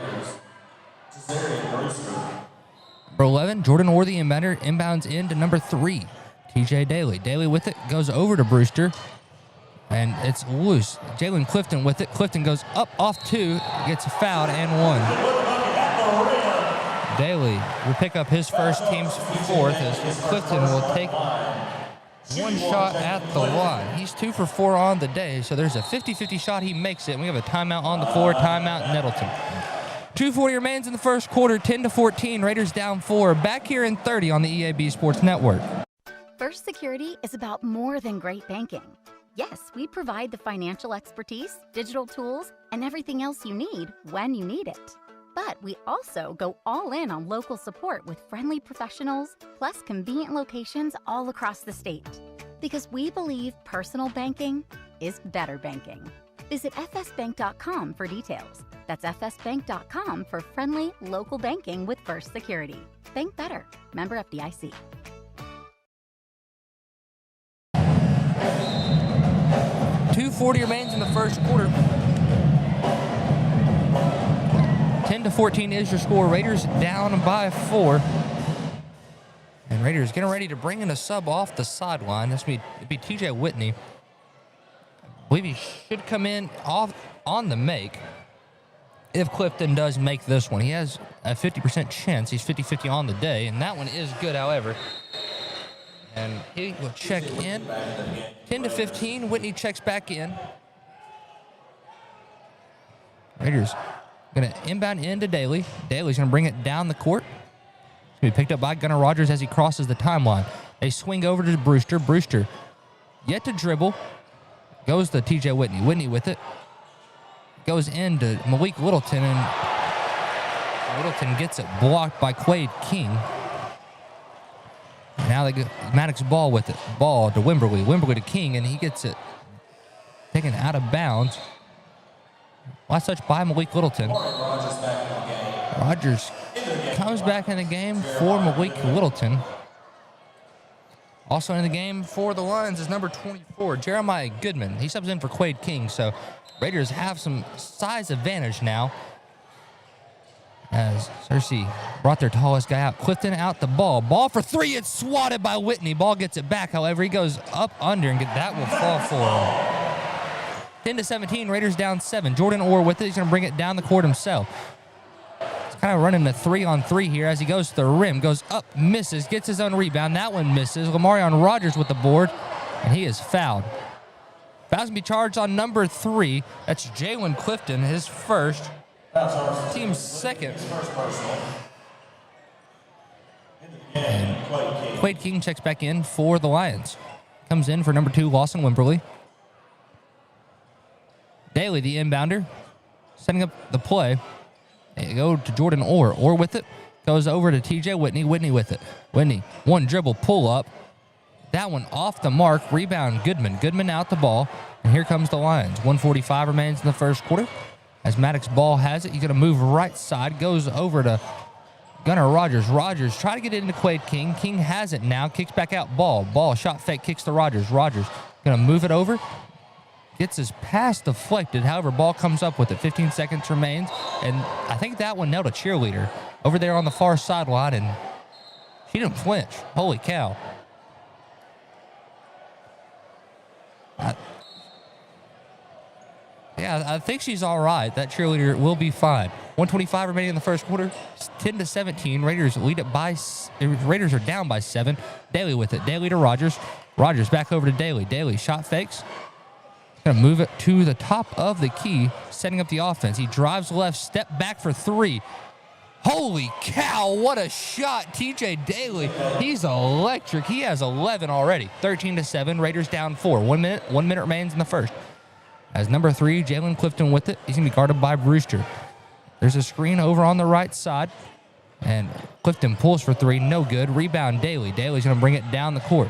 Number 11, Jordan Orr, the inbounder, inbounds into number 3, TJ Daly. Daly with it, goes over to Brewster. And it's loose. Jalen Clifton with it. Clifton goes up off 2, gets fouled and 1. Daly will pick up his first, team's 4th, as Clifton will take 1 shot at the line. He's 2 for 4 on the day, so there's a 50-50 shot he makes it. And we have a timeout on the floor, timeout Nettleton. 2:40 remains in the first quarter, 10-14. Raiders down 4. Back here in 30 on the EAB Sports Network. First Security is about more than great banking. Yes, we provide the financial expertise, digital tools, and everything else you need when you need it. But we also go all in on local support with friendly professionals, plus convenient locations all across the state. Because we believe personal banking is better banking. Visit fsbank.com for details. That's fsbank.com for friendly, local banking with First Security. Bank better. Member FDIC. 2:40 remains in the first quarter. 10-14 is your score. Raiders down by 4. And Raiders getting ready to bring in a sub off the sideline. It'd be TJ Whitney. I believe he should come in off on the make if Clifton does make this one. He has a 50% chance. He's 50-50 on the day, and that one is good, however. And he will check in. 10-15, Whitney checks back in. Raiders going to inbound into Daly. Daly's going to bring it down the court. It's going to be picked up by Gunnar Rogers as he crosses the timeline. They swing over to Brewster. Brewster yet to dribble. Goes to TJ Whitney. Whitney with it. Goes into Malik Littleton, and Littleton gets it blocked by Quade King. Now they get Maddox Ball with it. Ball to Wimberly. Wimberly to King, and he gets it taken out of bounds. Last touch by Malik Littleton. Rogers comes back in the game for Malik Littleton. Also in the game for the Lions is number 24, Jeremiah Goodman. He subs in for Quade King, so Raiders have some size advantage now. As Searcy brought their tallest guy out. Clifton out the ball. Ball for three. It's swatted by Whitney. Ball gets it back. However, he goes up under, and that will fall for him. 10-17, Raiders down 7. Jordan Orr with it. He's going to bring it down the court himself. He's kind of running the 3-on-3 here as he goes to the rim. Goes up, misses, gets his own rebound. That one misses. Lamarion Rogers with the board, and he is fouled. Foul's going to be charged on number 3. That's Jalen Clifton, his first. Team's second. And Quade King checks back in for the Lions. Comes in for number 2, Lawson Wimberly. Daly, the inbounder, setting up the play. They go to Jordan Orr. Orr with it. Goes over to TJ Whitney. Whitney with it. Whitney, one dribble, pull up. That one off the mark. Rebound, Goodman. Goodman out the ball. And here comes the Lions. 1:45 remains in the first quarter. As Maddox Ball has it, he's going to move right side. Goes over to Gunnar Rogers. Rogers try to get it into Quade King. King has it now. Kicks back out. Ball. Shot fake. Kicks to Rogers. Rogers going to move it over. Gets his pass deflected. However, ball comes up with it. 15 seconds remains. And I think that one nailed a cheerleader over there on the far sideline. And she didn't flinch. Holy cow. I think she's all right. That cheerleader will be fine. 1:25 remaining in the first quarter. 10-17. Raiders lead it by. Raiders are down by 7. Daly with it. Daly to Rogers. Rogers back over to Daly. Daly shot fakes. Gonna move it to the top of the key, setting up the offense. He drives left, step back for 3. Holy cow! What a shot, TJ Daly. He's electric. He has 11 already. 13-7. Raiders down 4. 1 minute. 1 minute remains in the first. As number 3, Jalen Clifton with it. He's going to be guarded by Brewster. There's a screen over on the right side. And Clifton pulls for 3. No good. Rebound, Daly. Daly's going to bring it down the court.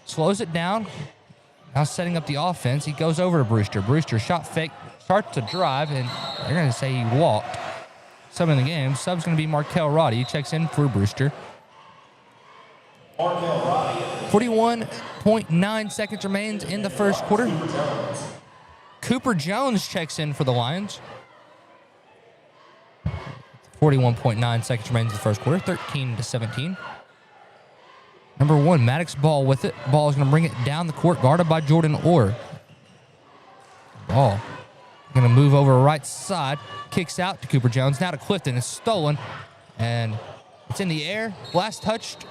Slows it down. Now setting up the offense. He goes over to Brewster. Brewster shot fake. Starts to drive. And they're going to say he walked. Sub in the game. Sub's going to be Markel Roddy. He checks in for Brewster. 41.9 seconds remains in the first quarter. Cooper Jones checks in for the Lions. 41.9 seconds remains in the first quarter. 13-17. Number 1, Maddox Ball with it. Ball is going to bring it down the court, guarded by Jordan Orr. Ball going to move over right side. Kicks out to Cooper Jones. Now to Clifton. It's stolen. And it's in the air. Last touched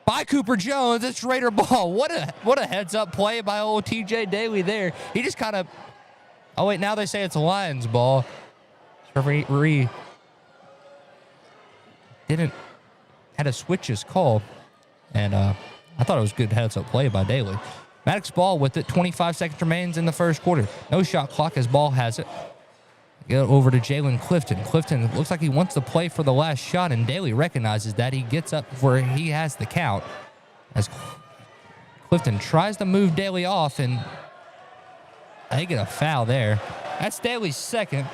by Cooper Jones. It's Raider ball. What a heads-up play by old TJ Daly there. He just kind of... Oh, wait, now they say it's a Lions ball. Referee had to switch his call. And I thought it was good heads-up play by Daly. Maddox Ball with it. 25 seconds remains in the first quarter. No shot clock as Ball has it. Go over to Jalen Clifton. Clifton looks like he wants to play for the last shot, and Daly recognizes that. He gets up where he has the count. As Clifton tries to move Daly off, and they get a foul there. That's Daly's second.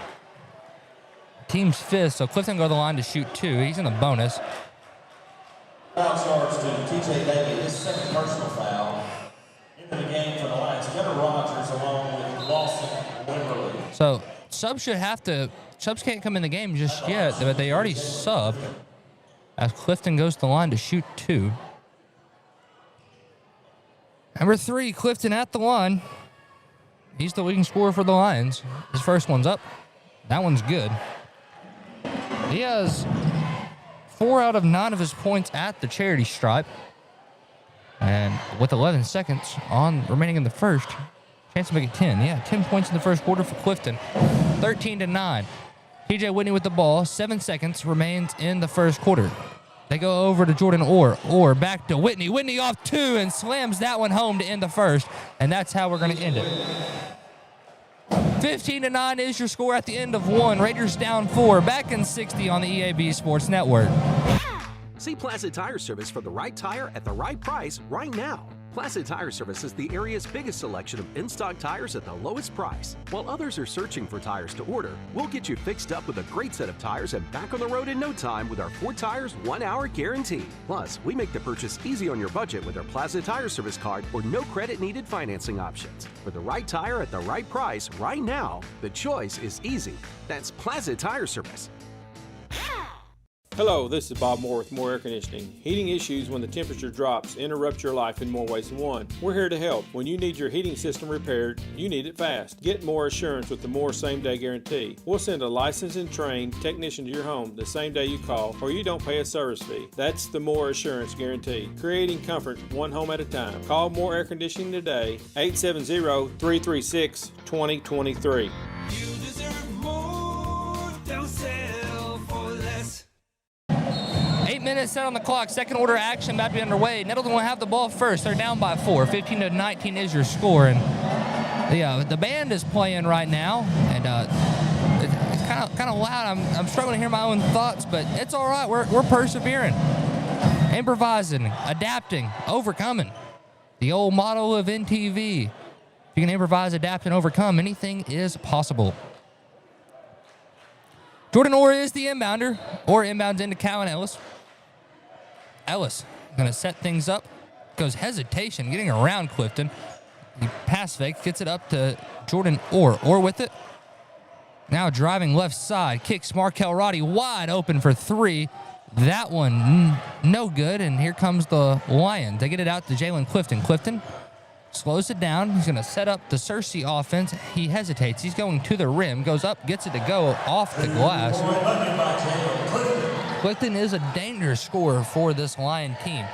Team's 5th, so Clifton go to the line to shoot 2. He's in the bonus. Foul charge to TJ Daly, his second personal foul. Into the game for the Lions. Gunnar Rogers along with Lawson Wimberly. So subs can't come in the game just yet, but they already subbed as Clifton goes to the line to shoot 2. Number 3, Clifton at the line. He's the leading scorer for the Lions. His first one's up. That one's good. He has 4 out of 9 of his points at the charity stripe. And with 11 seconds remaining in the first, chance to make it 10. Yeah, 10 points in the first quarter for Clifton. 13-9. TJ Whitney with the ball. 7 seconds remains in the first quarter. They go over to Jordan Orr. Orr back to Whitney. Whitney off 2 and slams that one home to end the first. And that's how we're going to end it. 15-9 is your score at the end of 1. Raiders down 4. Back in 60 on the EAB Sports Network. See Plaza Tire Service for the right tire at the right price right now. Plaza Tire Service is the area's biggest selection of in-stock tires at the lowest price. While others are searching for tires to order, we'll get you fixed up with a great set of tires and back on the road in no time with our 4 tires, 1 hour guarantee. Plus, we make the purchase easy on your budget with our Plaza Tire Service card or no credit needed financing options. For the right tire at the right price right now, the choice is easy. That's Plaza Tire Service. Hello, this is Bob Moore with Moore Air Conditioning. Heating issues when the temperature drops interrupt your life in more ways than one. We're here to help. When you need your heating system repaired, you need it fast. Get more assurance with the Moore same-day guarantee. We'll send a licensed and trained technician to your home the same day you call, or you don't pay a service fee. That's the Moore Assurance Guarantee, creating comfort one home at a time. Call Moore Air Conditioning today, 870-336-2023. You deserve more, don't settle for less. 8 minutes set on the clock. Second order action about to be underway. Nettleton will have the ball first. They're down by 4. 15-19 is your score. And the band is playing right now, and it's kind of loud. I'm struggling to hear my own thoughts, but it's all right. We're persevering, improvising, adapting, overcoming. The old motto of NTV: if you can improvise, adapt, and overcome, anything is possible. Jordan Orr is the inbounder. Orr inbounds into Calvin Ellis. Ellis going to set things up. Goes hesitation, getting around Clifton. He pass fake, gets it up to Jordan Orr. Orr with it. Now driving left side. Kicks Markel Roddy wide open for 3. That one no good, and here comes the Lions. They get it out to Jalen Clifton. Clifton slows it down. He's going to set up the Searcy offense. He hesitates. He's going to the rim. Goes up, gets it to go off the glass. Clifton is a dangerous scorer for this Lion team.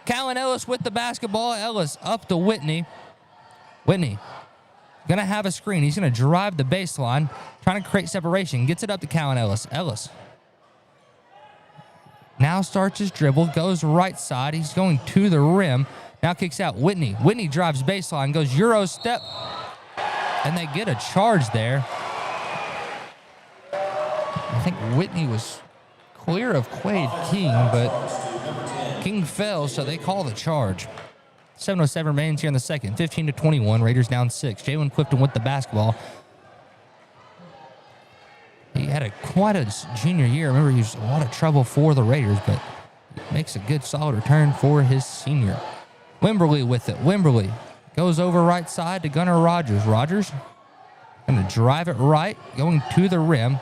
Calvin Ellis with the basketball. Ellis up to Whitney. Whitney going to have a screen. He's going to drive the baseline, trying to create separation. Gets it up to Calvin Ellis. Ellis now starts his dribble. Goes right side. He's going to the rim. Now kicks out Whitney. Whitney drives baseline, goes Euro step, and they get a charge there. I think Whitney was clear of Quade King, but King fell, so they call the charge. 7:07 remains here in the second. 15-21. Raiders down 6. Jalen Clifton with the basketball. He had quite a junior year. Remember, he was a lot of trouble for the Raiders, but makes a good, solid return for his senior. Wimberly with it. Wimberly goes over right side to Gunnar Rogers. Rogers going to drive it right, going to the rim.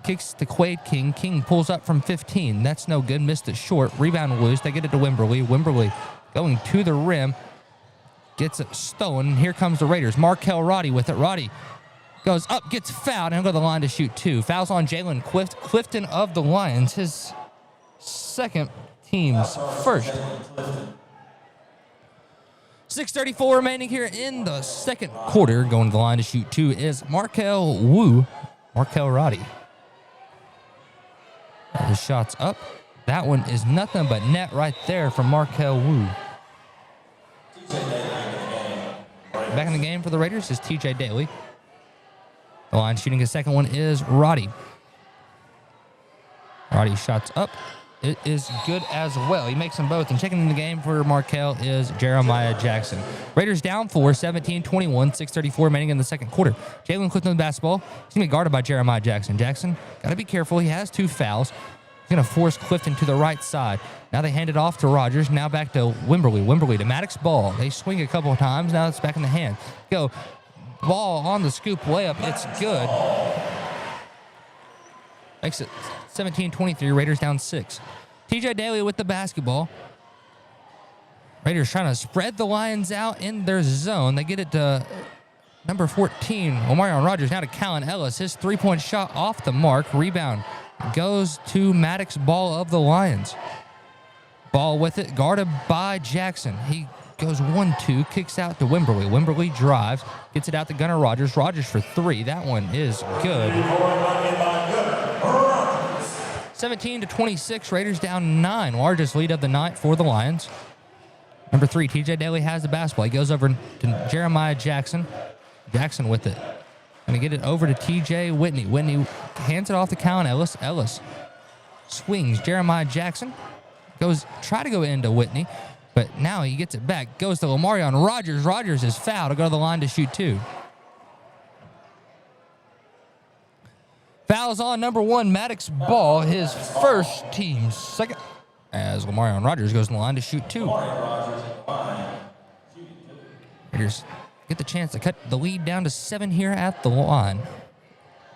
Kicks to Quade King. King pulls up from 15. That's no good. Missed it short. Rebound loose. They get it to Wimberly. Wimberly going to the rim. Gets it stolen. Here comes the Raiders. Markel Roddy with it. Roddy goes up, gets fouled, and he'll go to the line to shoot 2. Fouls on Jalen Clifton of the Lions. His second, team's first. 6:34 remaining here in the second quarter. Going to the line to shoot 2 is Markel Roddy. His shot's up. That one is nothing but net right there from Markel Wu. Back in the game for the Raiders is TJ Daly. The line shooting his second one is Roddy. Roddy shots up. It is good as well. He makes them both. And checking in the game for Markel is Jeremiah Jackson. Raiders down 4, 17-21, 6:34 remaining in the second quarter. Jalen Clifton with the basketball. He's going to be guarded by Jeremiah Jackson. Jackson, got to be careful. He has 2 fouls. He's going to force Clifton to the right side. Now they hand it off to Rogers. Now back to Wimberly. Wimberly to Maddox Ball. They swing a couple of times. Now it's back in the hand. Go. Ball on the scoop layup. It's good. Makes it 17-23. Raiders down 6. TJ Daly with the basketball. Raiders trying to spread the Lions out in their zone. They get it to number 14, Omarion Rogers. Now to Callan Ellis. His 3-point shot off the mark. Rebound goes to Maddox Ball of the Lions. Ball with it, guarded by Jackson. He goes 1-2, kicks out to Wimberly. Wimberly drives, gets it out to Gunnar Rogers. Rogers for 3. That one is good. 17-26, Raiders down 9. Largest lead of the night for the Lions. Number 3, TJ Daly has the basketball. He goes over to Jeremiah Jackson. Jackson with it. Going to get it over to TJ Whitney. Whitney hands it off to Callan Ellis. Ellis swings. Jeremiah Jackson try to go into Whitney. But now he gets it back. Goes to Lamarion Rogers. Rogers is fouled to go to the line to shoot 2. Fouls on number 1, Maddox Ball, his first, team's second, as Lamarion Rogers goes to the line to shoot 2. Raiders get the chance to cut the lead down to 7 here at the line.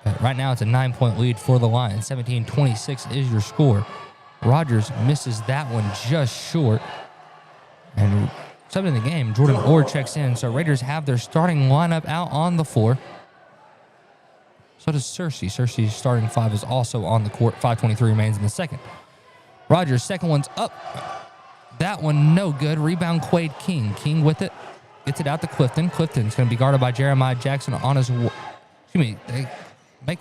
But right now it's a 9-point lead for the Lions. 17-26 is your score. Rogers misses that one just short. And subbing in the game, Jordan Orr checks in. So Raiders have their starting lineup out on the floor. So does Searcy. Searcy's starting 5 is also on the court. 5:23 remains in the second. Rogers' second one's up. That one no good. Rebound Quade King. King with it. Gets it out to Clifton. Clifton's going to be guarded by Jeremiah Jackson on his... They make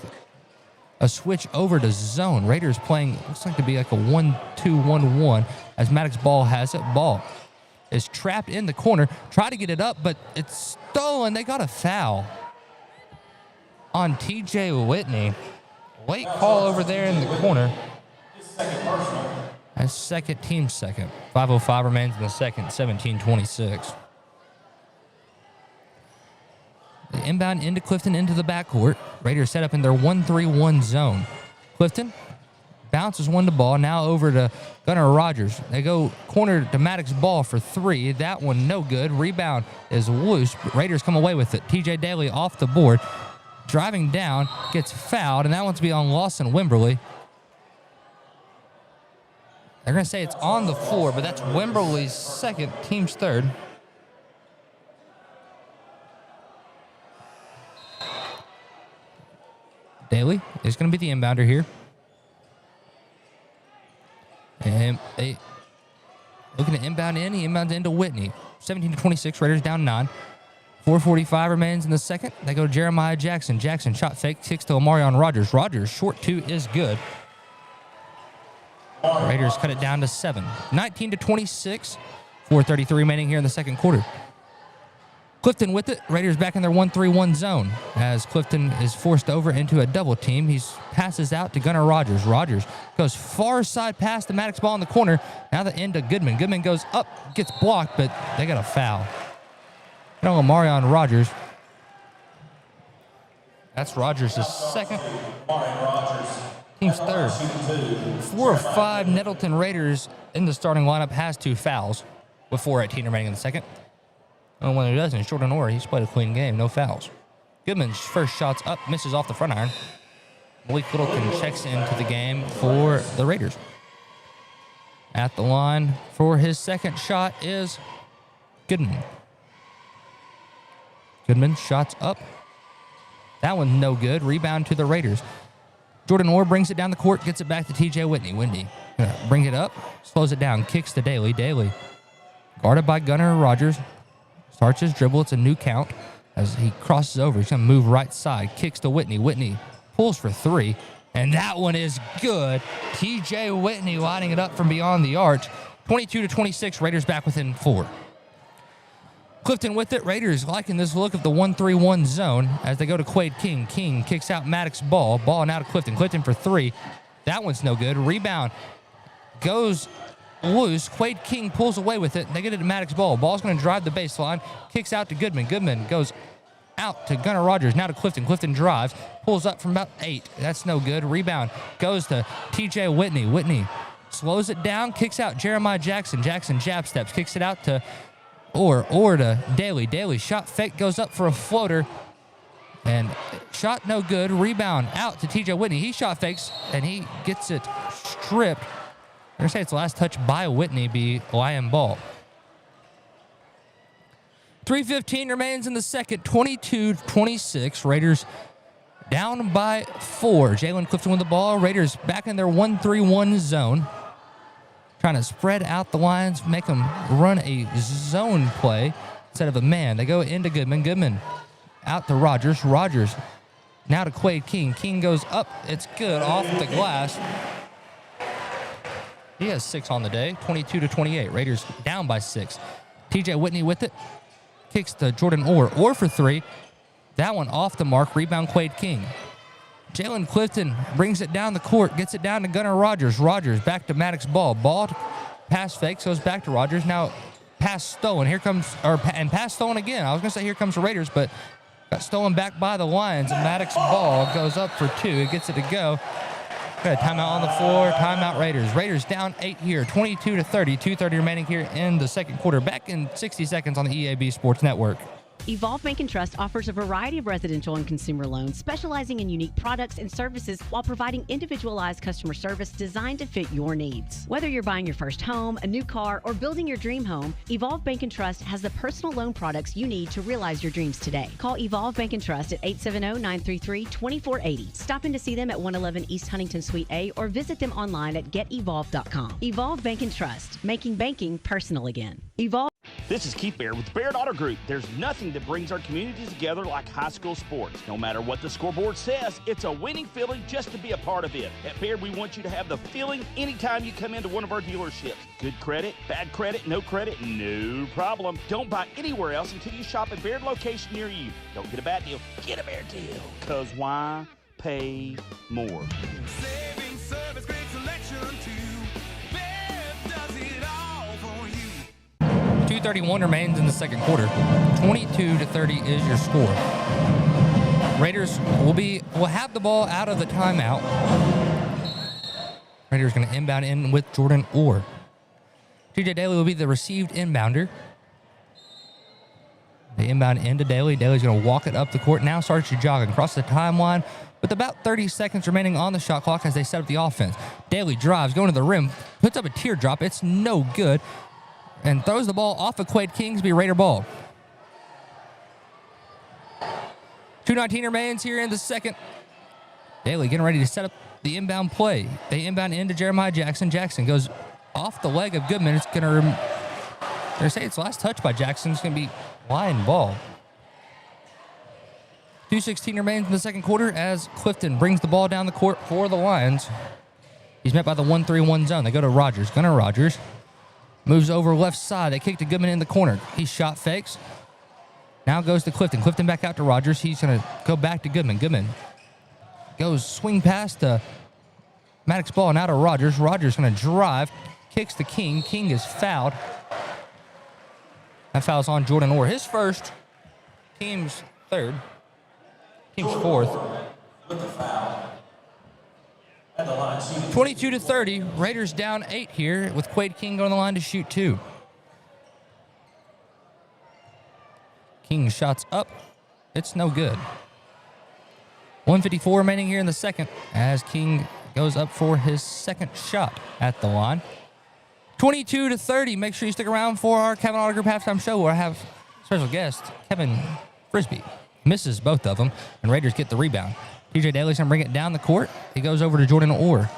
a switch over to zone. Raiders playing, looks like to be like a 1-2-1-1 as Maddox Ball has it. Ball is trapped in the corner. Try to get it up, but it's stolen. They got a foul on T.J. Whitney. Late call over there in the corner. That's second, team second. 5:05 remains in the second, 17-26. The inbound into Clifton into the backcourt. Raiders set up in their 1-3-1 zone. Clifton bounces one to ball. Now over to Gunnar Rogers. They go corner to Maddox Ball for 3. That one no good. Rebound is loose. Raiders come away with it. TJ Daly off the board. Driving down, gets fouled, and that one's be on Lawson Wimberly. They're going to say it's on the floor, but that's Wimberly's second, team's third. Daly is going to be the inbounder here. And they looking to inbound in. He inbounds into Whitney. 17-26, Raiders down 9. 4:45 remains in the second. They go to Jeremiah Jackson. Jackson shot fake, kicks to Lamarion Rogers. Rogers, short 2 is good. Raiders cut it down to 7. 19-26. 4:33 remaining here in the second quarter. Clifton with it. Raiders back in their 1-3-1 zone as Clifton is forced over into a double team. He passes out to Gunnar Rogers. Rogers goes far side past the Maddox Ball in the corner. Now the end to Goodman. Goodman goes up, gets blocked, but they got a foul. No, Lamarion Rogers. That's Rogers' second. Team's third. 4 of 5 Nettleton Raiders in the starting lineup has 2 fouls with 4:18 remaining in the second. And when he doesn't, Jordan Orr, he's played a clean game, no fouls. Goodman's first shot's up, misses off the front iron. Malik Littleton checks into the game for the Raiders. At the line for his second shot is Goodman. Goodman shots up. That one's no good. Rebound to the Raiders. Jordan Orr brings it down the court, gets it back to T.J. Whitney. Whitney bring it up, slows it down, kicks to Daly. Daly guarded by Gunnar Rogers. Starts his dribble. It's a new count as he crosses over. He's going to move right side. Kicks to Whitney. Whitney pulls for 3. And that one is good. T.J. Whitney lining it up from beyond the arch. 22-26. Raiders back within 4. Clifton with it. Raiders liking this look of the 1-3-1 zone as they go to Quade King. King kicks out Maddox Ball. Ball now to Clifton. Clifton for 3. That one's no good. Rebound goes loose. Quade King pulls away with it. They get it to Maddox Ball. Ball's going to drive the baseline. Kicks out to Goodman. Goodman goes out to Gunnar Rogers. Now to Clifton. Clifton drives. Pulls up from about 8. That's no good. Rebound goes to T.J. Whitney. Whitney slows it down. Kicks out Jeremiah Jackson. Jackson jab steps. Kicks it out to Orr to Daly. Daly shot fake. Goes up for a floater. And shot no good. Rebound out to T.J. Whitney. He shot fakes and he gets it stripped. They're going to say it's the last touch by Whitney be Lion Ball. 3:15 remains in the second. 22-26. Raiders down by 4. Jalen Clifton with the ball. Raiders back in their 1-3-1 zone. Trying to spread out the lines, make them run a zone play instead of a man. They go into Goodman. Goodman out to Rogers. Rogers now to Quade King. King goes up. It's good off the glass. He has 6 on the day. 22-28. Raiders down by 6. T.J. Whitney with it. Kicks to Jordan Orr. Orr for 3. That one off the mark. Rebound Quade King. Jalen Clifton brings it down the court. Gets it down to Gunnar Rogers. Rogers back to Maddox Ball. Ball Pass fakes, goes back to Rogers. Now pass stolen. Here comes, and pass stolen again. I was going to say here comes the Raiders, but got stolen back by the Lions. And Maddox ball goes up for 2. It gets it to go. Got a timeout on the floor. Timeout Raiders. Raiders down 8 here, 22-30. 2:30 remaining here in the second quarter. Back in 60 seconds on the EAB Sports Network. Evolve Bank & Trust offers a variety of residential and consumer loans, specializing in unique products and services while providing individualized customer service designed to fit your needs. Whether you're buying your first home, a new car, or building your dream home, Evolve Bank & Trust has the personal loan products you need to realize your dreams today. Call Evolve Bank & Trust at 870-933-2480. Stop in to see them at 111 East Huntington Suite A or visit them online at getevolve.com. Evolve Bank & Trust, making banking personal again. Evolve. This is Keith Baird with the Baird Auto Group. There's nothing that brings our communities together like high school sports. No matter what the scoreboard says, it's a winning feeling just to be a part of it. At Baird, we want you to have the feeling anytime you come into one of our dealerships. Good credit, bad credit, no problem. Don't buy anywhere else until you shop at Baird location near you. Don't get a bad deal, get a Baird deal. Because why pay more? Saving service, great selection too. Baird does it all for you. 2:31 remains in the second quarter. 22-30 is your score. Raiders will have the ball out of the timeout. Raiders going to inbound in with Jordan Orr. TJ Daly will be the received inbounder. They inbound into Daly. Daly's going to walk it up the court. Now starts jogging across the timeline with about 30 seconds remaining on the shot clock as they set up the offense. Daly drives, going to the rim, puts up a teardrop. It's no good. And throws the ball off of Quade Kingsby, Raider ball. 2:19 remains here in the second. Daly getting ready to set up the inbound play. They inbound into Jeremiah Jackson. Jackson goes off the leg of Goodman. It's going to, they say it's last touch by Jackson. It's going to be line ball. 2:16 remains in the second quarter as Clifton brings the ball down the court for the Lions. He's met by the 1-3-1 zone. They go to Rogers. Gunnar Rogers. Moves over left side. They kick to Goodman in the corner. He shot fakes. Now goes to Clifton. Clifton back out to Rogers. He's going to go back to Goodman. Goodman goes swing past to Maddox ball. Now to Rogers. Rogers going to drive. Kicks to King. King is fouled. That foul's on Jordan Orr. His first. Team's third. Team's fourth. With the foul. 22-30. Raiders down 8 here with Quade King going to the line to shoot 2. King shots up. It's no good. 1:54 remaining here in the second as King goes up for his second shot at the line. 22-30. Make sure you stick around for our Kevin Auto Group halftime show where I have special guest Kevin Frisbee. Misses both of them, and Raiders get the rebound. TJ Daly's going to bring it down the court. He goes over to Jordan Orr.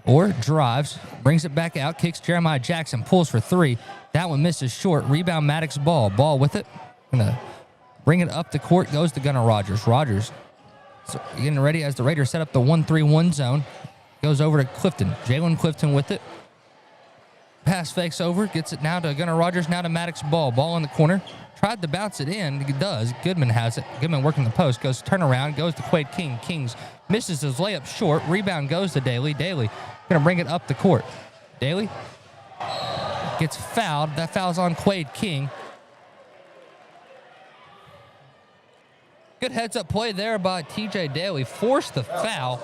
Orr drives, brings it back out, kicks Jeremiah Jackson, pulls for 3. That one misses short. Rebound Maddox ball. Ball with it. Going to bring it up the court. Goes to Gunnar Rogers. Rogers getting ready as the Raiders set up the 1-3-1 zone. Goes over to Clifton. Jalen Clifton with it. Pass fakes over. Gets it now to Gunnar Rogers. Now to Maddox ball. Ball in the corner. Tried to bounce it in. He does. Goodman has it. Goodman working the post. Goes turnaround. Goes to Quade King. Kings misses his layup short. Rebound goes to Daly. Daly going to bring it up the court. Daly gets fouled. That foul's on Quade King. Good heads-up play there by TJ Daly. Forced the foul,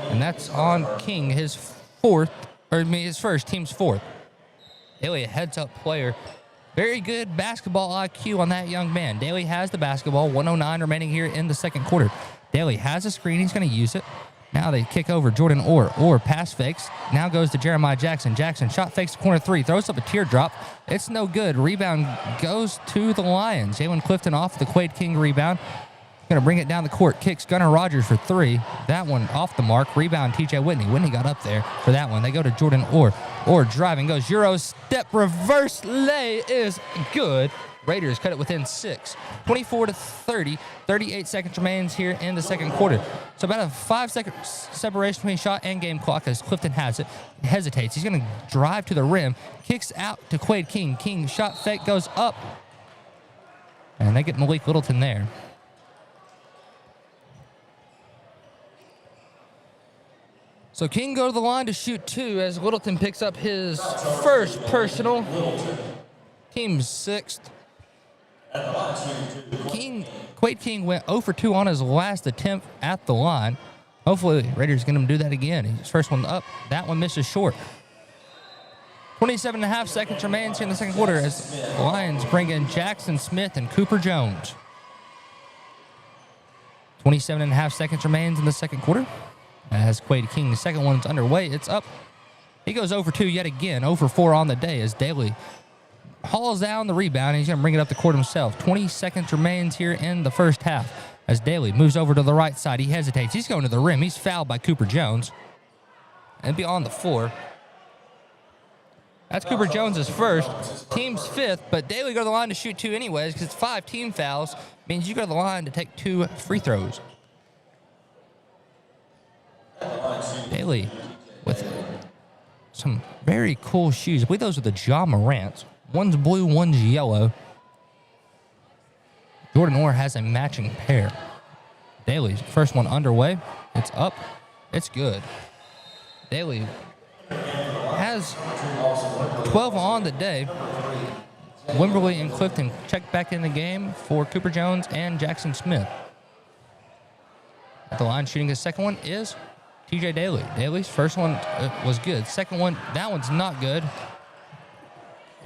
and that's on King, his first, team's fourth. Daly, a heads-up player. Very good basketball IQ on that young man. Daly has the basketball. 1:09 remaining here in the second quarter. Daly has a screen. He's going to use it. Now they kick over Jordan Orr. Orr pass fakes. Now goes to Jeremiah Jackson. Jackson shot fakes corner 3. Throws up a teardrop. It's no good. Rebound goes to the Lions. Jalen Clifton off the Quade King rebound. Going to bring it down the court. Kicks Gunnar Rogers for 3. That one off the mark. Rebound TJ Whitney. Whitney got up there for that one. They go to Jordan Orr. Orr driving. Goes Euro step reverse lay is good. Raiders cut it within 6. 24-30. 38 seconds remains here in the second quarter. So about a 5-second separation between shot and game clock as Clifton has it. He hesitates. He's going to drive to the rim. Kicks out to Quade King. King shot fake goes up. And they get Malik Littleton there. So King go to the line to shoot 2 as Littleton picks up his first personal. Team's 6th. Quade King went 0 for 2 on his last attempt at the line. Hopefully, Raiders get him to do that again. His first one up. That one misses short. 27.5 seconds remains here in the second quarter as the Lions bring in Jackson Smith and Cooper Jones. 27.5 seconds remains in the second quarter. As Quade King, the second one's underway. It's up. He goes 0 for 2 yet again. 0 for 4 on the day as Daly hauls down the rebound, and he's going to bring it up the court himself. 20 seconds remains here in the first half as Daly moves over to the right side. He hesitates. He's going to the rim. He's fouled by Cooper Jones. And be on the floor. That's Cooper Jones' first. Team's 5th, but Daly go to the line to shoot 2 anyways because it's 5 team fouls. Means you go to the line to take 2 free throws. Daly with some very cool shoes. I believe those are the Ja Morants. One's blue, one's yellow. Jordan Orr has a matching pair. Daly's first one underway. It's up. It's good. Daly has 12 on the day. Wimberly and Clifton check back in the game for Cooper Jones and Jackson Smith. At the line shooting his second one is TJ Daly. Daly's first one was good. Second one, that one's not good.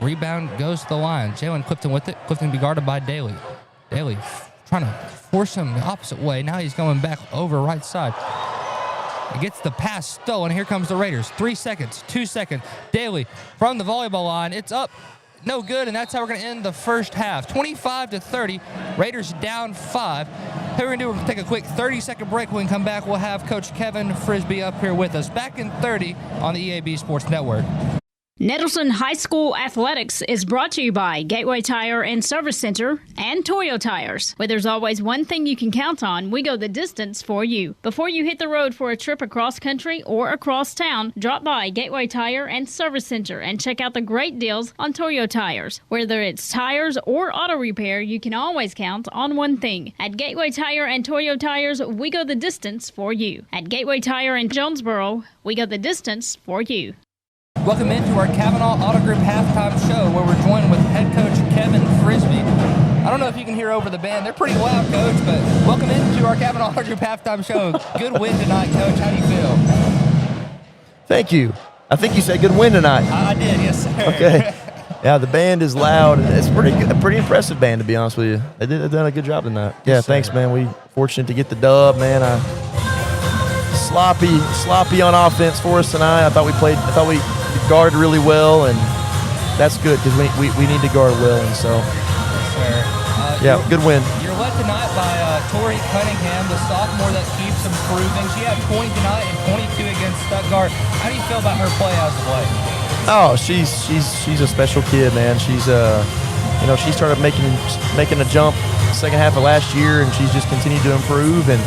Rebound goes to the line. Jalen Clifton with it. Clifton be guarded by Daly. Daly trying to force him the opposite way. Now he's going back over right side. He gets the pass stolen. Here comes the Raiders. 3 seconds, 2 seconds. Daly from the volleyball line. It's up. No good, and that's how we're going to end the first half. 25-30. Raiders down 5. What we're going to do, we're going to take a quick 30-second break. When we come back, we'll have Coach Kevin Frisbee up here with us. Back in 30 on the EAB Sports Network. Nettleton High School Athletics is brought to you by Gateway Tire and Service Center and Toyo Tires. Where there's always one thing you can count on, we go the distance for you. Before you hit the road for a trip across country or across town, drop by Gateway Tire and Service Center and check out the great deals on Toyo Tires. Whether it's tires or auto repair, you can always count on one thing. At Gateway Tire and Toyo Tires, we go the distance for you. At Gateway Tire in Jonesboro, we go the distance for you. Welcome into our Kavanaugh Auto Group halftime show where we're joined with head coach Kevin Frisbee. I don't know if you can hear over the band. They're pretty loud, Coach, but welcome into our Kavanaugh Auto Group halftime show. Good win tonight, Coach. How do you feel? Thank you. I think you said good win tonight. I did, yes, sir. Okay. Yeah, the band is loud. It's a pretty impressive band, to be honest with you. They've done a good job tonight. Yeah, yes, thanks, man. We fortunate to get the dub, man. Sloppy on offense for us tonight. I thought we guarded really well, and that's good because we need to guard well, and so good win. You're led tonight by Tori Cunningham, the sophomore that keeps improving. She had 20 tonight and 22 against Stuttgart. How do you feel about her play as of late? Oh, she's a special kid, man. She's she started making a jump second half of last year, and she's just continued to improve. And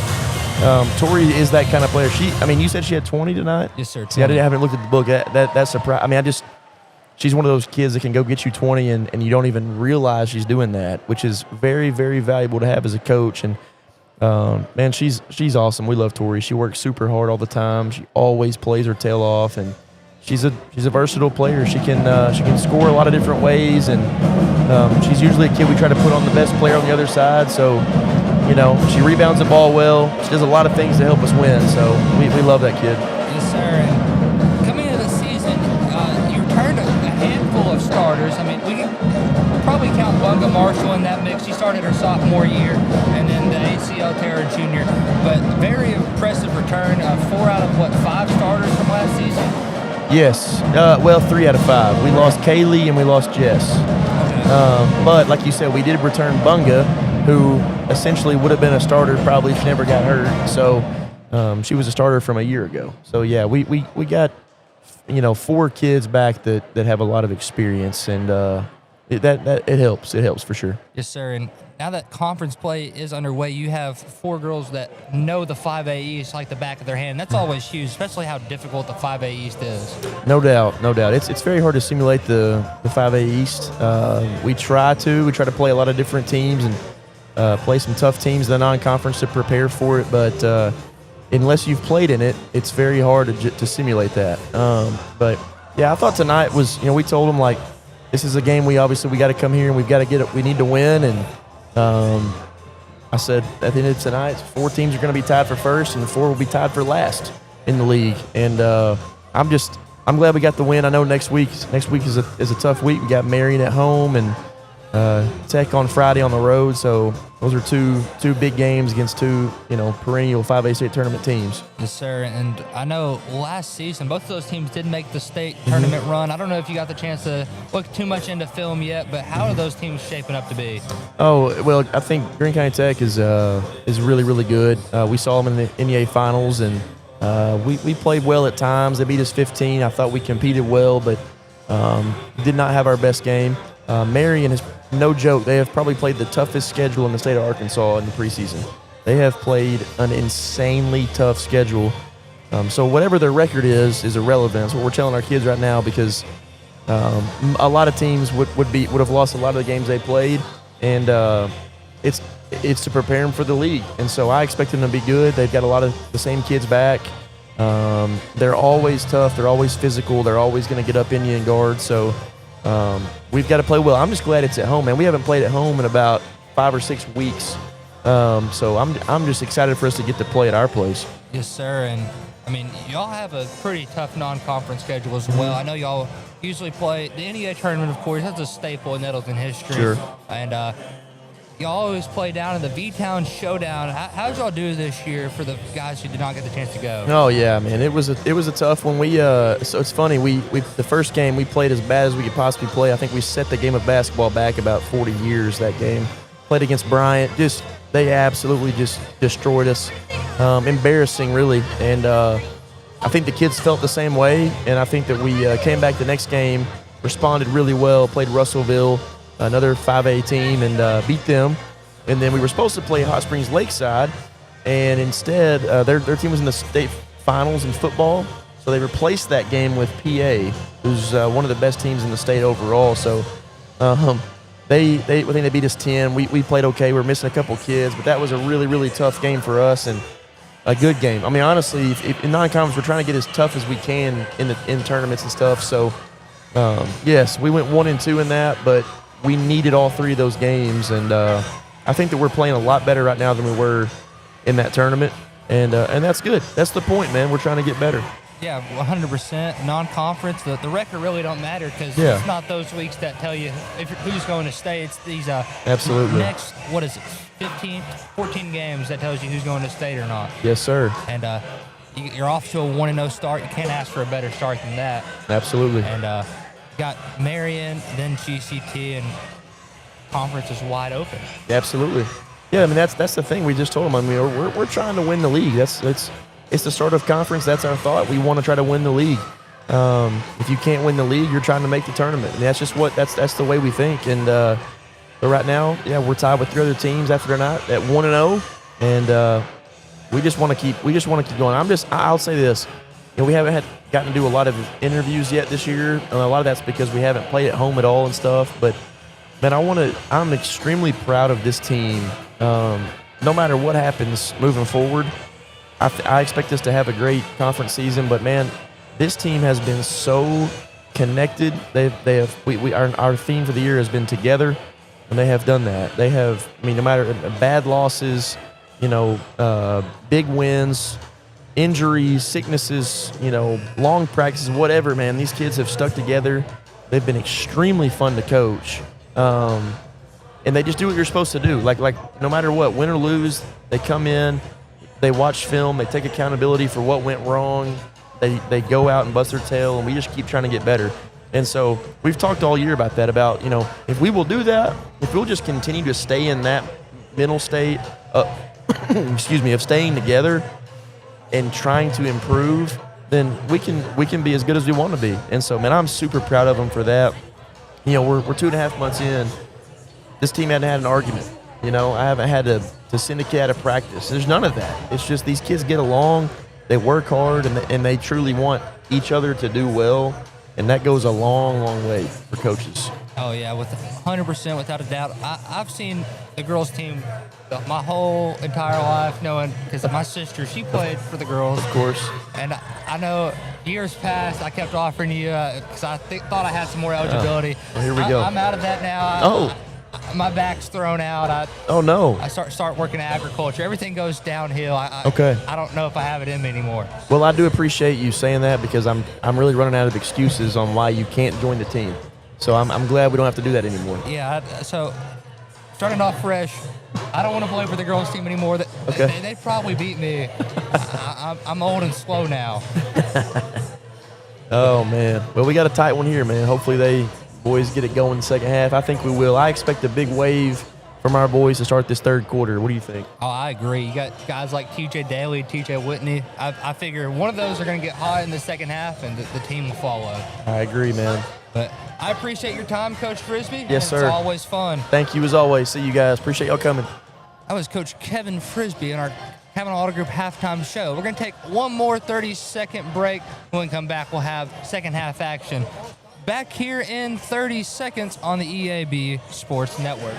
Tori is that kind of player. You said she had 20 tonight? Yes, sir. 20. See, I haven't looked at the book. That's surprising. She's one of those kids that can go get you 20 and you don't even realize she's doing that, which is very, very valuable to have as a coach. And, man, she's awesome. We love Tori. She works super hard all the time. She always plays her tail off, and she's a versatile player. She can score a lot of different ways, and she's usually a kid we try to put on the best player on the other side. So, she rebounds the ball well. She does a lot of things to help us win. So we love that kid. Yes, sir. And coming into the season, you returned a handful of starters. We can probably count Bunga Marshall in that mix. She started her sophomore year, and then the ACL Terra Jr. But very impressive return. 4 out of 5 starters from last season? Yes. 3 out of 5. We lost Kaylee and we lost Jess. Okay. But like you said, we did return Bunga, who essentially would have been a starter probably if she never got hurt. So she was a starter from a year ago. So, yeah, we got, 4 kids back that have a lot of experience, and it helps. It helps for sure. Yes, sir. And now that conference play is underway, you have 4 girls that know the 5A East like the back of their hand. That's always huge, especially how difficult the 5A East is. No doubt. It's very hard to simulate the 5A East. We try to play a lot of different teams and play some tough teams in the non-conference to prepare for it, but unless you've played in it, it's very hard to simulate that. But yeah, I thought tonight was, we told them, like, this is a game we got to come here and we've got to get it. We need to win. And I said at the end of tonight, 4 teams are going to be tied for first and 4 will be tied for last in the league. And I'm glad we got the win. I know next week is a tough week. We got Marion at home and Tech on Friday on the road. So those are two big games against 2 perennial 5A state tournament teams. Yes, sir. And I know last season both of those teams did make the state tournament run. I don't know if you got the chance to look too much into film yet, but how are those teams shaping up to be? Oh, well, I think Greene County Tech is really, really good. We saw them in the NEA finals, and we played well at times. They beat us 15. I thought we competed well, but did not have our best game. Marion is no joke. They have probably played the toughest schedule in the state of Arkansas in the preseason. They have played an insanely tough schedule. So whatever their record is irrelevant. That's what we're telling our kids right now, because a lot of teams would have lost a lot of the games they played, and it's to prepare them for the league. And so I expect them to be good. They've got a lot of the same kids back. They're always tough. They're always physical. They're always going to get up in you and guard. So we've got to play well. I'm just glad it's at home, man. We haven't played at home in about 5 or 6 weeks. So I'm just excited for us to get to play at our place. Yes, sir. And I mean, y'all have a pretty tough non-conference schedule as well. I know y'all usually play the NEA tournament, of course. That's a staple in Nettleton history. Sure. And y'all always play down in the V-Town Showdown. How did y'all do this year for the guys who did not get the chance to go? Oh yeah, man, it was a tough one. So it's funny. We the first game we played as bad as we could possibly play. I think we set the game of basketball back about 40 years. That game played against Bryant. They absolutely just destroyed us. Embarrassing, really. And I think the kids felt the same way. And I think that we came back the next game, responded really well, played Russellville, another 5A team, and beat them. And then we were supposed to play Hot Springs Lakeside, and instead their team was in the state finals in football, so they replaced that game with PA, who's one of the best teams in the state overall. So I think they beat us 10. We played okay. We were missing a couple kids, but that was a really, really tough game for us and a good game. I mean, honestly, in non-conference, we're trying to get as tough as we can in tournaments and stuff. So yes, we went 1-2 in that, but we needed all 3 of those games, and I think that we're playing a lot better right now than we were in that tournament, and that's good. That's the point, man. We're trying to get better. Yeah, 100%. Non-conference, the record really don't matter, because it's not those weeks that tell you who's going to stay. It's these absolutely next, 14 games that tells you who's going to state or not. Yes, sir. And you're off to a 1-0 start. You can't ask for a better start than that. Absolutely. And got Marion, then GCT, and conference is wide open. Absolutely. Yeah, I mean, that's the thing. We just told them. I mean, we're trying to win the league. It's the start of conference. That's our thought. We want to try to win the league. If you can't win the league, you're trying to make the tournament. And that's just that's the way we think. And but right now, we're tied with 3 other teams after tonight at 1-0, and we just want to keep going. I'll say this. We haven't gotten to do a lot of interviews yet this year. And a lot of that's because we haven't played at home at all and stuff. But man, I'm extremely proud of this team. No matter what happens moving forward, I expect us to have a great conference season. But man, this team has been so connected. Our theme for the year has been together, and they have done that. They have. I mean, no matter bad losses, big wins, injuries, sicknesses, long practices, whatever, man, these kids have stuck together. They've been extremely fun to coach. And they just do what you're supposed to do. Like no matter what, win or lose, they come in, they watch film, they take accountability for what went wrong. They go out and bust their tail, and we just keep trying to get better. And so we've talked all year about that, about, if we will do that, if we'll just continue to stay in that mental state, of staying together and trying to improve, then we can be as good as we want to be. And so, man, I'm super proud of them for that. We're 2.5 months in. This team hadn't had an argument. I haven't had to syndicate out of practice. There's none of that. It's just these kids get along, they work hard, and they truly want each other to do well, and that goes a long, long way for coaches. Oh, yeah, with 100% without a doubt. I've seen the girls' team my whole entire life, knowing, because my sister, she played for the girls. Of course. And I know years past, I kept offering you, because I thought I had some more eligibility. Well, here we go. I'm out of that now. My back's thrown out. Oh, no. I start working agriculture. Everything goes downhill. Okay. I don't know if I have it in me anymore. Well, I do appreciate you saying that, because I'm really running out of excuses on why you can't join the team. So I'm glad we don't have to do that anymore. Yeah, so starting off fresh, I don't want to play for the girls' team anymore. Okay. They probably beat me. I'm old and slow now. Oh, man. Well, we got a tight one here, man. Hopefully they boys get it going in the second half. I think we will. I expect a big wave from our boys to start this third quarter. What do you think? Oh, I agree. You got guys like TJ Daly, TJ Whitney. I figure one of those are going to get hot in the second half, and the team will follow. I agree, man. But I appreciate your time, Coach Frisbee. Yes, sir. It's always fun. Thank you as always. See you guys. Appreciate y'all coming. That was Coach Kevin Frisbee in our Kavanaugh Auto Group halftime show. We're going to take one more 30-second break. When we come back, we'll have second half action. Back here in 30 seconds on the EAB Sports Network.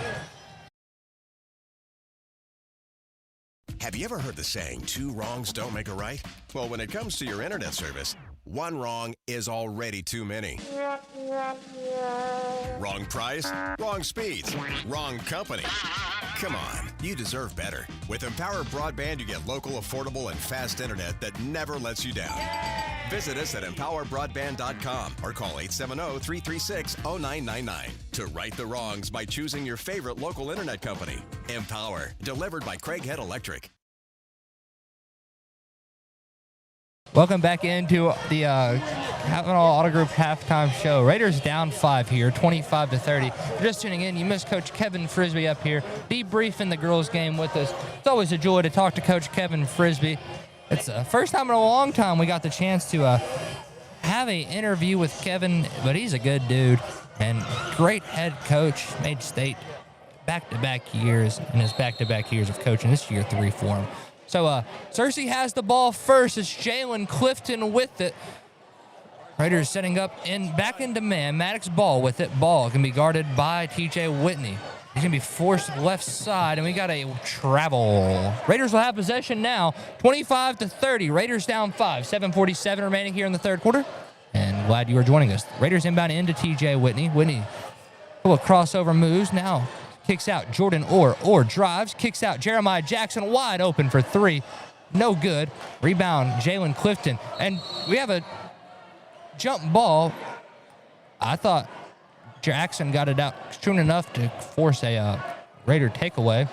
Have you ever heard the saying, 2 wrongs don't make a right? Well, when it comes to your internet service, 1 wrong is already too many. Wrong price, wrong speeds, wrong company. Come on, you deserve better. With Empower Broadband, you get local, affordable, and fast internet that never lets you down. Visit us at empowerbroadband.com or call 870-336-0999 to right the wrongs by choosing your favorite local internet company. Empower, delivered by Craighead Electric. Welcome back into the Kavanaugh Auto Group halftime show. Raiders down 5 here, 25-30. If you're just tuning in, you missed Coach Kevin Frisbee up here debriefing the girls' game with us. It's always a joy to talk to Coach Kevin Frisbee. It's the first time in a long time we got the chance to have an interview with Kevin, but he's a good dude and great head coach. Made state back-to-back years in his back-to-back years of coaching. This year 3 for him. So Searcy has the ball first. It's Jalen Clifton with it. Raiders setting up back into man. Maddox Ball with it. Ball can be guarded by TJ Whitney. He's going to be forced to the left side, and we got a travel. Raiders will have possession now, 25-30. Raiders down 5. 7:47 remaining here in the third quarter. And glad you are joining us. Raiders inbound into TJ Whitney. Whitney, a little crossover moves now. Kicks out Jordan Orr drives, kicks out Jeremiah Jackson wide open for 3. No good. Rebound, Jalen Clifton. And we have a jump ball. I thought Jackson got it out soon enough to force a Raider takeaway.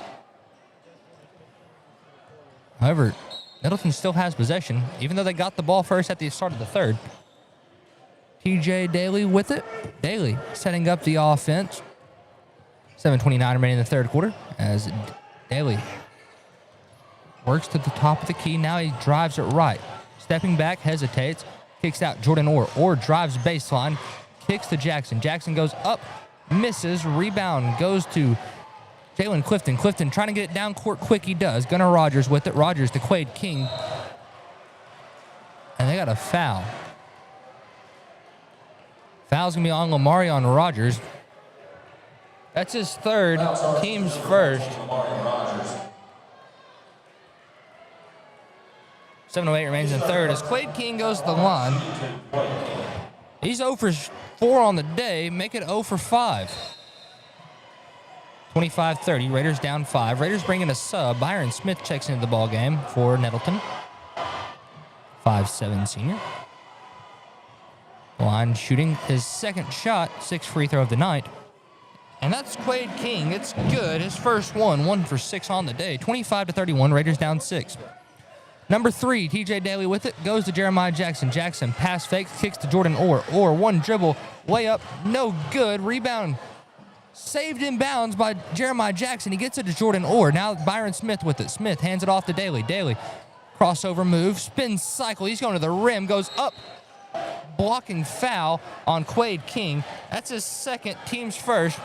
However, Nettleton still has possession, even though they got the ball first at the start of the third. TJ Daly with it. Daly setting up the offense. 7:29 remaining in the third quarter as Daly works to the top of the key. Now he drives it right. Stepping back, hesitates, kicks out Jordan Orr. Orr drives baseline, kicks to Jackson. Jackson goes up, misses. Rebound goes to Jalen Clifton. Clifton trying to get it down court quick. He does. Gunnar Rogers with it. Rogers to Quade King. And they got a foul. Foul's going to be on Lamarion Rogers. That's his third, team's first. 7:08 remains in third as Quade King goes to the line. He's 0 for 4 on the day, make it 0 for 5. 25-30, Raiders down 5. Raiders bring in a sub. Byron Smith checks into the ball game for Nettleton. 5'7" senior. Line shooting his second shot, 6th free throw of the night. And that's Quade King. It's good. His first one, 1 for 6 on the day. 25-31, Raiders down 6. Number 3, TJ Daly with it. Goes to Jeremiah Jackson. Jackson pass fakes, kicks to Jordan Orr. Orr, one dribble, layup, no good. Rebound saved in bounds by Jeremiah Jackson. He gets it to Jordan Orr. Now Byron Smith with it. Smith hands it off to Daly. Daly, crossover move, spin cycle. He's going to the rim, goes up. Blocking foul on Quade King. That's his second, team's first.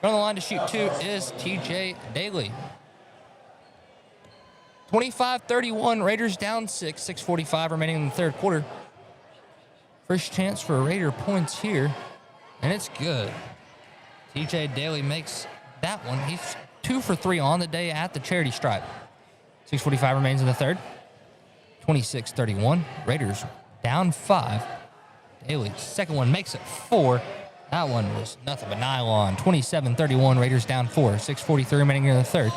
On the line to shoot 2 is TJ Daly. 25-31, Raiders down 6. 6:45 remaining in the third quarter. First chance for Raider points here, and it's good. TJ Daly makes that one. He's 2 for 3 on the day at the charity stripe. 6:45 remains in the third. 26-31. Raiders down 5. Daly, second one, makes it 4. That one was nothing but nylon. 27-31. Raiders down 4. 6:43 remaining in the third.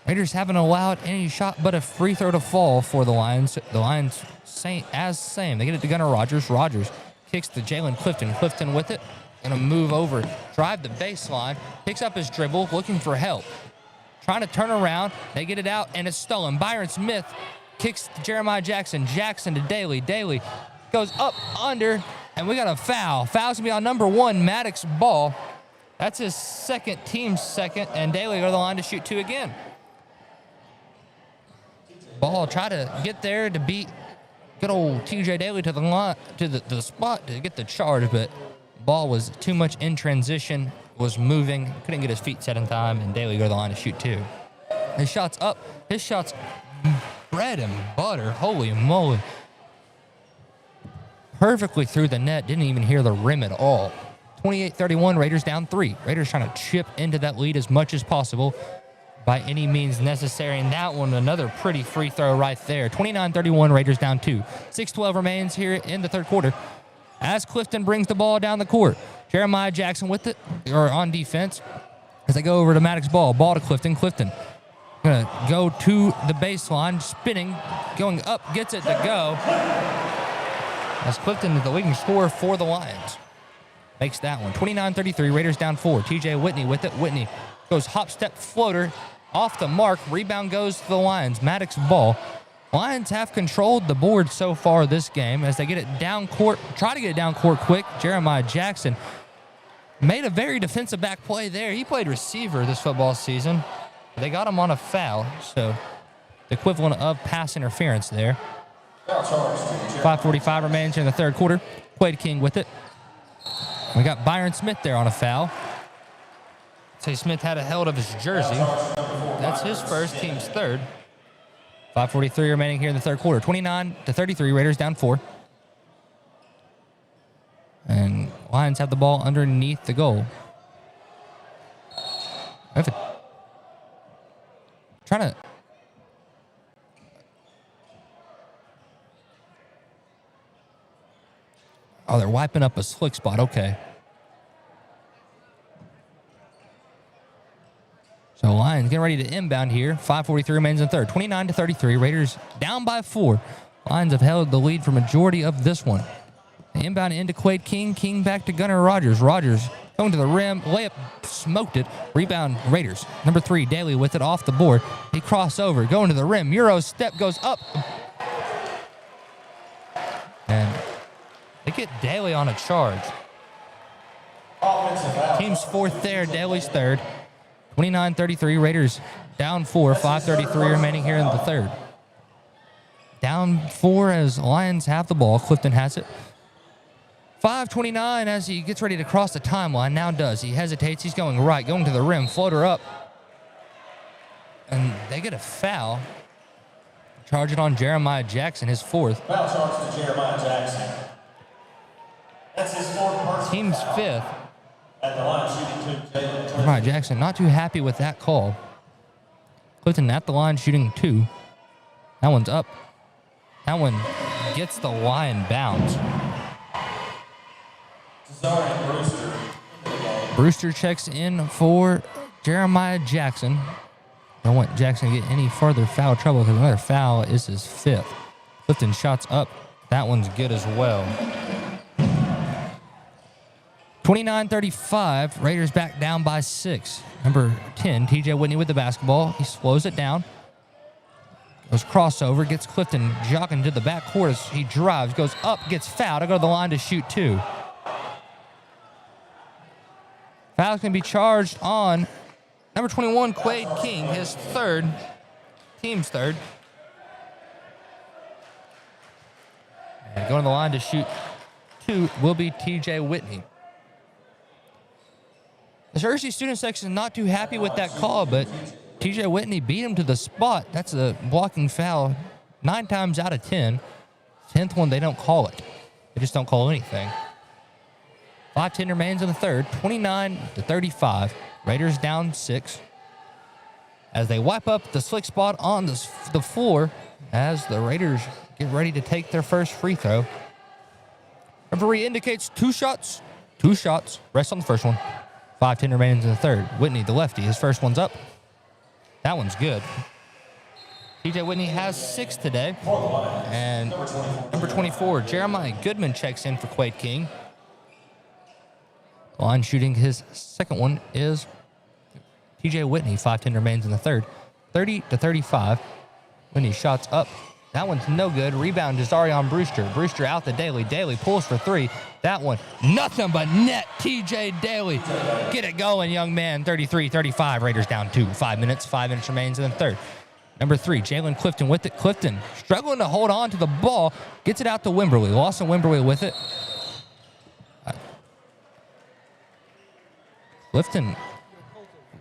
Raiders haven't allowed any shot but a free throw to fall for the Lions. The Lions same. They get it to Gunnar Rogers. Rogers kicks to Jalen Clifton. Clifton with it. Gonna move over, drive the baseline, picks up his dribble, looking for help. Trying to turn around. They get it out, and it's stolen. Byron Smith kicks to Jeremiah Jackson. Jackson to Daly. Daly goes up, under, and we got a foul. Foul's gonna be on number 1, Maddox Ball. That's his team's second, and Daly go to the line to shoot 2 again. Ball try to get there to beat good old TJ Daly to the line, to the spot to get the charge, but Ball was too much in transition, was moving, couldn't get his feet set in time, and Daly go to the line to shoot 2. His shot's up. His shot's bread and butter. Holy moly. Perfectly through the net. Didn't even hear the rim at all. 28-31. Raiders down 3. Raiders trying to chip into that lead as much as possible by any means necessary. And that one, another pretty free throw right there. 29-31. Raiders down 2. 6:12 remains here in the third quarter. As Clifton brings the ball down the court. Jeremiah Jackson with it, or on defense, as they go over to Maddox Ball. Ball to Clifton. Clifton gonna go to the baseline, spinning, going up, gets it to go. As Clifton is the leading scorer for the Lions. Makes that one. 29-33, Raiders down 4. TJ Whitney with it. Whitney goes hop, step, floater, off the mark. Rebound goes to the Lions. Maddox Ball. Lions have controlled the board so far this game as they get it down court, try to get it down court quick. Jeremiah Jackson made a very defensive back play there. He played receiver this football season. They got him on a foul, so the equivalent of pass interference there. 5:45 remains in the third quarter. Quade King with it. We got Byron Smith there on a foul. Say Smith had a held of his jersey. That's his first, team's third. 5:43 remaining here in the third quarter. 29-33, Raiders down 4. And Lions have the ball underneath the goal. Trying to... Oh, they're wiping up a slick spot. Okay. So Lions getting ready to inbound here. 5:43 remains in third. 29-33. Raiders down by 4. Lions have held the lead for majority of this one. The inbound into Quade King. King back to Gunnar Rogers. Rogers going to the rim. Layup smoked it. Rebound Raiders. Number 3, Daly with it off the board. He cross over. Going to the rim. Euro step goes up. And they get Daly on a charge. Team's 4th there. Daly's 3rd. 29-33, Raiders down 4, 5:33 remaining here in the third. Down 4 as Lions have the ball. Clifton has it. 5:29 as he gets ready to cross the timeline. Now does. He hesitates. He's going right, going to the rim. Floater up. And they get a foul. Charge it on Jeremiah Jackson, his 4th. Foul charge to Jeremiah Jackson. That's his 4th personal Team's foul. 5th. At the line shooting 2, Jalen Clifton. Jeremiah Jackson not too happy with that call. Clifton at the line shooting 2. That one's up. That one gets the line bounce. Brewster checks in for Jeremiah Jackson. Don't want Jackson to get any further foul trouble because another foul is his 5th. Clifton shots up. That one's good as well. 29-35. Raiders back down by 6. Number 10, TJ Whitney with the basketball. He slows it down. Goes crossover. Gets Clifton jogging to the backcourt as he drives. Goes up. Gets fouled. I go to the line to shoot 2. Foul's going to be charged on number 21, Quade King, his 3rd. Team's 3rd. And going to the line to shoot 2 will be TJ Whitney. The Searcy student section is not too happy with that call, but TJ Whitney beat him to the spot. That's a blocking foul 9 times out of 10. 10th one, they don't call it. They just don't call anything. 5:10 remains in the third, 29-35. Raiders down 6. As they wipe up the slick spot on the floor as the Raiders get ready to take their first free throw. Referee indicates 2 shots. 2 shots. Rest on the first one. 5:10 remains in the third. Whitney, the lefty, his first one's up. That one's good. TJ Whitney has 6 today. And number 24, Jeremiah Goodman checks in for Quade King. Line shooting his second one is TJ Whitney. 5:10 remains in the third. 30-35. Whitney shots up. That one's no good. Rebound is Arion Brewster. Brewster out to Daly. Daly pulls for 3. That one, nothing but net. TJ Daly. Get it going, young man. 33-35. Raiders down 2. 5 minutes. 5 minutes remains in the third. Number 3, Jalen Clifton with it. Clifton struggling to hold on to the ball. Gets it out to Wimberly. Lawson Wimberly with it. Clifton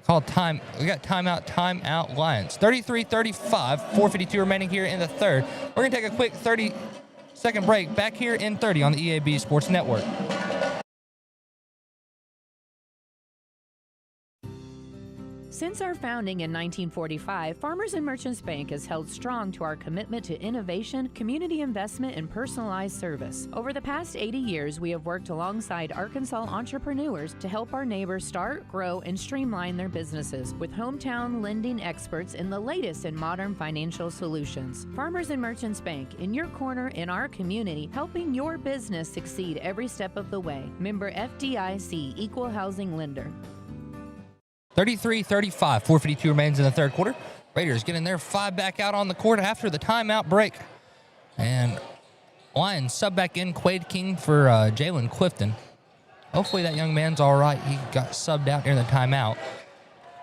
called time. We got timeout Lions. 33-35, 4:52 remaining here in the third. We're going to take a quick 30-second break back here in 30 on the EAB Sports Network. Since our founding in 1945, Farmers and Merchants Bank has held strong to our commitment to innovation, community investment, and personalized service. Over the past 80 years, we have worked alongside Arkansas entrepreneurs to help our neighbors start, grow, and streamline their businesses with hometown lending experts in the latest in modern financial solutions. Farmers and Merchants Bank, in your corner in our community, helping your business succeed every step of the way. Member FDIC, Equal Housing Lender. 33-35, 4:52 remains in the third quarter. Raiders getting their 5 back out on the court after the timeout break. And Lions sub back in Quade King for Jalen Clifton. Hopefully that young man's all right. He got subbed out during the timeout.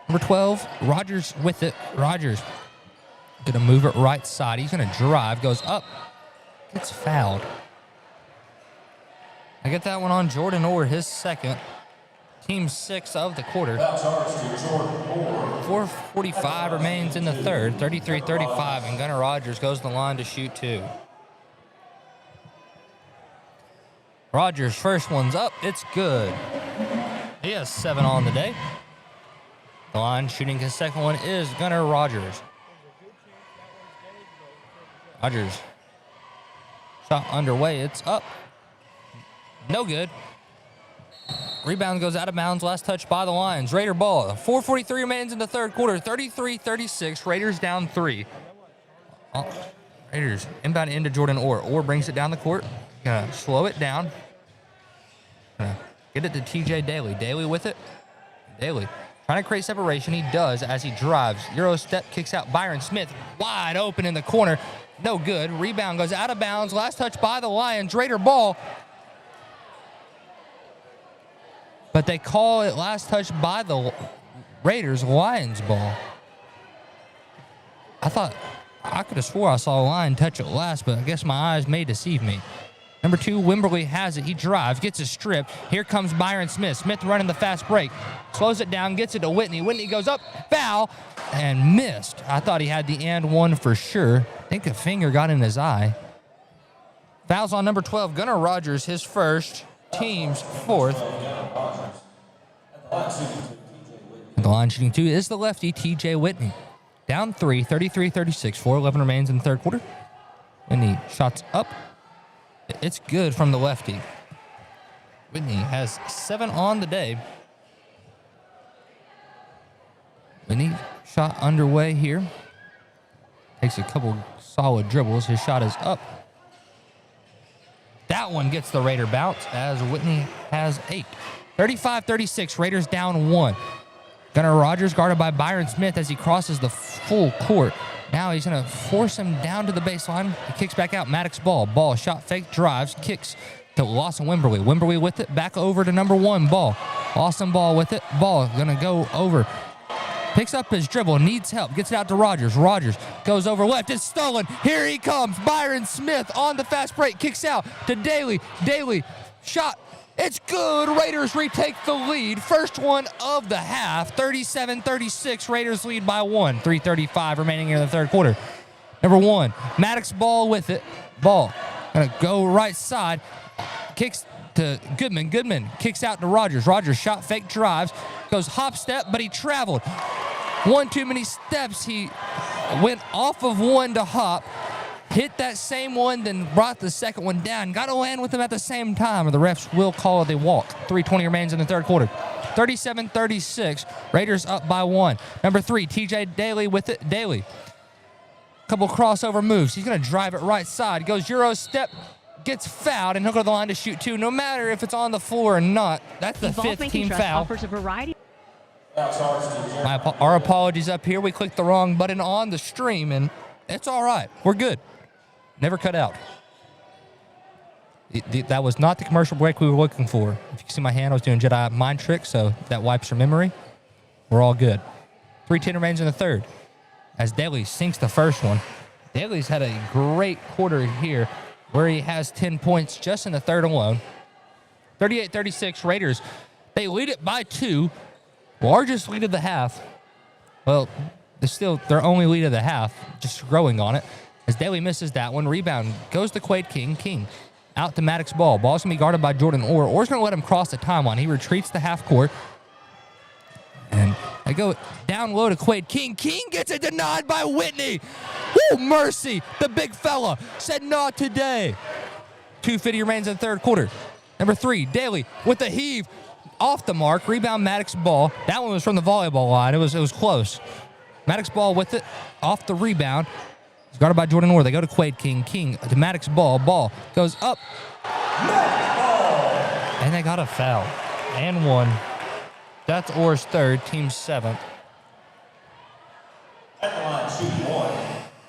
Number 12, Rogers with it. Rogers going to move it right side. He's going to drive, goes up, gets fouled. I get that one on Jordan Orr, his second. Team 6 of the quarter. 4:45 remains in the third. 33-35, and Gunnar Rogers goes to the line to shoot 2. Rogers' first one's up. It's good. He has 7 on the day. The line shooting his second one is Gunnar Rogers. Rogers. Shot underway. It's up. No good. Rebound goes out of bounds. Last touch by the Lions. Raider ball. 4:43 remains in the third quarter. 33-36. Raiders down 3. Raiders inbound into Jordan Orr. Orr brings it down the court. Gonna slow it down. Gonna get it to TJ Daly. Daly with it. Daly trying to create separation. He does as he drives. Euro step, kicks out Byron Smith. Wide open in the corner. No good. Rebound goes out of bounds. Last touch by the Lions. Raider ball. But they call it last touch by the Raiders. Lions ball. I could have swore I saw a Lion touch it last, but I guess my eyes may deceive me. Number 2, Wimberly has it. He drives, gets a strip. Here comes Byron Smith. Smith running the fast break. Slows it down, gets it to Whitney. Whitney goes up, foul, and missed. I thought he had the and one for sure. I think a finger got in his eye. Fouls on number 12, Gunnar Rogers, his first, team's 4th. The line shooting 2 is the lefty, TJ Whitney. Down 3, 33-36, 4:11 remains in the third quarter. Whitney shots up. It's good from the lefty. Whitney has 7 on the day. Whitney shot underway here. Takes a couple solid dribbles. His shot is up. That one gets the Raider bounce as Whitney has 8. 35-36, Raiders down 1. Gunnar Rogers guarded by Byron Smith as he crosses the full court. Now he's going to force him down to the baseline. He kicks back out. Maddox ball. Ball, shot fake, drives, kicks to Lawson Wimberly. Wimberly with it, back over to number 1, Ball. Lawson Ball with it. Ball going to go over. Picks up his dribble, needs help, gets it out to Rogers. Rogers goes over left, it's stolen. Here he comes. Byron Smith on the fast break, kicks out to Daly. Daly, shot. It's good. Raiders retake the lead. First one of the half. 37-36. Raiders lead by 1. 3:35 remaining here in the third quarter. Number 1, Maddox ball with it. Ball gonna go right side. kicks to Goodman. Goodman kicks out to Rogers. Rogers shot fake drives, goes hop step, but he traveled. One too many steps. He went off of one to hop, hit that same one, then brought the second one down. Got to land with them at the same time, or the refs will call it a walk. 3:20 remains in the third quarter. 37-36. Raiders up by 1. Number 3, TJ Daly with it. Daly. Couple crossover moves. He's going to drive it right side. Goes Euro step, gets fouled, and he'll go to the line to shoot 2. No matter if it's on the floor or not, that's the Evolve 5th Banking team Trust foul. offers a variety. Our apologies up here. We clicked the wrong button on the stream, and it's all right. We're good. Never cut out. That was not the commercial break we were looking for. If you can see my hand, I was doing Jedi mind trick, so that wipes your memory. We're all good. 3:10 remains in the third as Daly sinks the first one. Daly's had a great quarter here where he has 10 points just in the third alone. 38-36 Raiders. They lead it by 2. Largest lead of the half. Well, it's still their only lead of the half, just growing on it. As Daly misses that one, rebound goes to Quade King. King out to Maddox Ball. Ball's going to be guarded by Jordan Orr. Orr's going to let him cross the timeline. He retreats to half court. And they go down low to Quade King. King gets it denied by Whitney. Woo, mercy. The big fella said not today. 2:50 remains in the third quarter. Number 3, Daly with the heave. Off the mark. Rebound Maddox Ball. That one was from the volleyball line. It was close. Maddox Ball with it. Off the rebound. It's guarded by Jordan Orr. They go to Quade King. King to Maddox Ball. Ball goes up. And they got a foul. And 1. That's Orr's 3rd, team's 7th. At the line, shooting 1.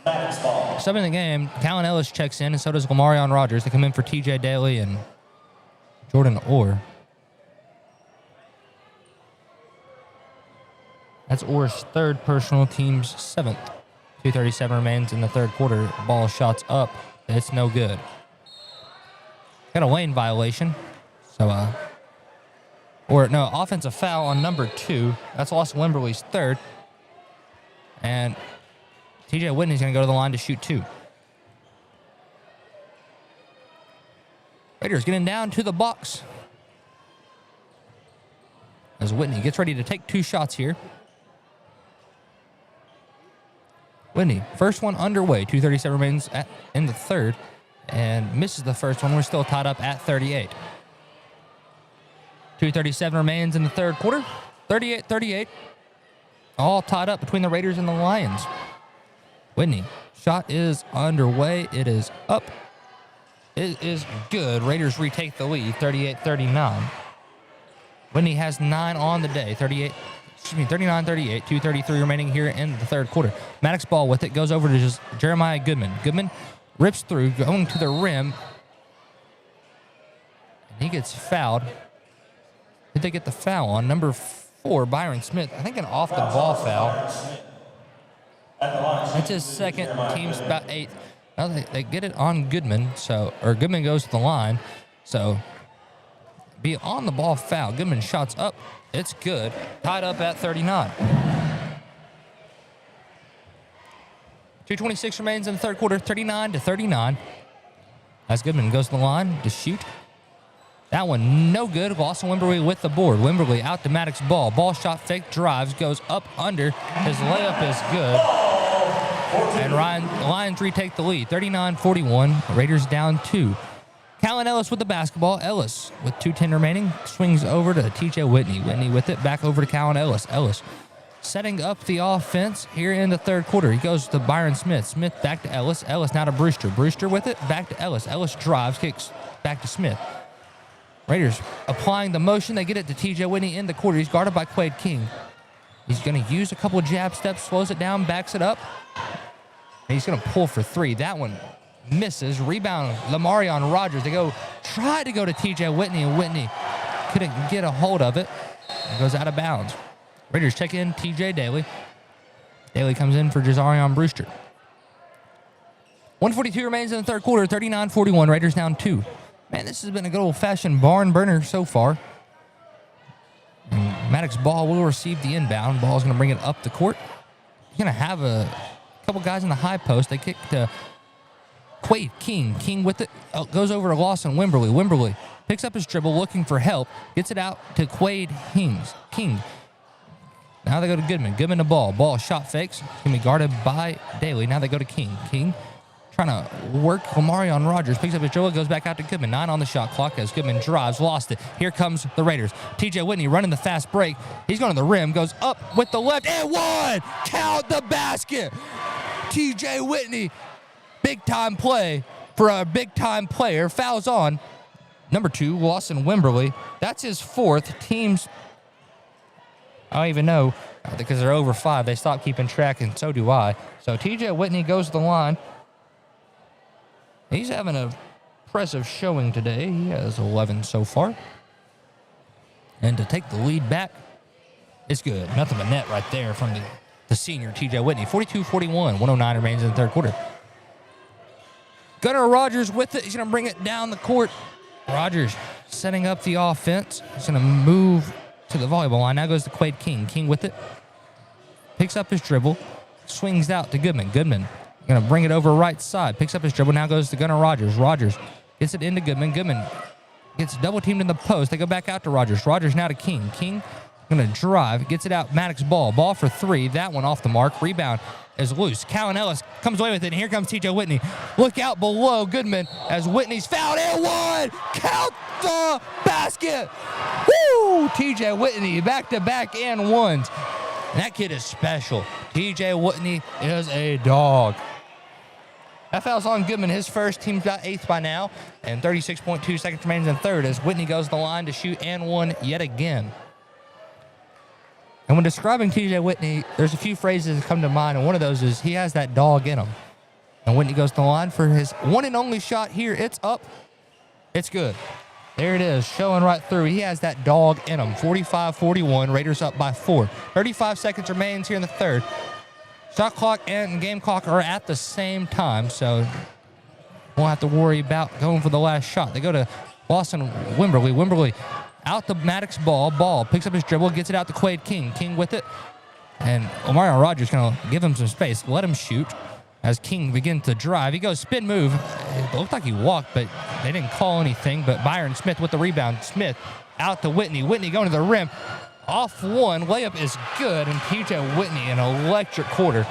Maddox Ball. Subbing in the game, Callan Ellis checks in, and so does Lamarion Rogers. They come in for TJ Daly and Jordan Orr. That's Orr's 3rd personal, team's 7th. 2:37 remains in the third quarter. Ball shots up. It's no good. Got a lane violation. So, offensive foul on number 2. That's Lawson Wimberly's 3rd. And TJ Whitney's going to go to the line to shoot 2. Raiders getting down to the box as Whitney gets ready to take 2 shots here. Whitney, first one underway. 2:37 remains in the third, and misses the first one. We're still tied up at 38. 2:37 remains in the third quarter. 38-38. All tied up between the Raiders and the Lions. Whitney, shot is underway. It is up. It is good. Raiders retake the lead, 38-39. Whitney has 9 on the day, 39-38, 2:33 remaining here in the third quarter. Maddox Ball with it, goes over to Jeremiah Goodman. Goodman rips through, going to the rim. And he gets fouled. Did they get the foul on? Number 4, Byron Smith. I think an off-the-ball foul. It's his second. Team's about 8th. Now they get it on Goodman, or Goodman goes to the line. So, be on the ball foul. Goodman shots up. It's good. Tied up at 39. 2:26 remains in the third quarter, 39-39. As Goodman goes to the line to shoot. That one no good. Lawson Wimberly with the board. Wimberly out to Maddox Ball. Ball shot fake, drives, goes up under. His layup is good. And Lions retake the lead, 39-41. Raiders down 2. Callan Ellis with the basketball. Ellis with 2:10 remaining swings over to TJ Whitney. Whitney with it, back over to Callan Ellis. Ellis setting up the offense here in the third quarter. He goes to Byron Smith. Smith back to Ellis. Ellis now to Brewster. Brewster with it, back to Ellis. Ellis drives, kicks back to Smith. Raiders applying the motion. They get it to TJ Whitney in the quarter. He's guarded by Quade King. He's going to use a couple of jab steps, slows it down, backs it up. And he's going to pull for 3. That one misses. Rebound, Lamarion Rogers. They try to go to TJ Whitney, and Whitney couldn't get a hold of it. It goes out of bounds. Raiders check in TJ Daly. Daly comes in for Jazarion Brewster. 1:42 remains in the third quarter, 39-41. Raiders down 2. Man, this has been a good old-fashioned barn burner so far. And Maddox Ball will receive the inbound. Ball's going to bring it up the court. He's going to have a couple guys in the high post. They kick to Quade King. King with it. Goes over to Lawson Wimberly. Wimberly picks up his dribble, looking for help, gets it out to Quade King. Now they go to Goodman. Goodman the ball. Ball shot fakes. Can be guarded by Daly. Now they go to King. King trying to work Omarion Rogers. Picks up his dribble, goes back out to Goodman. 9 on the shot clock as Goodman drives, lost it. Here comes the Raiders. TJ Whitney running the fast break. He's going to the rim, goes up with the left, and one! Count the basket! TJ Whitney, big-time play for a big-time player. Fouls on number 2, Lawson Wimberly. That's his 4th. Teams, I don't even know, because they're over 5. They stopped keeping track, and so do I. So TJ Whitney goes to the line. He's having an impressive showing today. He has 11 so far. And to take the lead back, it's good. Nothing but net right there from the senior TJ Whitney. 42-41, 109 remains in the third quarter. Gunnar Rogers with it. He's going to bring it down the court. Rogers setting up the offense. He's going to move to the volleyball line. Now goes to Quade King. King with it. Picks up his dribble. Swings out to Goodman. Goodman going to bring it over right side. Picks up his dribble. Now goes to Gunnar Rogers. Rogers gets it into Goodman. Goodman gets double teamed in the post. They go back out to Rogers. Rogers now to King. King going to drive. Gets it out. Maddox ball. Ball for 3. That one off the mark. Rebound is loose. Callan Ellis comes away with it. And here comes TJ Whitney. Look out below Goodman as Whitney's fouled. And one! Count the basket! Woo! TJ Whitney back-to-back and ones. And that kid is special. TJ Whitney is a dog. That foul's on Goodman. His first. Team's about 8th by now. And 36.2 seconds remains in third as Whitney goes to the line to shoot and one yet again. And when describing TJ Whitney, there's a few phrases that come to mind, and one of those is he has that dog in him. And Whitney goes to the line for his one and only shot here. It's up. It's good. There it is, showing right through. He has that dog in him. 45-41, Raiders up by 4. 35 seconds remains here in the third. Shot clock and game clock are at the same time, so won't have to worry about going for the last shot. They go to Lawson Wimberly. Wimberly out the Maddox ball. Ball picks up his dribble, gets it out to Quade King. King with it. And Omarion Rogers going to give him some space, let him shoot. As King begins to drive, he goes spin move. It looked like he walked, but they didn't call anything. But Byron Smith with the rebound. Smith out to Whitney. Whitney going to the rim. Off one. Layup is good. And TJ Whitney, an electric quarter.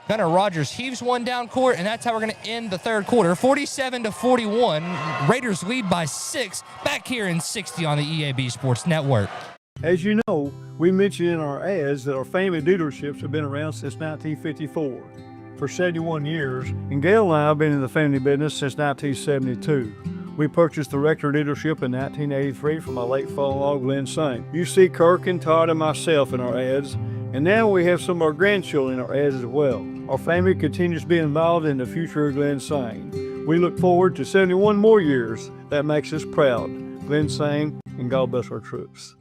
Gunnar Rogers heaves one down court, and that's how we're going to end the third quarter. 47-41. Raiders lead by 6. Back here in 60 on the EAB Sports Network. As you know, we mentioned in our ads that our family dealerships have been around since 1954. For 71 years, and Gail and I have been in the family business since 1972. We purchased the Rector dealership in 1983 from my late father-in-law, Glenn Saint. You see Kirk and Todd and myself in our ads, and now we have some of our grandchildren in our ads as well. Our family continues to be involved in the future of Glenn Saint. We look forward to 71 more years. That makes us proud. Glenn Saint, and God bless our troops.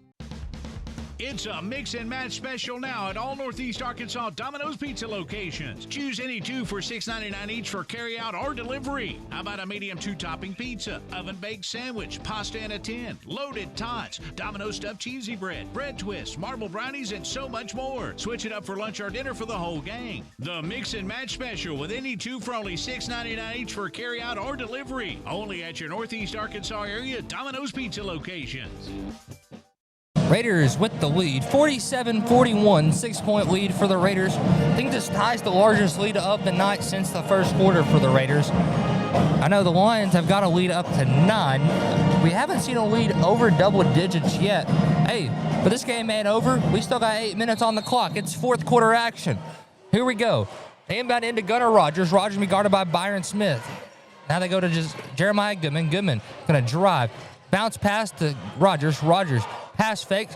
It's a mix and match special now at all Northeast Arkansas Domino's Pizza locations. Choose any 2 for $6.99 each for carryout or delivery. How about a medium 2-topping pizza, oven-baked sandwich, pasta in a tin, loaded tots, Domino's stuffed cheesy bread, bread twists, marble brownies, and so much more. Switch it up for lunch or dinner for the whole gang. The mix and match special with any 2 for only $6.99 each for carryout or delivery. Only at your Northeast Arkansas area Domino's Pizza locations. Raiders with the lead, 47-41, 6-point lead for the Raiders. I think this ties the largest lead of the night since the first quarter for the Raiders. I know the Lions have got a lead up to 9. We haven't seen a lead over double digits yet. Hey, but this game ain't over. We still got 8 minutes on the clock. It's fourth quarter action. Here we go. They inbound into Gunnar Rogers. Rogers be guarded by Byron Smith. Now they go to just Jeremiah Goodman. Goodman going to drive. Bounce pass to Rogers. Rogers pass fakes.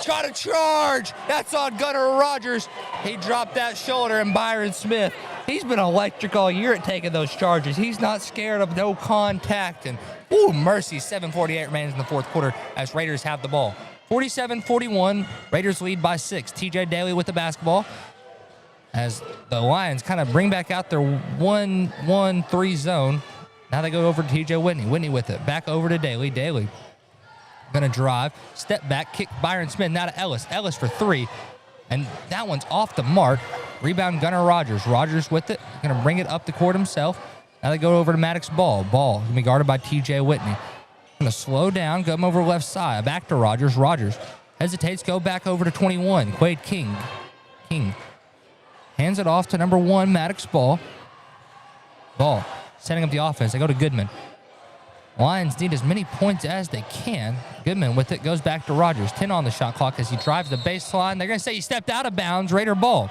Got a charge. That's on Gunnar Rogers. He dropped that shoulder, and Byron Smith, he's been electric all year at taking those charges. He's not scared of no contact. And, ooh, mercy, 7:48 remains in the fourth quarter as Raiders have the ball. 47-41, Raiders lead by 6. TJ Daly with the basketball as the Lions kind of bring back out their 1-1-3 zone. Now they go over to TJ Whitney. Whitney with it. Back over to Daly. Daly going to drive. Step back. Kick Byron Smith. Now to Ellis. Ellis for 3. And that one's off the mark. Rebound Gunnar Rogers. Rogers with it. Going to bring it up the court himself. Now they go over to Maddox Ball. Ball going to be guarded by TJ Whitney. Going to slow down, go over left side. Back to Rogers. Rogers hesitates, go back over to 21. Quade King. King hands it off to number 1, Maddox Ball. Ball setting up the offense. They go to Goodman. Lions need as many points as they can. Goodman with it goes back to Rogers. 10 on the shot clock as he drives the baseline. They're going to say he stepped out of bounds. Raider ball.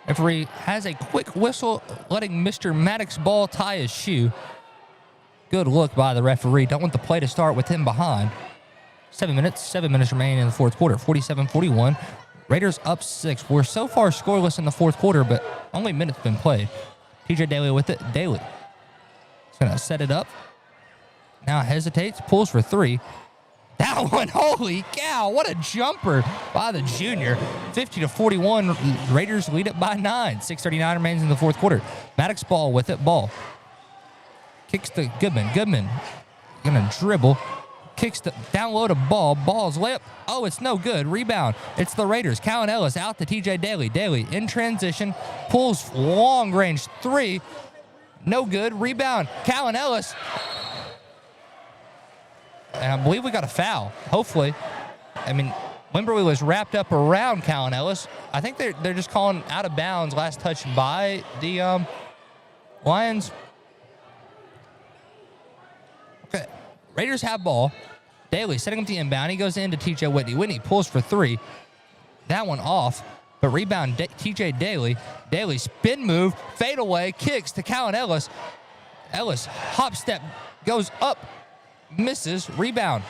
Referee has a quick whistle, letting Mr. Maddox Ball tie his shoe. Good look by the referee. Don't want the play to start with him behind. 7 minutes remaining in the fourth quarter. 47-41. Raiders up 6. We're so far scoreless in the fourth quarter, but only minutes been played. TJ Daly with it. Daly. He's going to set it up. Now hesitates, pulls for 3. That one, holy cow, what a jumper by the junior. 50-41, Raiders lead it by 9. 6:39 remains in the fourth quarter. Maddox Ball with it. Ball kicks to Goodman. Goodman going to dribble. Kicks the down low to Ball. Ball's layup. Oh, it's no good. Rebound. It's the Raiders. Callan Ellis out to TJ Daly. Daly in transition. Pulls long range 3. No good. Rebound. Callan Ellis. And I believe we got a foul. Hopefully. I mean, Wimberly was wrapped up around Callan Ellis. I think they're just calling out of bounds. Last touch by the Lions. Okay. Raiders have ball. Daly setting up the inbound. He goes into TJ Whitney. Whitney pulls for 3. That one off. But rebound TJ Daly. Daly spin move. Fade away. Kicks to Callan Ellis. Ellis hop step. Goes up. Misses. Rebound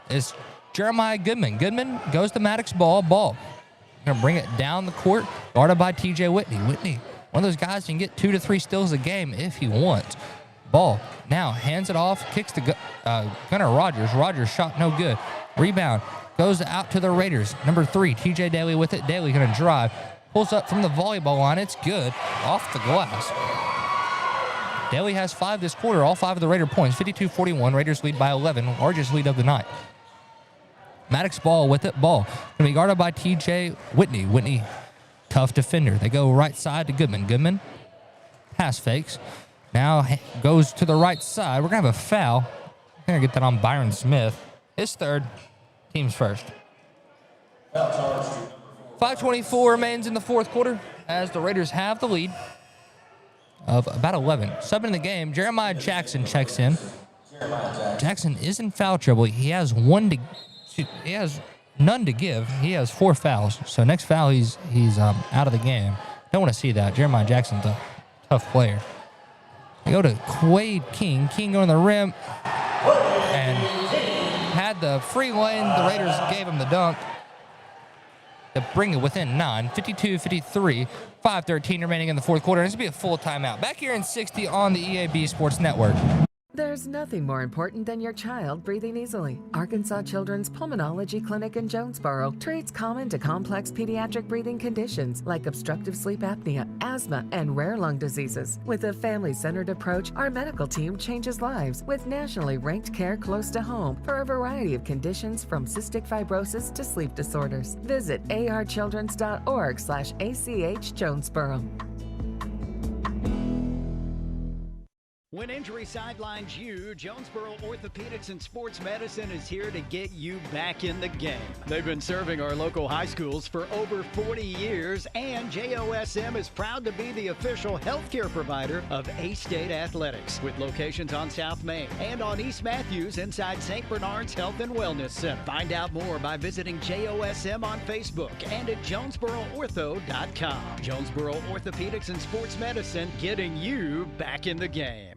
is Jeremiah Goodman. Goodman goes to Maddox Ball. Ball going to bring it down the court. Guarded by TJ Whitney. Whitney, one of those guys who can get 2 to 3 steals a game if he wants. Ball now hands it off, kicks to Gunnar Rogers. Rogers shot no good. Rebound goes out to the Raiders. Number 3, TJ Daly with it. Daly going to drive. Pulls up from the volleyball line. It's good. Off the glass. Daly has 5 this quarter. All 5 of the Raider points. 52-41. Raiders lead by 11. Largest lead of the night. Maddox Ball with it. Ball going to be guarded by TJ Whitney. Whitney, tough defender. They go right side to Goodman. Goodman pass fakes. Now goes to the right side. We're going to have a foul. We're going to get that on Byron Smith. His third, team's first. 5:24 remains in the fourth quarter as the Raiders have the lead of about 11. Subbing in the game, Jeremiah Jackson checks in. Jackson is in foul trouble. He has none to give. He has 4 fouls. So next foul, he's out of the game. Don't want to see that. Jeremiah Jackson's a tough player. They go to Quade King. King going to the rim and had the free lane. The Raiders gave him the dunk to bring it within 9. 52-53. 5:13 remaining in the fourth quarter. This will be a full timeout. Back here in 60 on the EAB Sports Network. There's nothing more important than your child breathing easily. Arkansas Children's Pulmonology Clinic in Jonesboro treats common to complex pediatric breathing conditions like obstructive sleep apnea, asthma, and rare lung diseases. With a family-centered approach, our medical team changes lives with nationally ranked care close to home for a variety of conditions from cystic fibrosis to sleep disorders. Visit archildrens.org/ACH Jonesboro. When injury sidelines you, Jonesboro Orthopedics and Sports Medicine is here to get you back in the game. They've been serving our local high schools for over 40 years, and JOSM is proud to be the official healthcare provider of A-State Athletics, with locations on South Main and on East Matthews inside St. Bernard's Health and Wellness Center. Find out more by visiting JOSM on Facebook and at JonesboroOrtho.com. Jonesboro Orthopedics and Sports Medicine, getting you back in the game.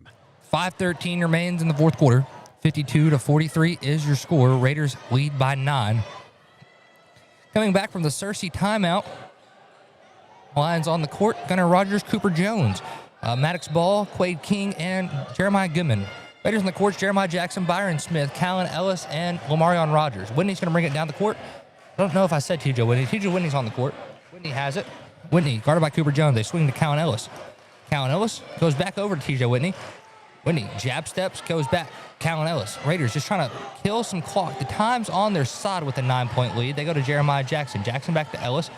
5:13 remains in the fourth quarter. 52-43 is your score. Raiders lead by 9. Coming back from the Searcy timeout. Lions on the court. Gunnar Rogers, Cooper Jones, Maddox Ball, Quade King, and Jeremiah Goodman. Raiders in the courts, Jeremiah Jackson, Byron Smith, Callan Ellis, and Lamarion Rogers. Whitney's going to bring it down the court. I don't know if I said TJ Whitney. TJ Whitney's on the court. Whitney has it. Whitney guarded by Cooper Jones. They swing to Callan Ellis. Callan Ellis goes back over to TJ Whitney. Whitney jab steps, goes back. Callan Ellis. Raiders just trying to kill some clock. The time's on their side with a 9-point lead. They go to Jeremiah Jackson. Jackson back to Ellis.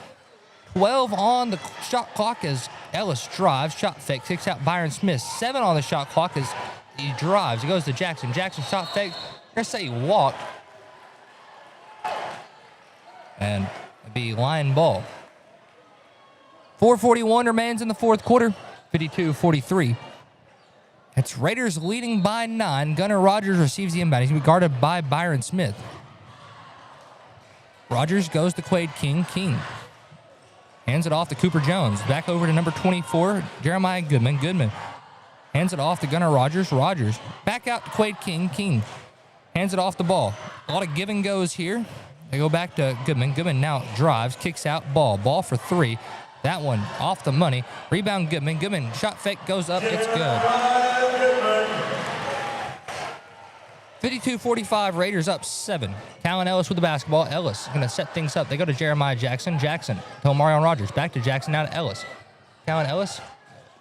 12 on the shot clock as Ellis drives. Shot fake, kicks out Byron Smith. 7 on the shot clock as he drives. He goes to Jackson. Jackson shot fake. They're going to say he walked. And it'd be line ball. 4:41 remains in the fourth quarter. 52-43. It's Raiders leading by 9. Gunnar Rogers receives the inbound. He's going to be guarded by Byron Smith. Rogers goes to Quade King. King hands it off to Cooper Jones. Back over to number 24, Jeremiah Goodman. Goodman hands it off to Gunnar Rogers. Rogers back out to Quade King. King hands it off the ball. A lot of give and goes here. They go back to Goodman. Goodman now drives, kicks out, ball. Ball for 3. That one off the money. Rebound Goodman. Goodman shot fake goes up. It's good. 52-45. Raiders up 7. Callan Ellis with the basketball. Ellis going to set things up. They go to Jeremiah Jackson. Jackson to Omarion Rogers. Back to Jackson. Now to Ellis. Callan Ellis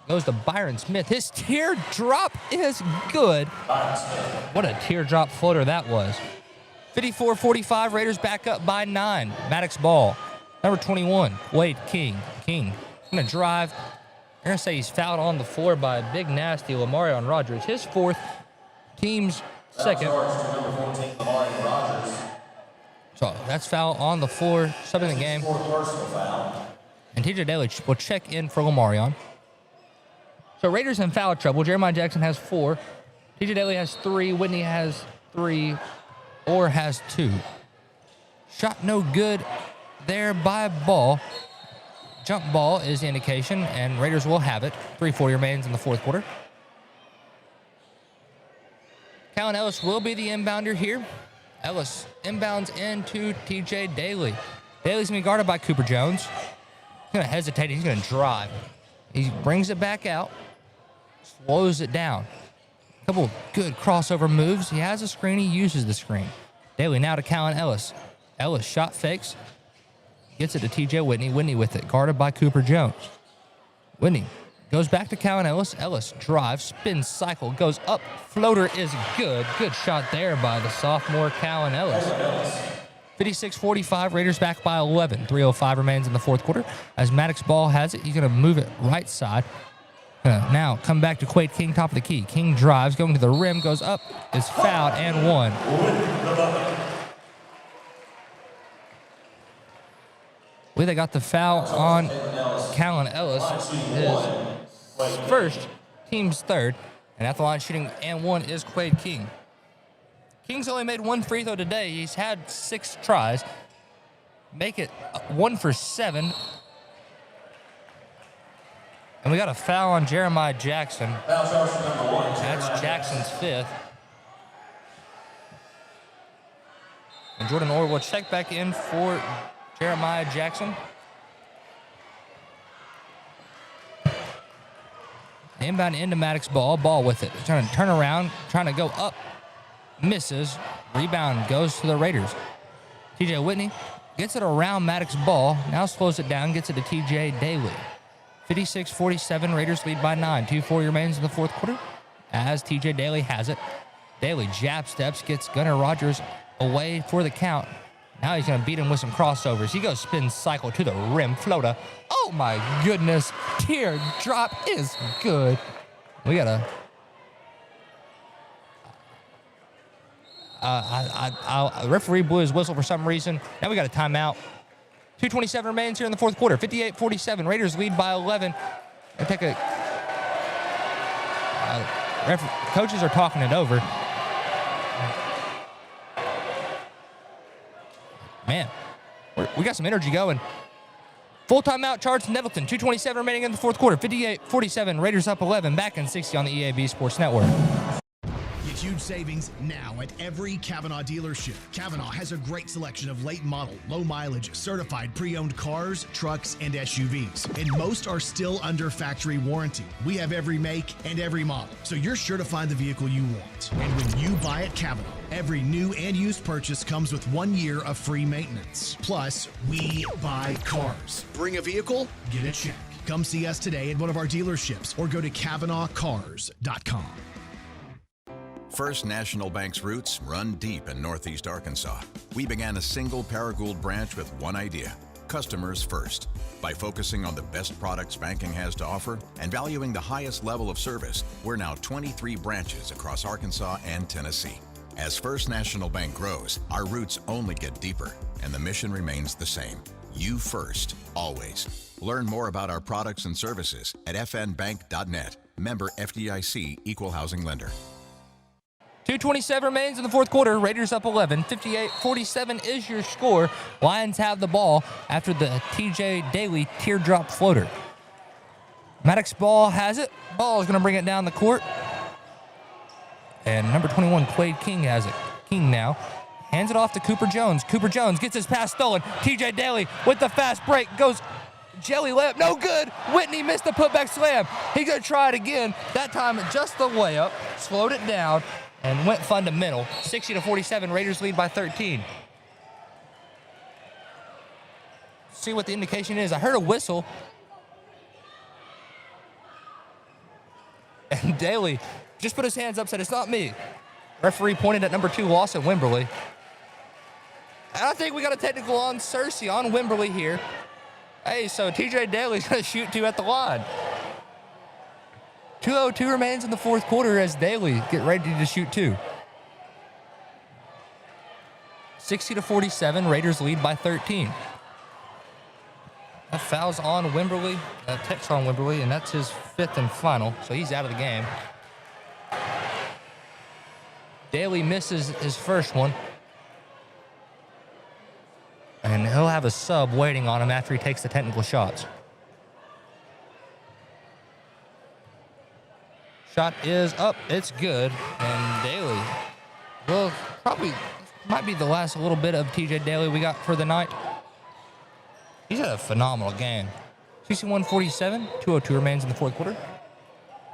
goes to Byron Smith. His teardrop is good. What a teardrop floater that was. 54-45. Raiders back up by 9. Maddox ball. Number 21, Wade King. King going to drive. They're going to say he's fouled on the floor by a big, nasty Omarion Rogers. His 4th, team's 2nd. So that's foul on the floor, subbing the game. And TJ Daly will check in for Omarion. So Raiders in foul trouble. Jeremiah Jackson has 4. TJ Daly has 3. Whitney has 3. Or has 2. Shot no good there by ball. Jump ball is the indication, and Raiders will have it. 3:40 remains in the fourth quarter. Callan Ellis will be the inbounder here. Ellis inbounds into TJ Daly. Daly's going to be guarded by Cooper Jones. He's going to hesitate. He's going to drive. He brings it back out, slows it down. A couple good crossover moves. He has a screen. He uses the screen. Daly now to Callan Ellis. Ellis shot fakes. Gets it to TJ Whitney. Whitney with it. Guarded by Cooper Jones. Whitney goes back to Callan Ellis. Ellis drives, spins, cycle, goes up. Floater is good. Good shot there by the sophomore Callan Ellis. 56-45. Raiders back by 11. 3:05 remains in the fourth quarter. As Maddox ball has it, he's going to move it right side. Now come back to Quade King, top of the key. King drives, going to the rim, goes up, is fouled, and 1. They got the foul on Callan Ellis, his first, team's 3rd. And at the line shooting and 1 is Quade King. King's only made 1 free throw today. He's had 6 tries. Make it 1 for 7. And we got a foul on Jeremiah Jackson. That's Jackson's 5th. And Jordan Orr will check back in for Jeremiah Jackson. Inbound into Maddox ball. Ball with it. Trying to turn around. Trying to go up. Misses. Rebound goes to the Raiders. TJ Whitney gets it around Maddox ball. Now slows it down. Gets it to TJ Daly. 56-47. Raiders lead by 9. 2:40 remains in the fourth quarter. As TJ Daly has it. Daly jab steps. Gets Gunnar Rogers away for the count. Now he's going to beat him with some crossovers. He goes spin cycle to the rim. Floater. Oh, my goodness. Teardrop is good. We got a... referee blew his whistle for some reason. Now we got a timeout. 2:27 remains here in the fourth quarter. 58-47. Raiders lead by 11. And take a... coaches are talking it over. Man, we got some energy going. Full timeout, Charts, Nettleton. 2:27 remaining in the fourth quarter. 58-47. Raiders up 11. Back in 60 on the EAB Sports Network. Get huge savings now at every Kavanaugh dealership. Kavanaugh has a great selection of late model, low mileage, certified pre-owned cars, trucks, and SUVs. And most are still under factory warranty. We have every make and every model, so you're sure to find the vehicle you want. And when you buy at Kavanaugh, every new and used purchase comes with 1 year of free maintenance. Plus, we buy cars. Bring a vehicle, get a check. Come see us today at one of our dealerships or go to KavanaughCars.com. First National Bank's roots run deep in Northeast Arkansas. We began a single Paragould branch with one idea: customers first. By focusing on the best products banking has to offer and valuing the highest level of service, we're now 23 branches across Arkansas and Tennessee. As First National Bank grows, our roots only get deeper, and the mission remains the same. You first, always. Learn more about our products and services at fnbank.net. Member FDIC, Equal Housing Lender. 2:27 remains in the fourth quarter. Raiders up 11. 58-47 is your score. Lions have the ball after the TJ Daly teardrop floater. Maddox Ball has it. Ball is going to bring it down the court. And number 21, Quade King has it. King now hands it off to Cooper Jones. Cooper Jones gets his pass stolen. TJ Daly with the fast break goes jelly layup. No good. Whitney missed the putback slam. He's going to try it again. That time just the layup. Slowed it down and went fundamental. 60-47. Raiders lead by 13. See what the indication is. I heard a whistle. And Daly just put his hands up, said, "It's not me." Referee pointed at number 2, Lawson Wimberly. And I think we got a technical on Searcy, on Wimberly here. Hey, so TJ Daly's going to shoot 2 at the line. 2:02 remains in the fourth quarter as Daly get ready to shoot 2. 60-47, Raiders lead by 13. That foul's on Wimberly, text on Wimberly, and that's his 5th and final, so he's out of the game. Daly misses his first one. And he'll have a sub waiting on him after he takes the technical shots. Shot is up. It's good. And Daly, well, probably might be the last little bit of TJ Daly we got for the night. He's had a phenomenal game. 61-47. 2:02 remains in the fourth quarter.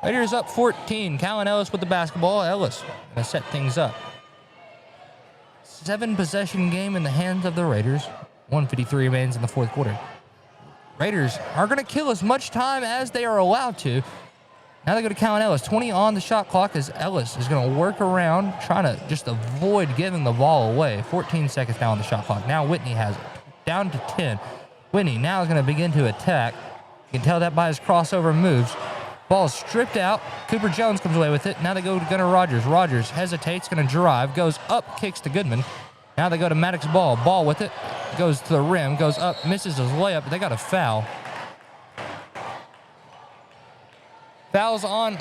Raiders up 14. Callan Ellis with the basketball. Ellis going to set things up. 7-possession game in the hands of the Raiders. 1:53 remains in the fourth quarter. Raiders are going to kill as much time as they are allowed to. Now they go to Callan Ellis. 20 on the shot clock as Ellis is going to work around, trying to just avoid giving the ball away. 14 seconds now on the shot clock. Now Whitney has it. Down to 10. Whitney now is going to begin to attack. You can tell that by his crossover moves. Ball is stripped out. Cooper Jones comes away with it. Now they go to Gunnar Rogers. Rogers hesitates, going to drive, goes up, kicks to Goodman. Now they go to Maddox Ball. Ball with it, goes to the rim, goes up, misses his layup. They got a foul. Fouls on.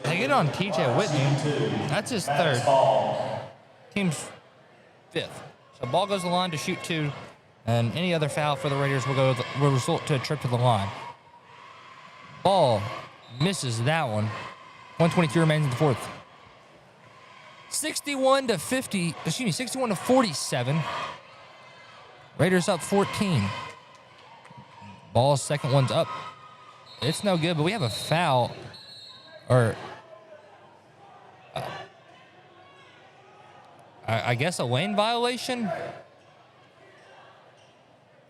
They get on TJ Whitney. That's his 3rd. Team's 5th. So ball goes to the line to shoot 2, and any other foul for the Raiders will result to a trip to the line. Ball misses that one. 1:23 remains in the fourth. 61-47. Raiders up 14. Ball's second one's up. It's no good, but we have a foul. Or I guess a lane violation.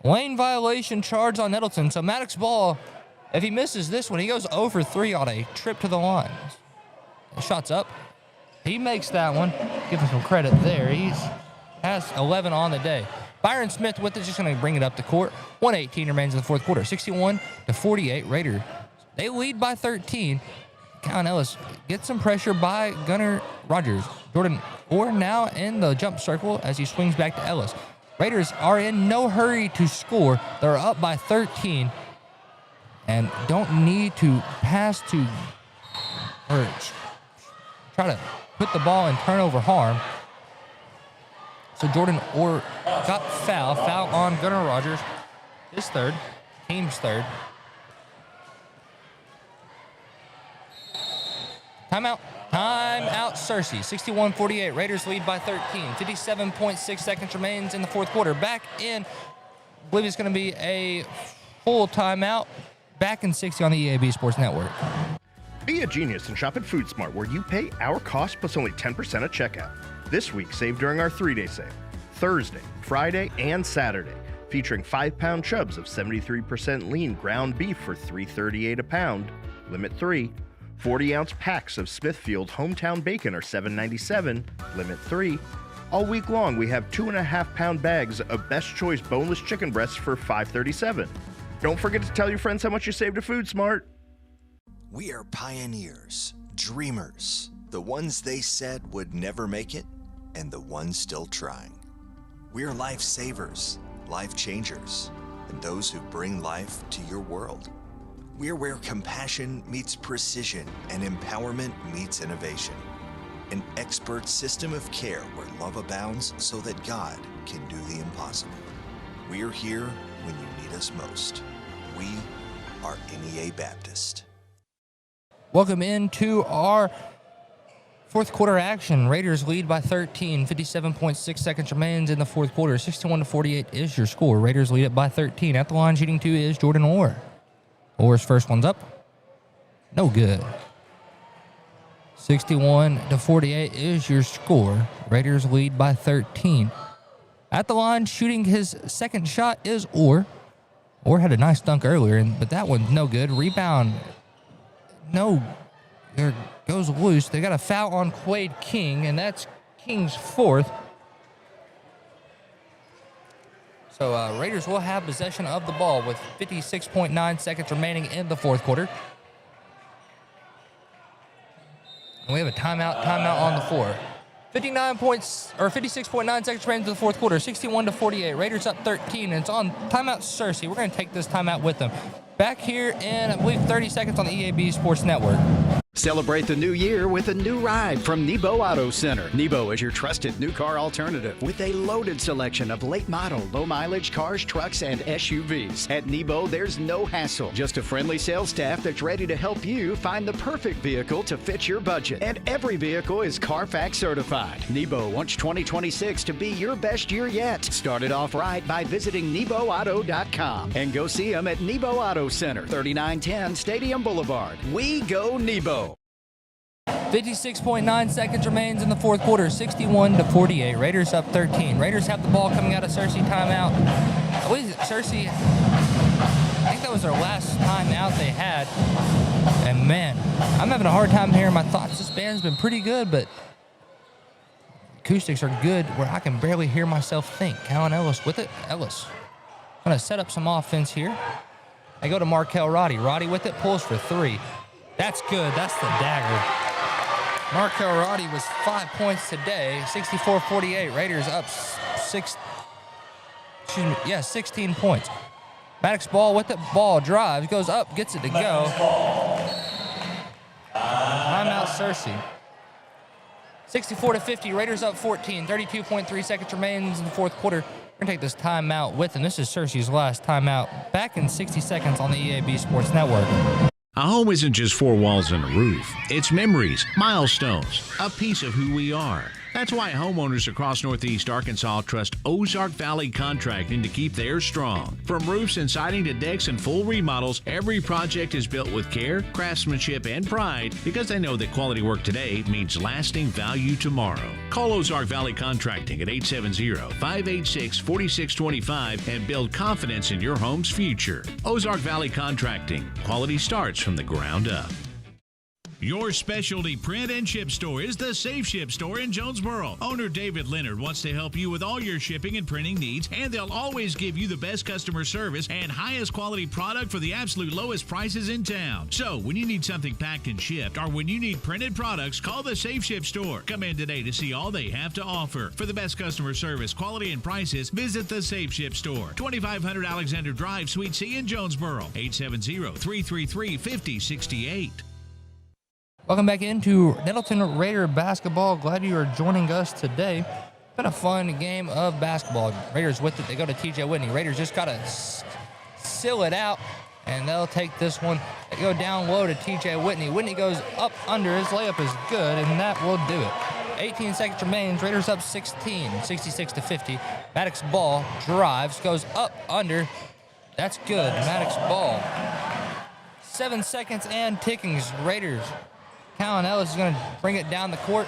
Lane violation charge on Nettleton. So Maddox Ball, if he misses this one, he goes 0 for 3 on a trip to the line. Shot's up. He makes that one. Give him some credit there. He has 11 on the day. Byron Smith with it, just going to bring it up the court. 1:18 remains in the fourth quarter. 61-48 Raiders. They lead by 13. Callan Ellis gets some pressure by Gunnar Rogers. Jordan Orr now in the jump circle as he swings back to Ellis. Raiders are in no hurry to score. They're up by 13 and don't need to pass to or try to put the ball in turnover harm. So Jordan Orr got foul on Gunnar Rogers. His 3rd, team's 3rd. Timeout, Searcy. 61-48. Raiders lead by 13. 57.6 seconds remains in the fourth quarter. Back in, I believe it's going to be a full timeout. Back in 60 on the EAB Sports Network. Be a genius and shop at Food Smart, where you pay our cost plus only 10% at checkout. This week, save during our 3-day sale. Thursday, Friday, and Saturday, featuring 5-pound chubs of 73% lean ground beef for $3.38 a pound. Limit 3. 40-ounce packs of Smithfield Hometown Bacon are $7.97. Limit 3. All week long, we have 2.5-pound bags of Best Choice boneless chicken breasts for $5.37. Don't forget to tell your friends how much you saved at Food Smart. We are pioneers, dreamers, the ones they said would never make it, and the ones still trying. We are lifesavers, life changers, and those who bring life to your world. We are where compassion meets precision and empowerment meets innovation. An expert system of care where love abounds so that God can do the impossible. We are here when you need us most. We are NEA Baptist. Welcome into our fourth quarter action. Raiders lead by 13. 57.6 seconds remains in the fourth quarter. 61-48 is your score. Raiders lead it by 13. At the line shooting 2 is Jordan Orr. Orr's first one's up. No good. 61-48 is your score. Raiders lead by 13. At the line shooting his second shot is Orr. Orr had a nice dunk earlier, but that one's no good. Rebound. No, there goes loose. They got a foul on Quade King, and that's King's fourth. So Raiders will have possession of the ball with 56.9 seconds remaining in the fourth quarter. And we have a timeout on the floor. 56.9 seconds remaining to the fourth quarter. 61-48. Raiders up 13, and it's on timeout Searcy. We're going to take this timeout with them. Back here in, I believe, 30 seconds on the EAB Sports Network. Celebrate the new year with a new ride from Nebo Auto Center. Nebo is your trusted new car alternative with a loaded selection of late model, low mileage cars, trucks, and SUVs. At Nebo, there's no hassle, just a friendly sales staff that's ready to help you find the perfect vehicle to fit your budget. And every vehicle is Carfax certified. Nebo wants 2026 to be your best year yet. Start it off right by visiting NeboAuto.com and go see them at Nebo Auto Center, 3910 Stadium Boulevard. We go Nebo. 56.9 seconds remains in the fourth quarter. 61-48. Raiders up 13. Raiders have the ball coming out of Searcy timeout. I believe Searcy, I think that was their last timeout they had. And man, I'm having a hard time hearing my thoughts. This band's been pretty good, but acoustics are good where I can barely hear myself think. Callan Ellis with it. Ellis going to set up some offense here. They go to Markel Roddy. Roddy with it, pulls for 3. That's good. That's the dagger. Markel Roddy was 5 points today. 64-48. Raiders up 16 points. Maddox Ball with it. Ball drives, goes up, gets it to go. Timeout Searcy. 64-50. Raiders up 14. 32.3 seconds remains in the fourth quarter. We're going to take this timeout with them. This is Searcy's last timeout. Back in 60 seconds on the EAB Sports Network. A home isn't just 4 walls and a roof. It's memories, milestones, a piece of who we are. That's why homeowners across Northeast Arkansas trust Ozark Valley Contracting to keep theirs strong. From roofs and siding to decks and full remodels, every project is built with care, craftsmanship, and pride because they know that quality work today means lasting value tomorrow. Call Ozark Valley Contracting at 870-586-4625 and build confidence in your home's future. Ozark Valley Contracting. Quality starts from the ground up. Your specialty print and ship store is the Safe Ship Store in Jonesboro. Owner David Leonard wants to help you with all your shipping and printing needs, and they'll always give you the best customer service and highest quality product for the absolute lowest prices in town. So when you need something packed and shipped, or when you need printed products, call the Safe Ship Store. Come in today to see all they have to offer. For the best customer service, quality, and prices, visit the Safe Ship Store, 2500 Alexander Drive, Suite C in Jonesboro, 870-333-5068. Welcome back into Nettleton Raider basketball. Glad you are joining us today. Been a fun game of basketball. Raiders with it. They go to TJ Whitney. Raiders just got to seal it out, and they'll take this one. They go down low to TJ Whitney. Whitney goes up under. His layup is good, and that will do it. 18 seconds remains. Raiders up 16, 66-50. Maddox Ball drives, goes up under. That's good. Maddox Ball. 7 seconds and ticking. Raiders. Callan Ellis is going to bring it down the court.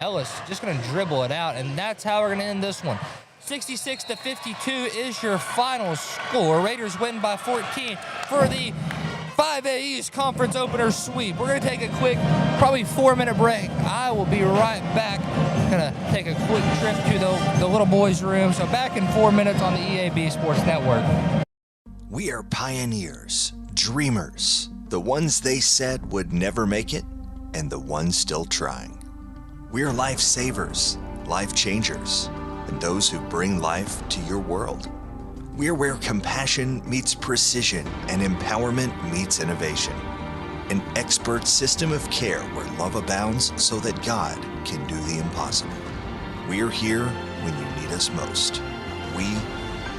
Ellis just going to dribble it out, and that's how we're going to end this one. 66-52 is your final score. Raiders win by 14 for the 5A East Conference opener sweep. We're going to take a quick, probably 4-minute break. I will be right back Gonna take a quick trip to the little boys' room. So back in 4 minutes on the EAB Sports Network. We are pioneers, dreamers, the ones they said would never make it, and the ones still trying. We're life savers, life changers, and those who bring life to your world. We're where compassion meets precision and empowerment meets innovation. An expert system of care where love abounds so that God can do the impossible. We're here when you need us most. We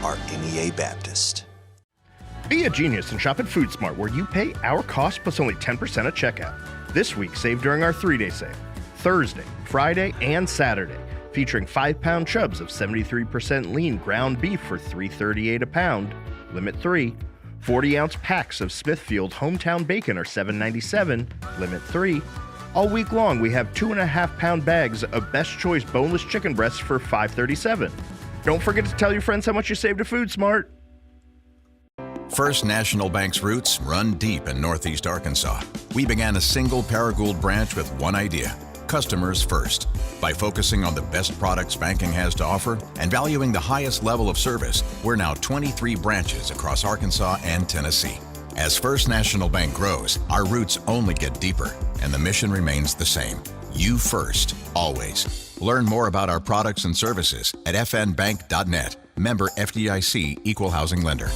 are NEA Baptist. Be a genius and shop at Food Smart, where you pay our cost plus only 10% at checkout. This week, save during our 3-day sale. Thursday, Friday, and Saturday, featuring 5-pound chubs of 73% lean ground beef for $3.38 a pound. Limit 3. 40-ounce packs of Smithfield hometown bacon are $7.97. Limit 3. All week long, we have 2.5-pound bags of Best Choice boneless chicken breasts for $5.37. Don't forget to tell your friends how much you saved at Food Smart. First National Bank's roots run deep in Northeast Arkansas. We began a single Paragould branch with one idea: customers first. By focusing on the best products banking has to offer and valuing the highest level of service, we're now 23 branches across Arkansas and Tennessee. As First National Bank grows, our roots only get deeper, and the mission remains the same: you first, always. Learn more about our products and services at fnbank.net. Member FDIC, Equal Housing Lender.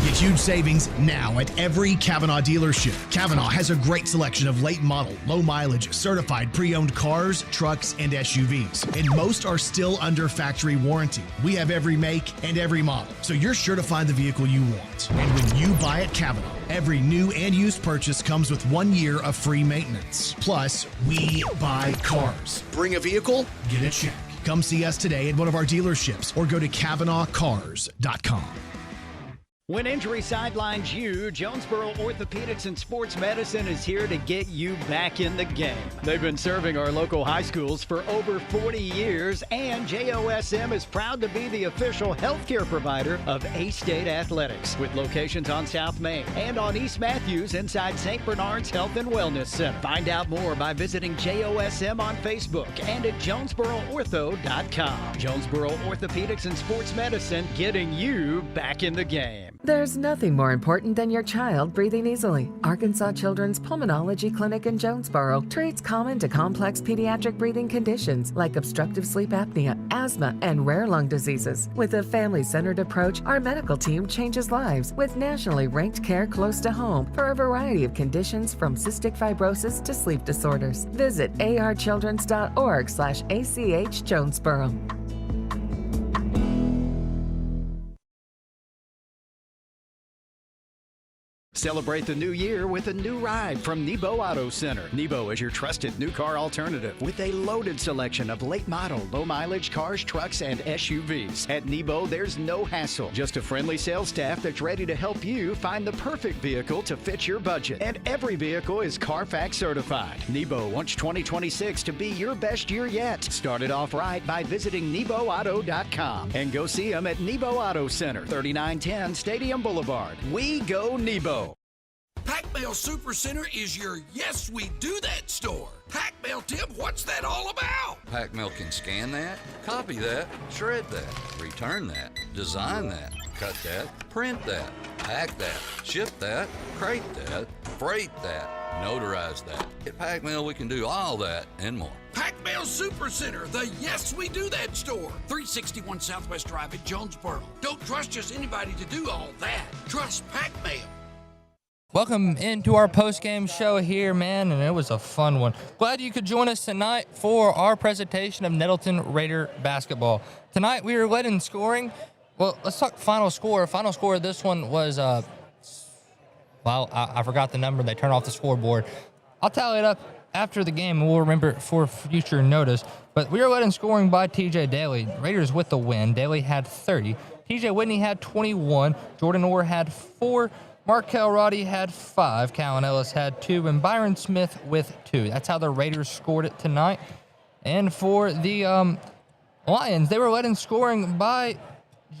Get huge savings now at every Kavanaugh dealership. Kavanaugh has a great selection of late model, low mileage, certified pre-owned cars, trucks, and SUVs. And most are still under factory warranty. We have every make and every model, so you're sure to find the vehicle you want. And when you buy at Kavanaugh, every new and used purchase comes with 1 year of free maintenance. Plus, we buy cars. Bring a vehicle, get a check. Come see us today at one of our dealerships or go to KavanaughCars.com. When injury sidelines you, Jonesboro Orthopedics and Sports Medicine is here to get you back in the game. They've been serving our local high schools for over 40 years, and JOSM is proud to be the official healthcare provider of A-State Athletics, with locations on South Main and on East Matthews inside St. Bernard's Health and Wellness Center. Find out more by visiting JOSM on Facebook and at JonesboroOrtho.com. Jonesboro Orthopedics and Sports Medicine, getting you back in the game. There's nothing more important than your child breathing easily. Arkansas Children's Pulmonology Clinic in Jonesboro treats common to complex pediatric breathing conditions like obstructive sleep apnea, asthma, and rare lung diseases. With a family-centered approach, our medical team changes lives with nationally ranked care close to home for a variety of conditions from cystic fibrosis to sleep disorders. Visit archildrens.org/ACH Jonesboro. Celebrate the new year with a new ride from Nebo Auto Center. Nebo is your trusted new car alternative with a loaded selection of late model, low mileage cars, trucks, and SUVs. At Nebo, there's no hassle, just a friendly sales staff that's ready to help you find the perfect vehicle to fit your budget. And every vehicle is Carfax certified. Nebo wants 2026 to be your best year yet. Start it off right by visiting NeboAuto.com and go see them at Nebo Auto Center, 3910 Stadium Boulevard. We go Nebo. Pac Mail Super Center is your Yes We Do That store. Pac Mail, Tim, what's that all about? Pac Mail can scan that, copy that, shred that, return that, design that, cut that, print that, pack that, ship that, crate that, freight that, notarize that. At Pac Mail, we can do all that and more. Pac Mail Super Center, the Yes We Do That store. 361 Southwest Drive at Jonesboro. Don't trust just anybody to do all that. Trust Pac Mail. Welcome into our post-game show here, man, and it was a fun one. Glad you could join us tonight for our presentation of Nettleton Raider basketball. Tonight we were led in scoring. Well, let's talk final score. Final score of this one was, I forgot the number. They turned off the scoreboard. I'll tally it up after the game, and we'll remember it for future notice. But we were led in scoring by TJ Daly. Raiders with the win. Daly had 30. TJ Whitney had 21. Jordan Orr had 4. Markel Roddy had 5, Callan Ellis had 2, and Byron Smith with 2. That's how the Raiders scored it tonight. And for the Lions, they were led in scoring by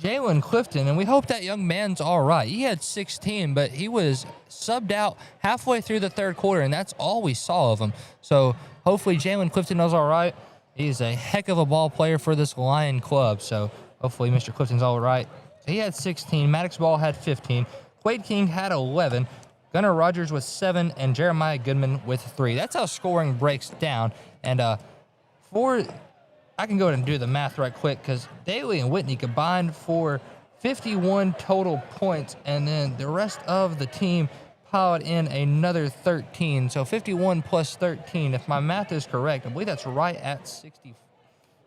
Jalen Clifton, and we hope that young man's all right. He had 16, but he was subbed out halfway through the third quarter, and that's all we saw of him. So hopefully Jalen Clifton is all right. He's a heck of a ball player for this Lion club, so hopefully Mr. Clifton's all right. He had 16, Maddox Ball had 15, Quade King had 11, Gunnar Rogers with 7, and Jeremiah Goodman with 3. That's how scoring breaks down. And I can go ahead and do the math right quick, because Daly and Whitney combined for 51 total points, and then the rest of the team piled in another 13. So 51 plus 13, if my math is correct, I believe that's right at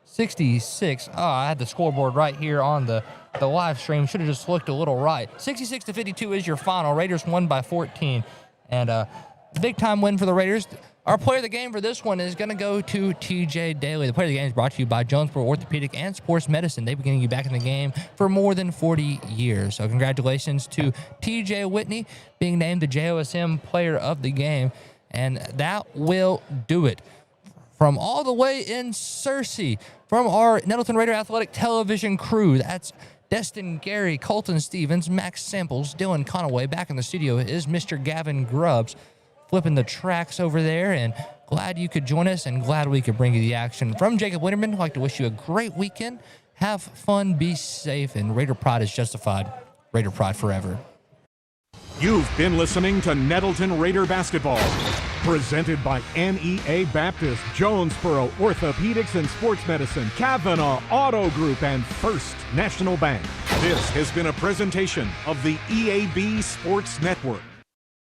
66. Oh, I had the scoreboard right here on the live stream. Should have just looked a little right. 66-52 is your final. Raiders won by 14. And big time win for the Raiders. Our player of the game for this one is going to go to TJ Daly. The player of the game is brought to you by Jonesboro Orthopedic and Sports Medicine. They've been getting you back in the game for more than 40 years. So congratulations to TJ Whitney being named the JOSM player of the game. And that will do it. From all the way in Searcy, from our Nettleton Raider Athletic television crew, that's Destin Gary, Colton Stevens, Max Samples, Dylan Conaway. Back in the studio is Mr. Gavin Grubbs, flipping the tracks over there, and glad you could join us and glad we could bring you the action. From Jacob Winterman, I'd like to wish you a great weekend. Have fun, be safe, and Raider Pride is justified. Raider Pride forever. You've been listening to Nettleton Raider Basketball, presented by NEA Baptist, Jonesboro Orthopedics and Sports Medicine, Kavanaugh Auto Group, and First National Bank. This has been a presentation of the EAB Sports Network.